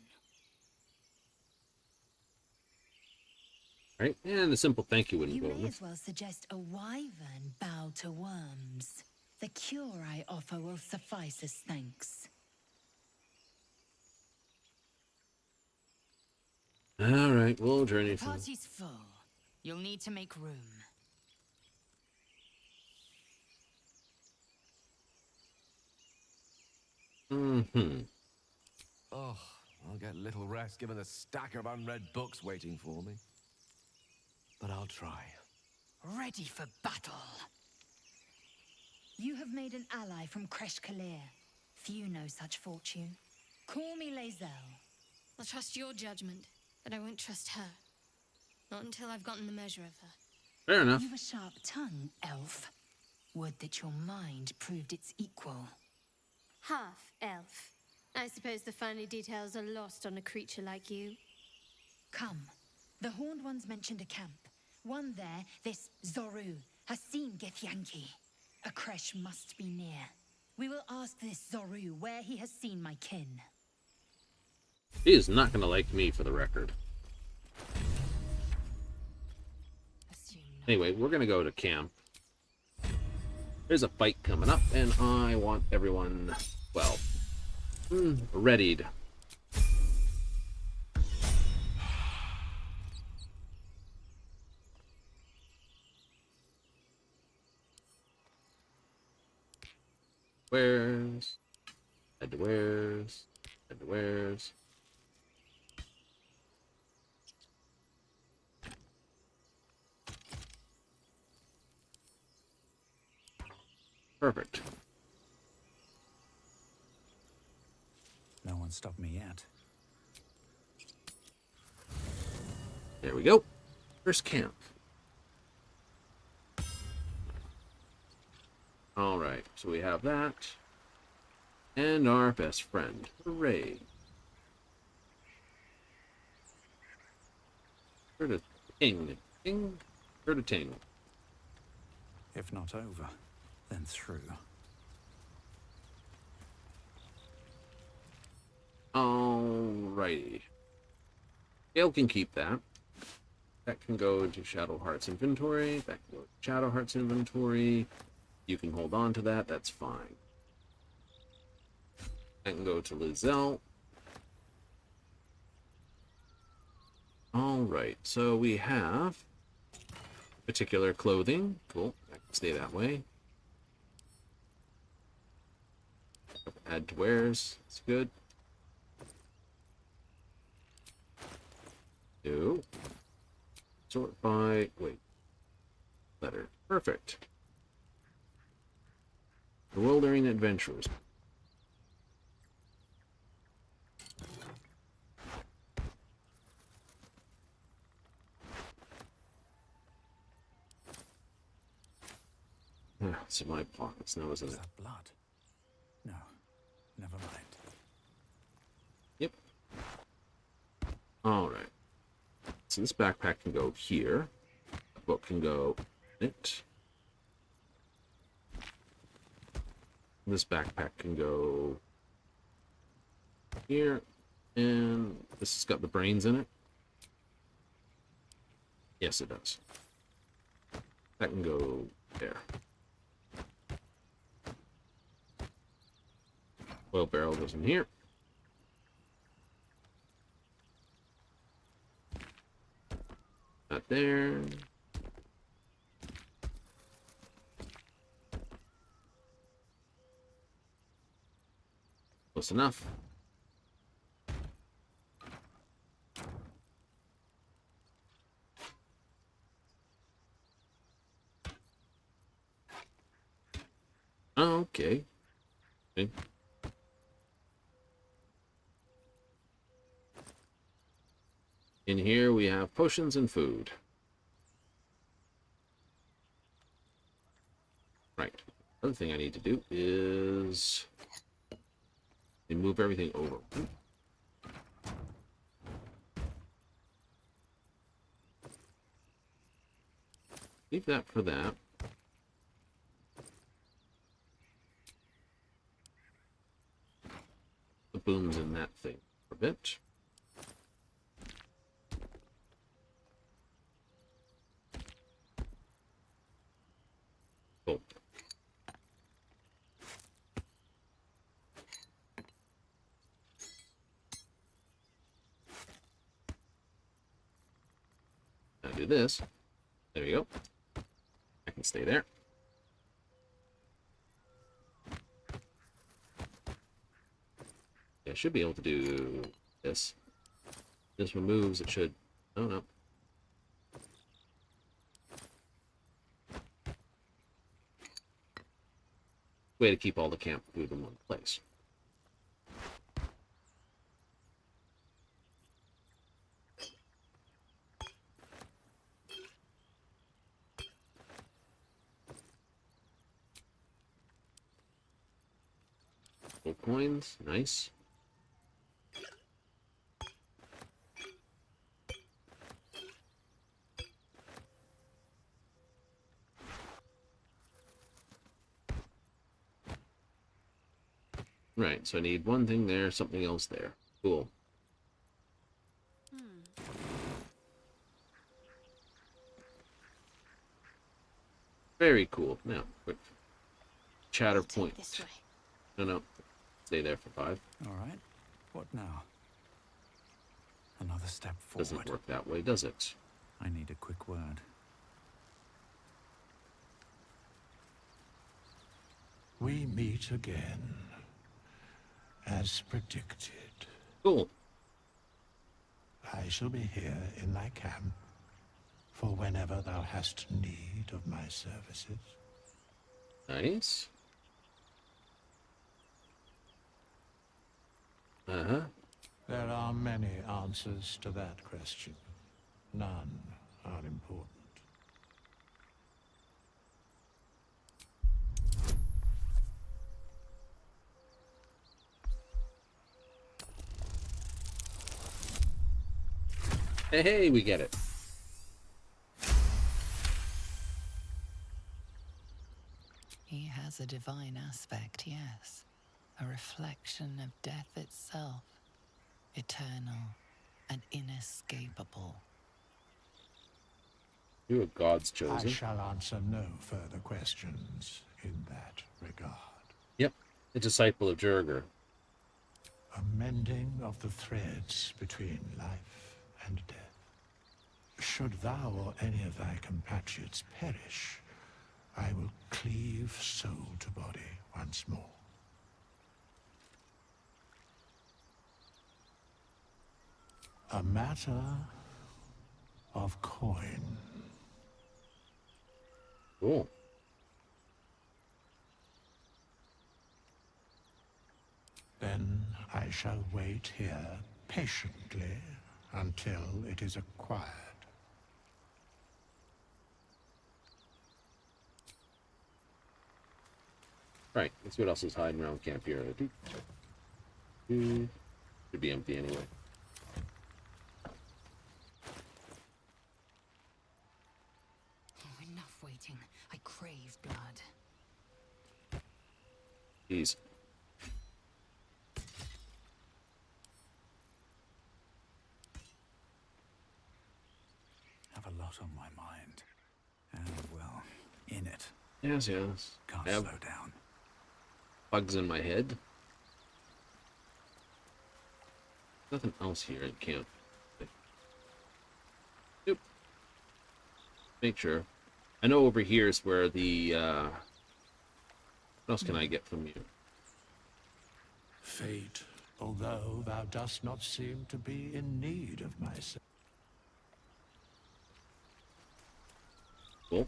S1: Right? And a simple thank you wouldn't
S4: You
S1: go
S4: may
S1: amiss.
S4: as well suggest a wyvern bow to worms. The cure I offer will suffice as thanks.
S1: All right, we'll journey
S4: The
S1: through.
S4: party's full. You'll need to make room.
S1: Mm-hmm.
S11: Oh, I'll get little rest given the stack of unread books waiting for me. But I'll try.
S4: Ready for battle. You have made an ally from Kresh Kalir. Few know such fortune. Call me Lazelle.
S6: I'll trust your judgment, but I won't trust her. Not until I've gotten the measure of her.
S1: Fair enough.
S4: You've a sharp tongue, elf. Would that your mind proved its equal.
S6: Half-elf. I suppose the finer details are lost on a creature like you.
S4: Come. The Horned Ones mentioned a camp. One there, this Zoru, has seen Githyanki. A creche must be near. We will ask this Zoru where he has seen my kin.
S1: He is not going to like me, for the record. Anyway, we're going to go to camp. There's a fight coming up, and I want everyone, well, readied. Wares. Head to wares. Head to wares. Perfect.
S3: No one stopped me yet.
S1: There we go. First camp. All right, so we have that. And our best friend. Hooray. Sure to ting. Ting. Sure to ting.
S3: If not over, then through.
S1: Alrighty. Gale can keep that. That can go into Shadowheart's inventory. That can go to Shadowheart's inventory. You can hold on to that. That's fine. That can go to Lizelle. Alright, so we have particular clothing. Cool. That can stay that way. Add to wares. That's good. Do. Sort by, wait, letter. Perfect. Bewildering Adventurers. It's in my pockets now, isn't it?
S3: Is that blood? No, never mind.
S1: Yep. All right. So this backpack can go here. The book can go in it. This backpack can go here. And this has got the brains in it. Yes, it does. That can go there. Oil barrel goes in here. Not there. Close enough. Okay. Okay. In here we have potions and food. Right. Other thing I need to do is move everything over. Leave that for that. The boom's in that thing for a bit. Cool. Now do this. There you go. I can stay there. Yeah, I should be able to do this. This removes, it should. Oh no. Way to keep all the camp food in one place. Gold coins, nice. Right, so I need one thing there, something else there. Cool. Very cool. Now, quick chatter point. No. Stay there for 5.
S3: All right. What now? Another step forward.
S1: Doesn't work that way, does it?
S3: I need a quick word.
S8: We meet again, as predicted.
S1: Cool.
S8: I shall be here in thy camp, for whenever thou hast need of my services.
S1: Nice. Uh-huh.
S8: There are many answers to that question. None are important.
S1: Hey, we get it.
S5: He has a divine aspect, yes. A reflection of death itself. Eternal and inescapable.
S1: You are God's
S8: I
S1: chosen.
S8: shall answer no further questions in that regard.
S1: Yep. A disciple of Jurgir.
S8: A mending of the threads between life and death. Should thou or any of thy compatriots perish, I will cleave soul to body once more. A matter of coin.
S1: Cool.
S8: Then I shall wait here patiently until it is acquired.
S1: Right, let's see what else is hiding around camp here. Should be empty anyway.
S7: Oh, enough waiting. I crave blood.
S1: Jeez.
S3: Have a lot on my mind. And, well, in it.
S1: Yes, yes.
S3: Can't
S1: I have
S3: slow down.
S1: bugs in my head. Nothing else here in camp. Yep. Make sure. I know over here is where the, what else can I get from you?
S8: Fate, although thou dost not seem to be in need of my service.
S1: Cool.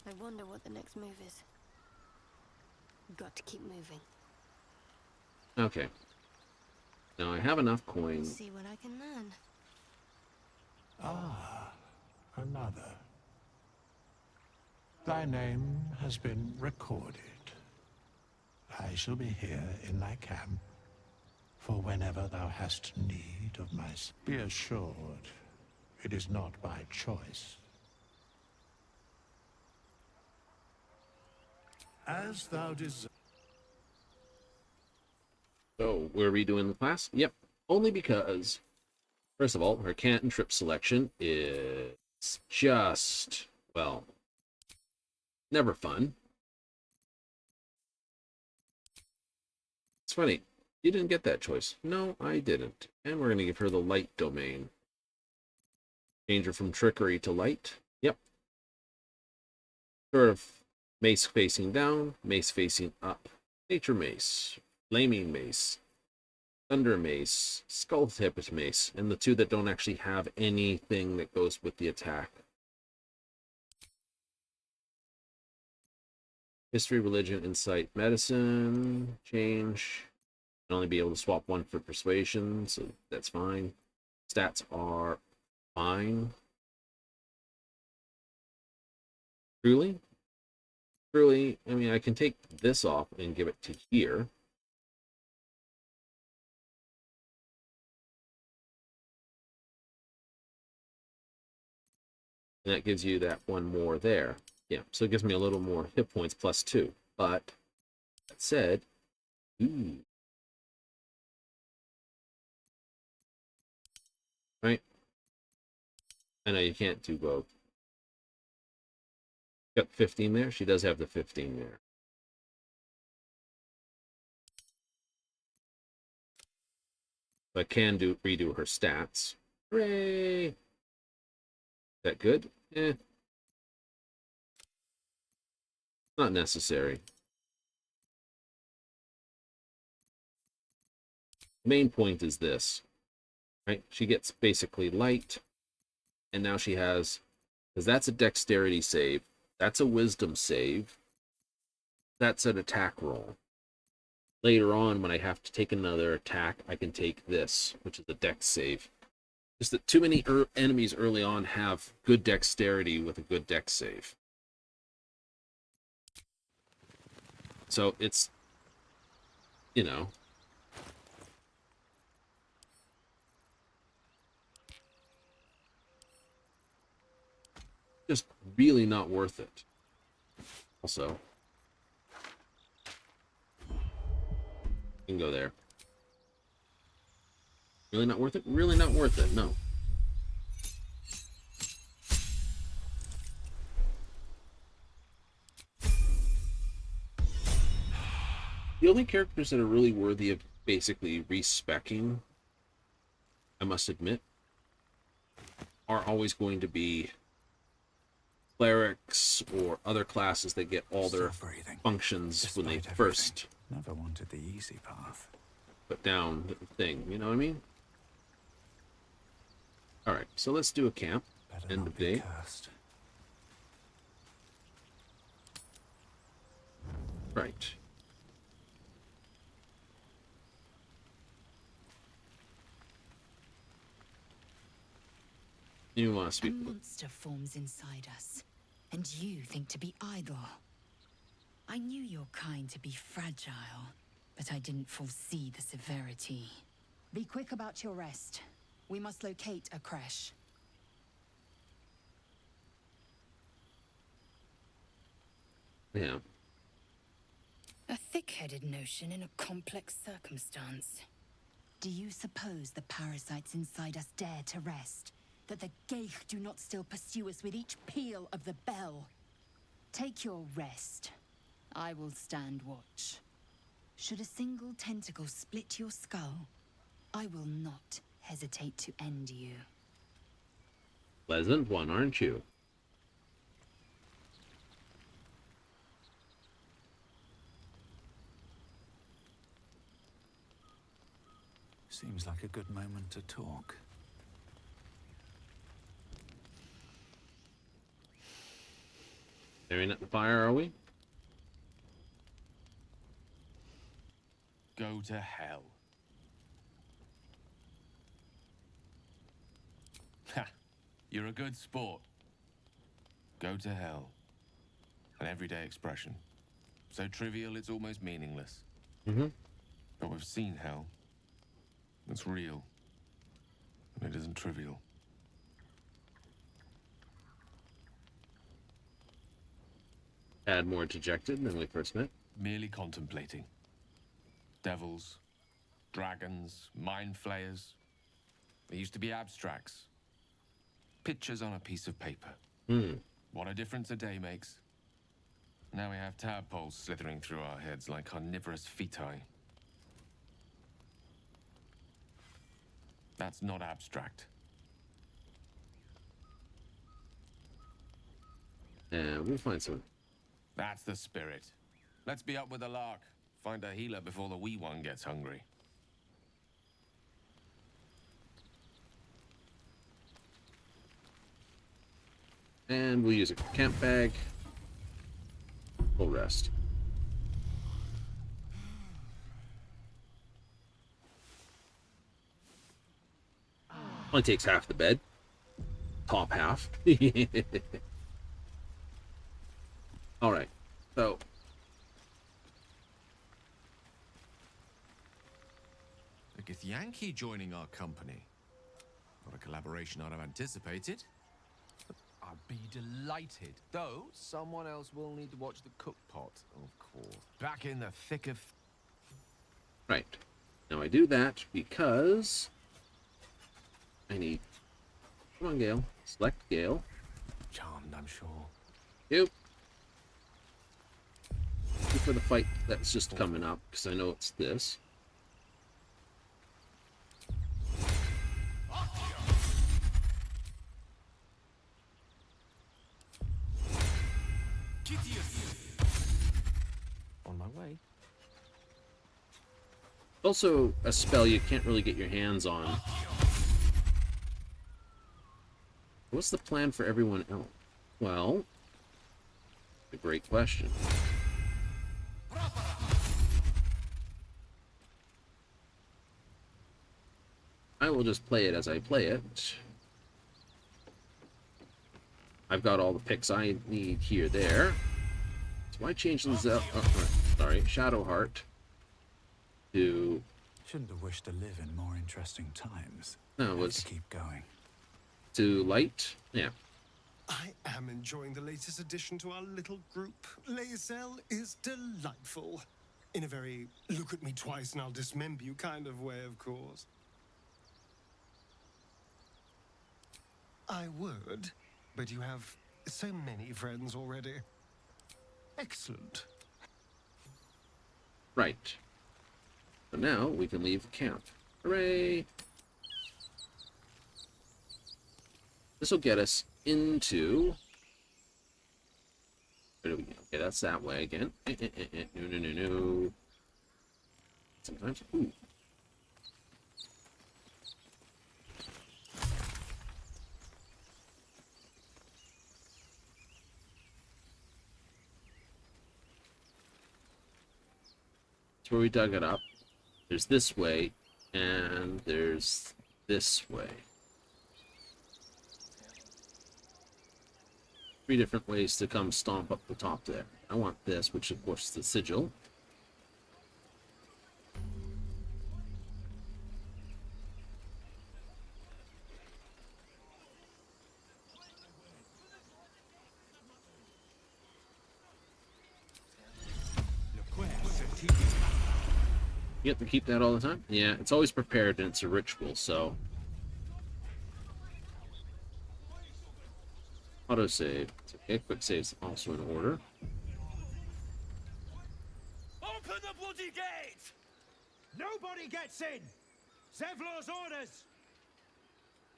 S6: I wonder what the next move is. Got to keep moving.
S1: Okay. Now I have enough coins.
S6: See what I can learn.
S8: Ah, another. Thy name has been recorded. I shall be here in thy camp, for whenever thou hast need of my... Be assured, it is not by choice. As thou desire.
S1: So, we're redoing the class? Yep. Only because, first of all, her cantrip selection is just, well, never fun. It's funny. You didn't get that choice. No, I didn't. And we're going to give her the light domain. Change her from trickery to light. Yep. Sort of mace facing down, mace facing up. Nature mace. Flaming mace. Thunder mace. Skull tippet mace. And the two that don't actually have anything that goes with the attack. History, religion, insight, medicine. Change. Can only be able to swap one for persuasion, so that's fine. Stats are fine. Truly? Truly, I mean, I can take this off and give it to here. And that gives you that one more there. Yeah, so it gives me a little more hit points plus 2. But, that said, ooh. Right? I know you can't do both. Got 15 there. She does have the 15 there. I can redo her stats. Hooray! Is that good? Eh. Not necessary. Main point is this, right? She gets basically light, and now she has, because that's a dexterity save, that's a wisdom save, that's an attack roll. Later on, when I have to take another attack, I can take this, which is a dex save. Just that too many enemies early on have good dexterity with a good dex save. So it's, you know, just really not worth it. Also, you can go there. Really not worth it? Really not worth it, no. The only characters that are really worthy of basically respecking, I must admit, are always going to be clerics or other classes that get all their functions when they first
S3: never wanted the easy path.
S1: Put down the thing, you know what I mean? Alright, so let's do a camp. End of day. Right. You want to speak?
S4: A monster forms inside us, and you think to be idle. I knew your kind to be fragile, but I didn't foresee the severity. Be quick about your rest. We must locate a creche.
S1: Yeah.
S7: A thick-headed notion in a complex circumstance.
S4: Do you suppose the parasites inside us dare to rest? That the Geich do not still pursue us with each peal of the bell? Take your rest. I will stand watch. Should a single tentacle split your skull, I will not hesitate to end you.
S1: Pleasant one, aren't you?
S3: Seems like a good moment to talk.
S1: Staring at the fire, are we?
S11: Go to hell. Ha! You're a good sport. Go to hell. An everyday expression. So trivial it's almost meaningless.
S1: Mm-hmm.
S11: But we've seen hell. It's real. And it isn't trivial.
S1: Tad more dejected than we first met.
S11: Merely contemplating. Devils, dragons, mind flayers. They used to be abstracts. Pictures on a piece of paper. What a difference a day makes. Now we have tadpoles slithering through our heads like carnivorous feti. That's not abstract.
S1: Yeah, we'll find some.
S11: That's the spirit. Let's be up with the lark. Find a healer before the wee one gets hungry.
S1: And we'll use a camp bag. We'll rest. Only takes half the bed. Top half. Alright, so
S11: A Githyanki joining our company. Not a collaboration I'd have anticipated.
S13: I'd be delighted. Though, someone else will need to watch the cook pot, of course.
S11: Back in the thick of...
S1: right. Now I do that because I need... Come on, Gale. Select Gale.
S11: Charmed, I'm sure.
S1: Yep. For the fight that's just coming up, because I know it's this.
S13: On my way.
S1: Also, a spell you can't really get your hands on. What's the plan for everyone else? Well, a great question. I will just play it as I play it. I've got all the picks I need here, there. So why change these up? Oh, sorry, Shadowheart to...
S3: Shouldn't have wished to live in more interesting times.
S1: No, it was...
S3: to keep going.
S1: To light? Yeah.
S9: I am enjoying the latest addition to our little group. Lae'zel is delightful. In a very look at me twice and I'll dismember you kind of way, of course. I would, but you have so many friends already. Excellent.
S1: Right. So now we can leave the camp. Hooray! This will get us into... Where do we go? Okay, that's that way again. No. Sometimes... Ooh. That's where we dug it up. There's this way, and there's this way. 3 different ways to come stomp up the top there. I want this, which of course is the sigil. You have to keep that all the time? Yeah, it's always prepared and it's a ritual, so... Autosave. It's okay, quick save's also in order.
S12: Open the bloody gate! Nobody gets in! Zevlor's orders!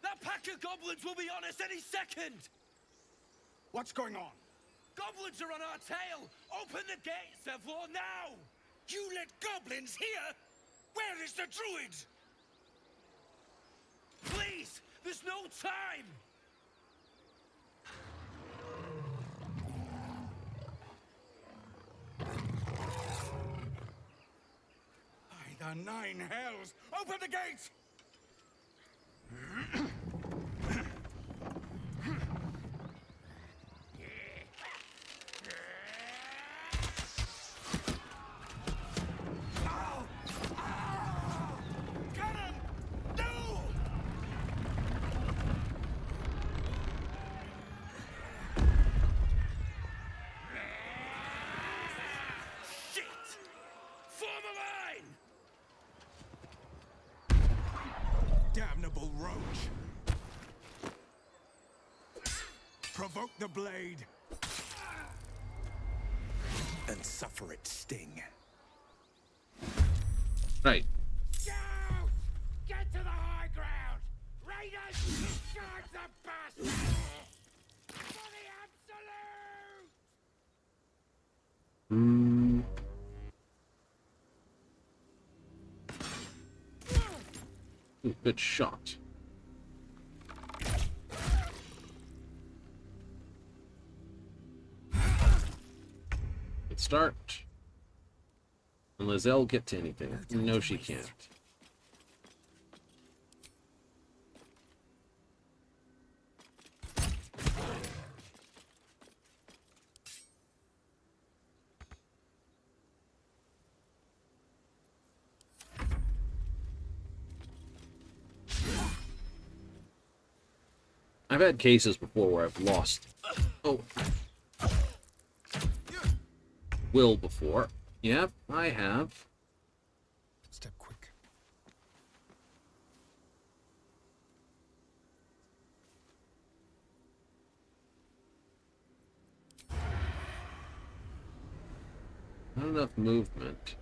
S12: That pack of goblins will be on us any second! What's going on? Goblins are on our tail! Open the gate, Zevlor, now! You let goblins here? Where is the druid? Please! There's no time! By the 9 hells! Open the gate! Damnable roach! Provoke the blade! And suffer its sting.
S1: Right.
S12: Shout! Get to the high ground! Raiders! Charge the bastards! For the absolute!
S1: Ooh, good shot. Good start. Can Lae'zel get to anything? No, she can't. I've had cases before where I've lost. Oh. Will before. Yep, I have.
S9: Step quick.
S1: Not enough movement.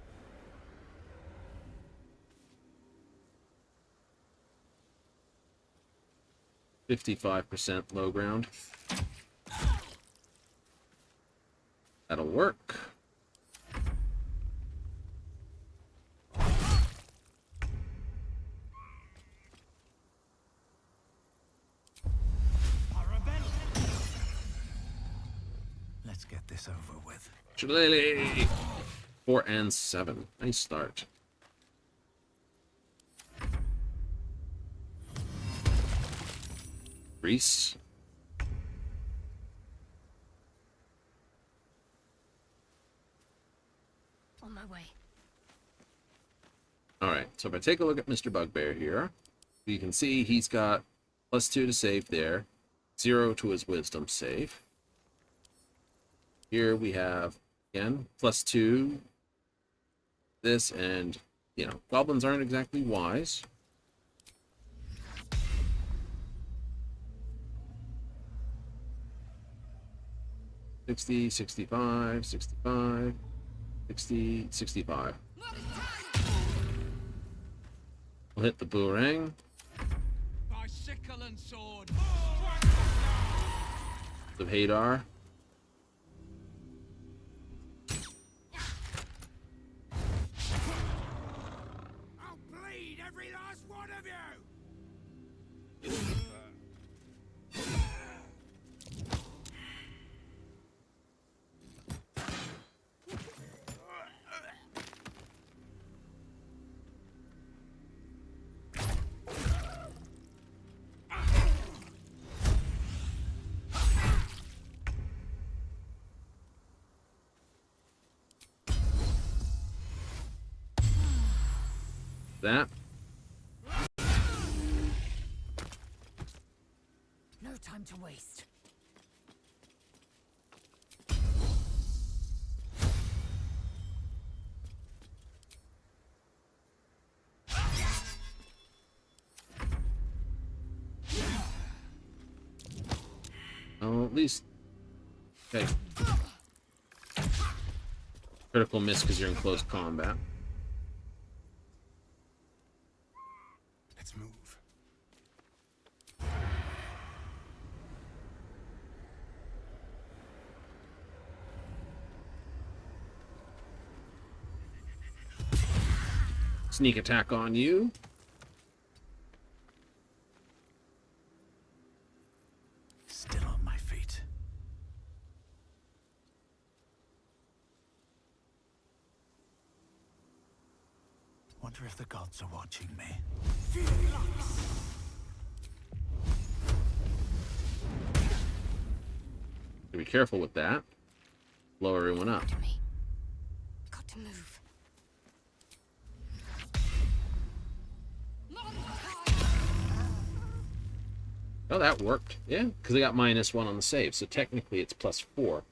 S1: %55% low ground. That'll work.
S3: Let's get this over with.
S1: Shillelagh! 4 and 7. Nice start. Reese.
S6: On my way.
S1: Alright, so if I take a look at Mr. Bugbear here, you can see he's got +2 to save there, 0 to his wisdom save. Here we have, again, +2. This, and, you know, goblins aren't exactly wise. $60, 65, 65, 60, 65. We'll hit the boomerang.
S11: By sickle and sword.
S1: The Hadar.
S12: I'll bleed every last one of you!
S1: That.
S4: No time to waste.
S1: Oh, at least. Okay. Critical miss because you're in close combat.
S9: Let's move.
S1: Sneak attack on you.
S3: Still on my feet. Wonder if the gods are watching me.
S1: Be careful with that. Blow everyone up.
S6: Got to move.
S1: Oh, that worked. Yeah, because I got -1 on the save, so technically it's +4.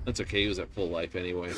S1: That's okay, he was at full life anyway.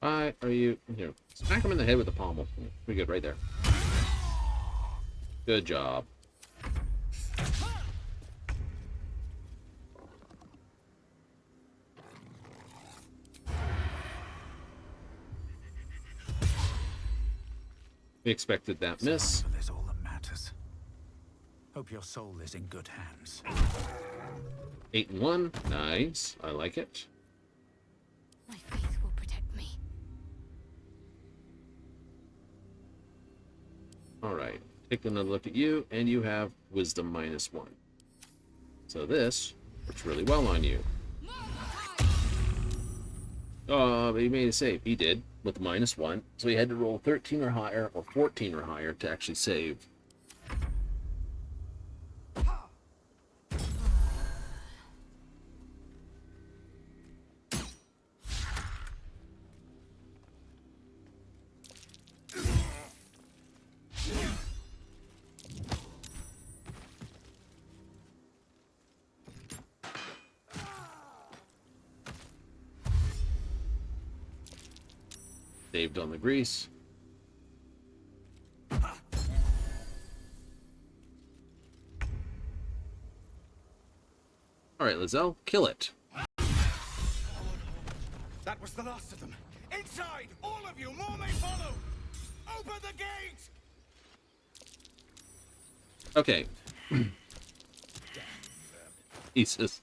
S1: Why are you here? Smack him in the head with the pommel. Pretty good right there. Good job. We expected that miss.
S3: Survival is all that matters. Hope your soul is in good hands.
S1: 8 and 1. Nice. I like it.
S6: My faith will protect me.
S1: Alright. Take another look at you, and you have wisdom -1. So this works really well on you. Oh, but he made a save. He did, with -1. So he had to roll 13 or higher, or 14 or higher, to actually save. Saved on the grease. Alright, Lizelle, kill it.
S12: That was the last of them. Inside! All of you! More may follow! Open the gate!
S1: Okay. Jesus.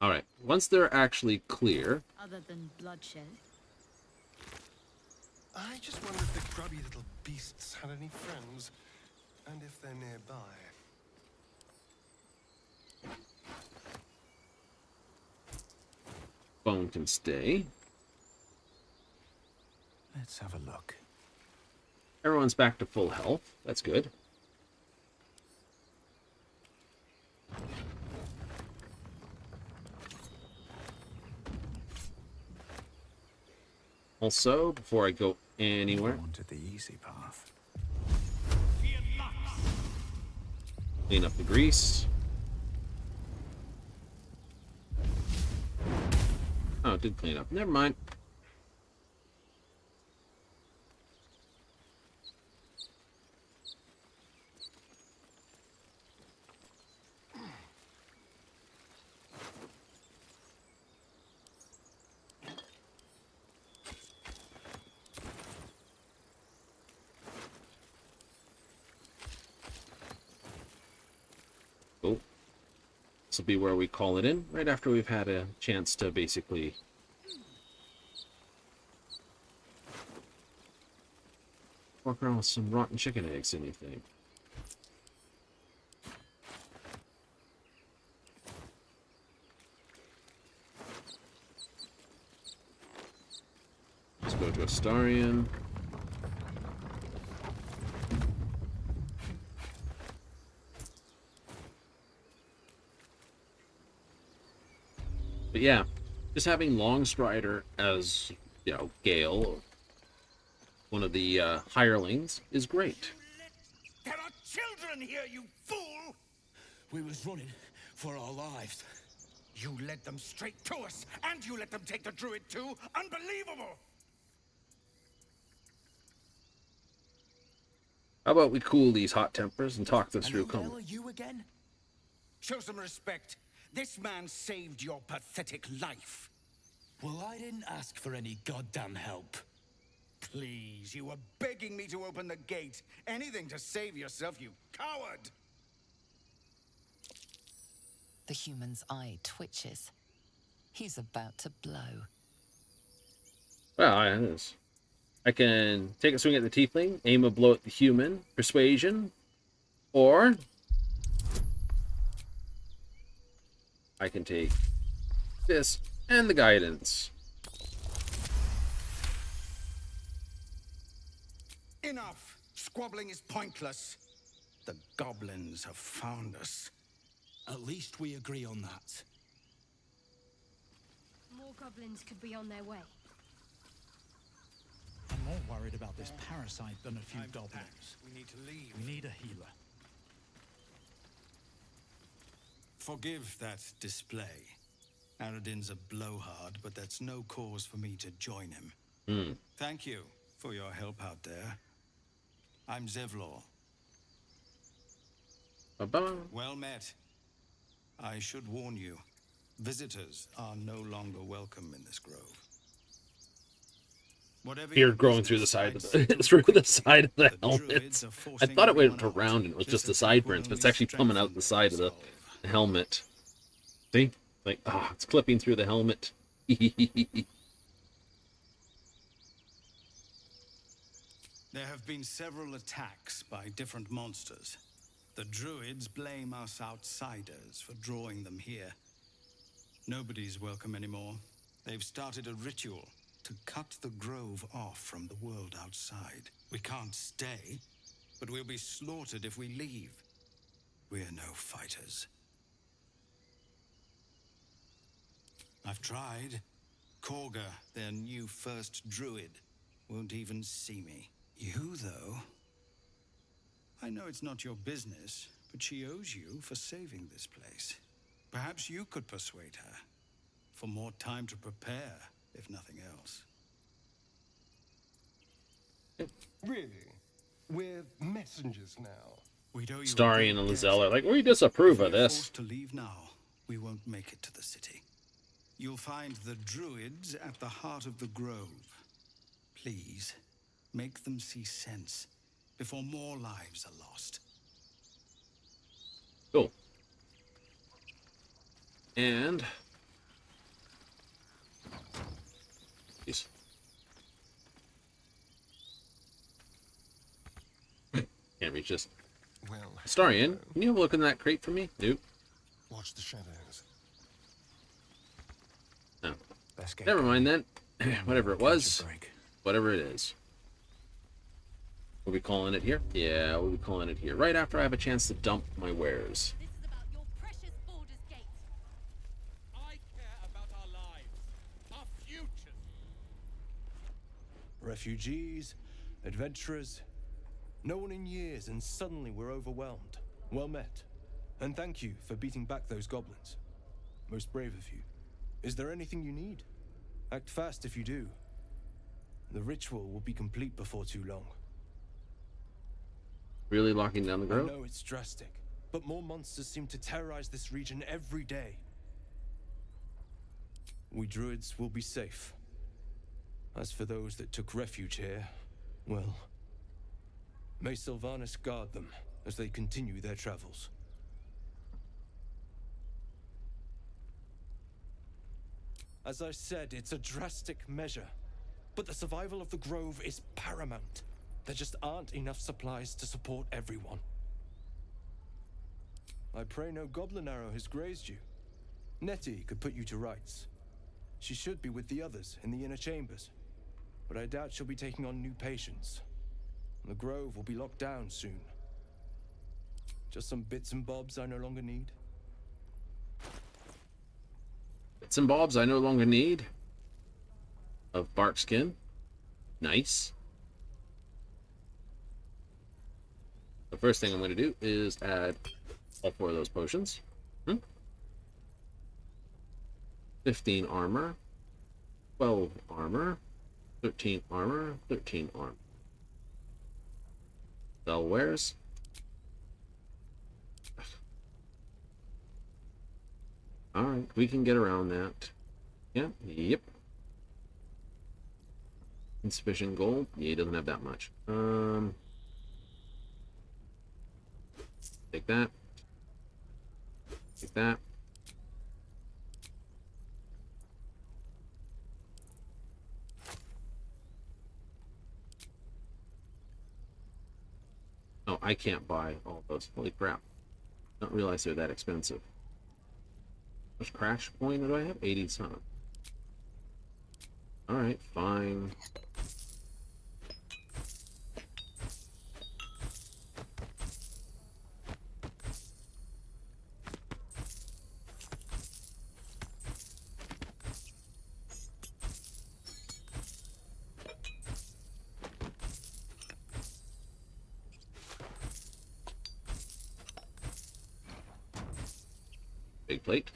S1: Alright, once they're actually clear...
S6: Other than bloodshed.
S9: I just wonder if the grubby little beasts had any friends, and if they're nearby.
S1: Bone can stay.
S3: Let's have a look.
S1: Everyone's back to full health. That's good. Also, before I go anywhere,
S3: I wanted the easy path.
S1: clean up the grease. Oh, it did clean up. Never mind. Cool. This will be where we call it in, right after we've had a chance to basically walk around with some rotten chicken eggs, anything. Let's go to Astarion. But yeah, just having Longstrider as, you know, Gale, one of the hirelings, is great.
S12: There are children here, you fool!
S2: We was running for our lives.
S12: You led them straight to us, and you let them take the druid too? Unbelievable!
S1: How about we cool these hot tempers and talk this through?
S12: Who the hell are you again? Show some respect. This man saved your pathetic life.
S2: Well, I didn't ask for any goddamn help.
S12: Please, you were begging me to open the gate. Anything to save yourself, you coward!
S5: The human's eye twitches. He's about to blow.
S1: Well, it is. I can take a swing at the tiefling, aim a blow at the human, persuasion, or I can take this and the guidance.
S12: Enough! Squabbling is pointless. The goblins have found us.
S2: At least we agree on that.
S6: More goblins could be on their way.
S2: I'm more worried about this parasite than a few goblins.
S12: We need to leave.
S2: We need a healer.
S12: Forgive that display. Aradin's a blowhard, but that's no cause for me to join him. Thank you for your help out there. I'm Zevlor.
S1: Bye-bye.
S12: Well met. I should warn you, visitors are no longer welcome in this grove. Whatever
S1: Beard growing through the side of the through the side of the helmet. I thought it went around and it was just the sideburns, but it's actually coming out the side of the helmet. See? Like, it's clipping through the helmet.
S12: There have been several attacks by different monsters. The druids blame us outsiders for drawing them here. Nobody's welcome anymore. They've started a ritual to cut the grove off from the world outside. We can't stay, but we'll be slaughtered if we leave. We're no fighters. I've tried. Korga, their new first druid, won't even see me. You, though? I know it's not your business, but she owes you for saving this place. Perhaps you could persuade her. For more time to prepare, if nothing else.
S9: Really? We're messengers now.
S12: We'd owe you a
S1: Starry and
S12: great
S1: Lizelle
S12: debt.
S1: are like, we disapprove
S12: If
S1: of
S12: we're
S1: this.
S12: forced to leave now, we won't make it to the city. You'll find the druids at the heart of the grove. Please, make them see sense before more lives are lost.
S1: Cool. And jeez. Can't reach this.
S9: Well,
S1: Starian, can you have a look in that crate for me? Nope.
S9: watch the shadows.
S1: No. Never mind then. Whatever it was.
S12: Break.
S1: Whatever it is. We'll be calling it here? Yeah, we'll be calling it here. Right after I have a chance to dump my wares.
S4: This is about your precious Baldur's Gate.
S10: I care about our lives, our futures.
S14: Refugees, adventurers, no one in years, and suddenly we're overwhelmed. Well met. And thank you for beating back those goblins. Most brave of you. Is there anything you need? Act fast if you do. The ritual will be complete before too long.
S1: Really locking down the
S14: I
S1: grove?
S14: know it's drastic, but more monsters seem to terrorize this region every day. We druids will be safe. As for those that took refuge here, well, may Sylvanas guard them as they continue their travels. As I said, it's a drastic measure, but the survival of the grove is paramount. There just aren't enough supplies to support everyone. I pray no goblin arrow has grazed you. Nettie could put you to rights. She should be with the others in the inner chambers, but I doubt she'll be taking on new patients. The grove will be locked down soon. Just some bits and bobs I no longer need.
S1: Bits and bobs I no longer need. Of bark skin. Nice. The first thing I'm going to do is add all 4 of those potions. 15 armor. 12 armor. 13 armor. 13 armor. Sell wares. Alright, we can get around that. Yeah, yep. Insufficient gold. Yeah, he doesn't have that much. Take that. Take that. Oh, I can't buy all those. Holy crap. Don't realize they're that expensive. How much crash point do I have? 80 some. Alright, fine. Big plate.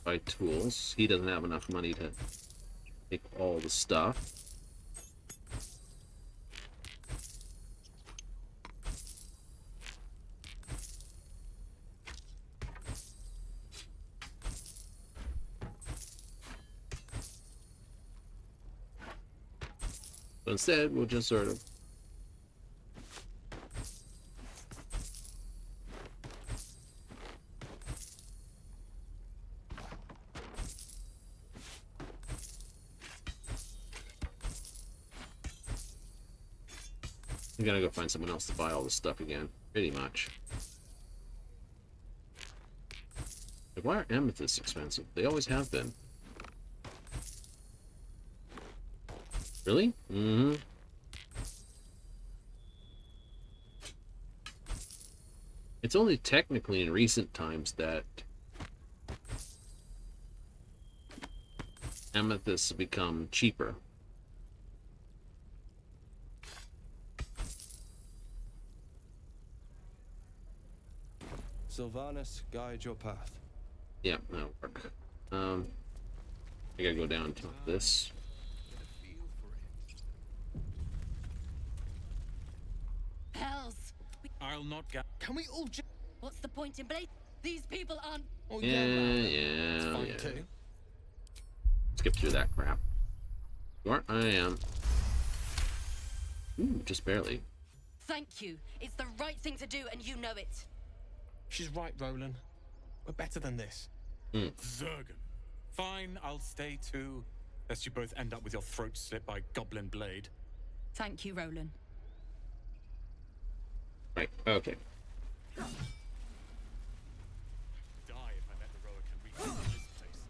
S1: Buy tools. He doesn't have enough money to take all the stuff. So instead, we'll just sort of I'm gonna go find someone else to buy all this stuff again, pretty much. Like, why are amethysts expensive? They always have been. Really? Mm-hmm. It's only technically in recent times that amethysts have become cheaper.
S14: Sylvanas, guide your path.
S1: Yeah, that'll work. I gotta go down to this.
S7: Hells!
S12: I'll not get. Can we all just.
S7: What's the point in blade? These people aren't.
S12: Oh,
S1: Yeah,
S12: it's
S1: yeah,
S12: fine
S1: yeah.
S12: too.
S1: Skip through that crap. You are? I am. Ooh, just barely.
S7: Thank you. It's the right thing to do, and you know it.
S12: She's right, Roland. We're better than this.
S2: Zergan. Fine, I'll stay too. Lest you both end up with your throats slit by Goblin Blade.
S7: Thank you, Roland.
S1: Right, okay.
S2: Die if I let the Roa can reach this place.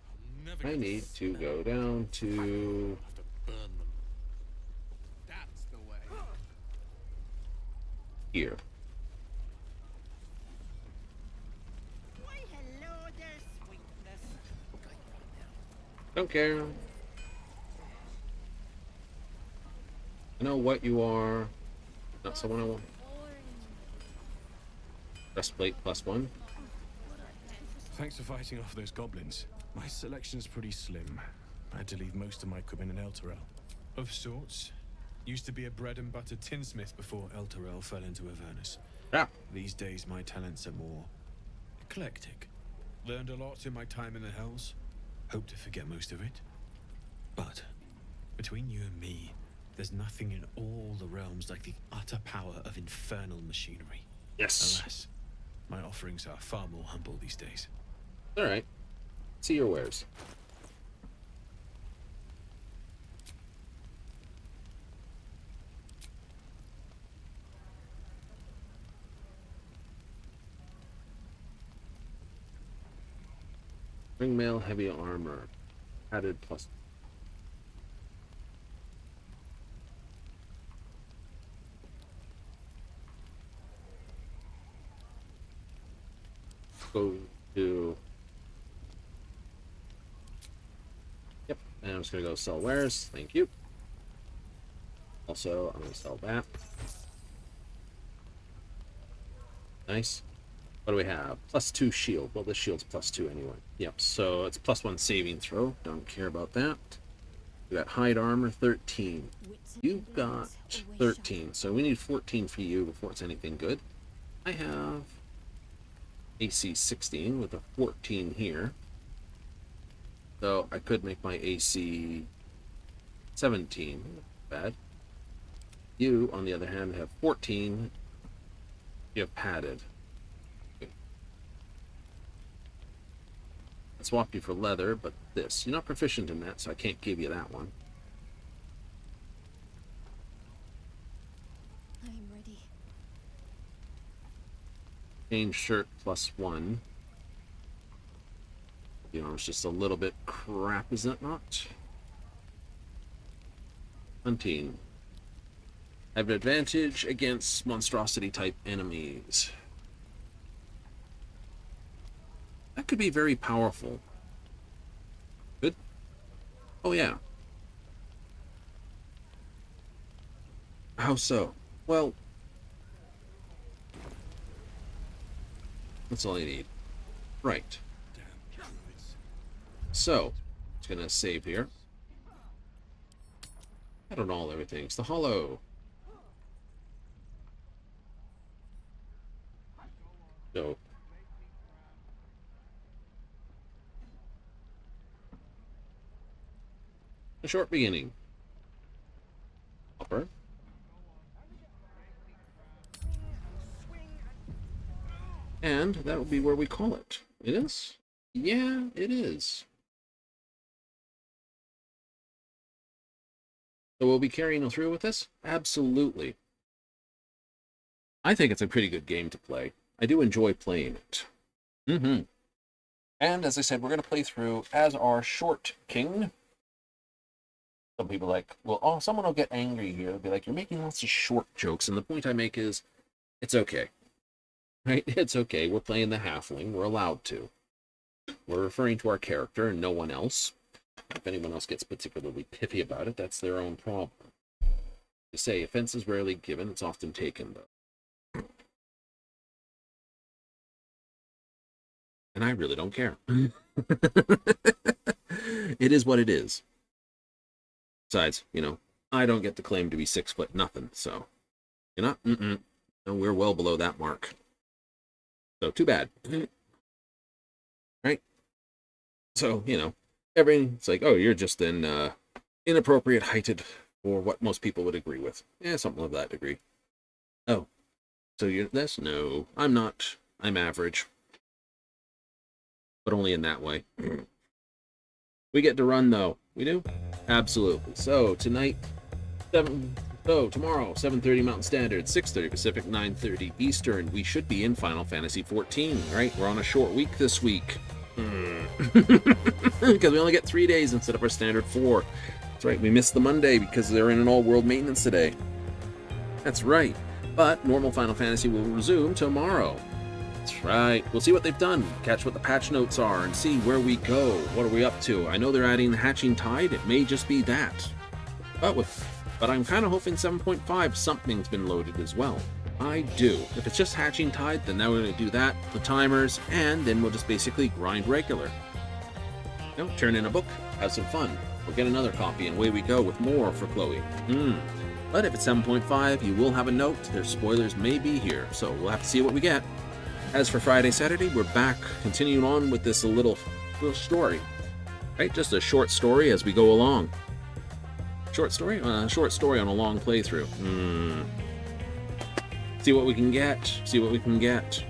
S2: I'll never
S1: I
S2: get
S1: need
S2: the
S1: to
S2: smell.
S1: go down to
S2: I'll have to burn them.
S11: That's the way.
S1: here.
S12: Why, hello there, sweetness.
S1: Don't care. I know what you are. Not someone I want. Breastplate +1.
S14: Thanks for fighting off those goblins. My selection's pretty slim. I had to leave most of my equipment in Elturel. Of sorts. Used to be a bread and butter tinsmith before Elturel fell into Avernus.
S1: Yeah.
S14: These days my talents are more eclectic. Learned a lot in my time in the Hells. Hope to forget most of it. But between you and me, there's nothing in all the realms like the utter power of infernal machinery.
S1: Yes.
S14: Alas, my offerings are far more humble these days.
S1: All right. See your wares. Ringmail heavy armor. Added plus. Go to. Yep, and I'm just gonna go sell wares. Thank you. Also, I'm gonna sell that. Nice. What do we have? +2 shield. Well, this shield's +2 anyway. Yep, so it's +1 saving throw. Don't care about that. We got hide armor 13. You've got 13, so we need 14 for you before it's anything good. I have AC 16 with a 14 here. So I could make my AC 17. Bad. You, on the other hand, have 14. You have padded. Okay. I'd swap you for leather, but this. You're not proficient in that, so I can't give you that one.
S6: I'm ready.
S1: Change shirt +1. You know, it's just a little bit crap, is it not? Hunting. I have an advantage against monstrosity type enemies. That could be very powerful. Good. Oh yeah. How so? Well, that's all I need. Right. So, it's gonna save here. I don't know everything. It's the hollow. So, a short beginning. Upper. And that will be where we call it. It is? Yeah, it is. So we'll be carrying through with this? Absolutely. I think it's a pretty good game to play. I do enjoy playing it. And as I said, we're going to play through as our short king. Some people are like, well, oh, someone will get angry here. They'll be like, you're making lots of short jokes. And the point I make is, it's okay. Right? It's okay. We're playing the halfling. We're allowed to. We're referring to our character and no one else. If anyone else gets particularly pithy about it, that's their own problem. To say, offense is rarely given. It's often taken, though. And I really don't care. It is what it is. Besides, I don't get the claim to be 6 foot nothing, so no, we're well below that mark. So too bad. Right? So, everything's like, oh, you're just an inappropriate heighted for what most people would agree with. Yeah, something of that degree. Oh, so you're this? No, I'm not. I'm average. But only in that way. We get to run, though. We do? Absolutely. So, tomorrow, 7:30 Mountain Standard, 6:30 Pacific, 9:30 Eastern. We should be in Final Fantasy XIV, right? We're on a short week this week. Because we only get 3 days instead of our standard 4. That's right, we missed the Monday because they're in an all-world maintenance today. That's right. But normal Final Fantasy will resume tomorrow. That's right. We'll see what they've done, catch what the patch notes are, and see where we go. What are we up to? I know they're adding the Hatching Tide. It may just be that. But I'm kind of hoping 7.5 something's been loaded as well. I do. If it's just Hatching Tide, then now we're going to do that, the timers, and then we'll just basically grind regular. Turn in a book, have some fun. We'll get another copy, and away we go with more for Chloe. But if it's 7.5, you will have a note. Their spoilers may be here, so we'll have to see what we get. As for Friday, Saturday, we're back, continuing on with this little story. Right? Just a short story as we go along. Short story? Short story on a long playthrough. See what we can get. See what we can get.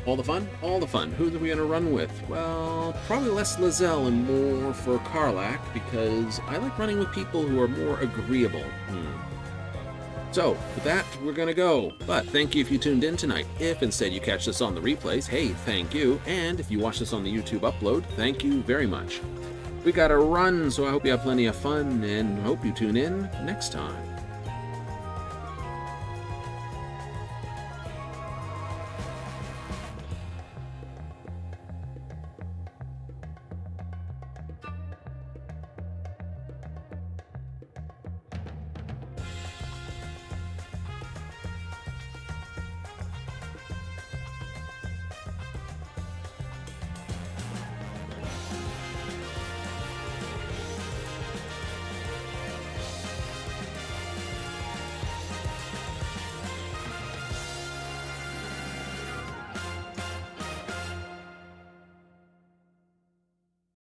S1: All the fun? All the fun. Who are we going to run with? Well, probably less Lizelle and more for Karlach, because I like running with people who are more agreeable. So, with that, we're going to go. But thank you if you tuned in tonight. If instead you catch this on the replays, hey, thank you. And if you watch this on the YouTube upload, thank you very much. We got to run, so I hope you have plenty of fun, and hope you tune in next time.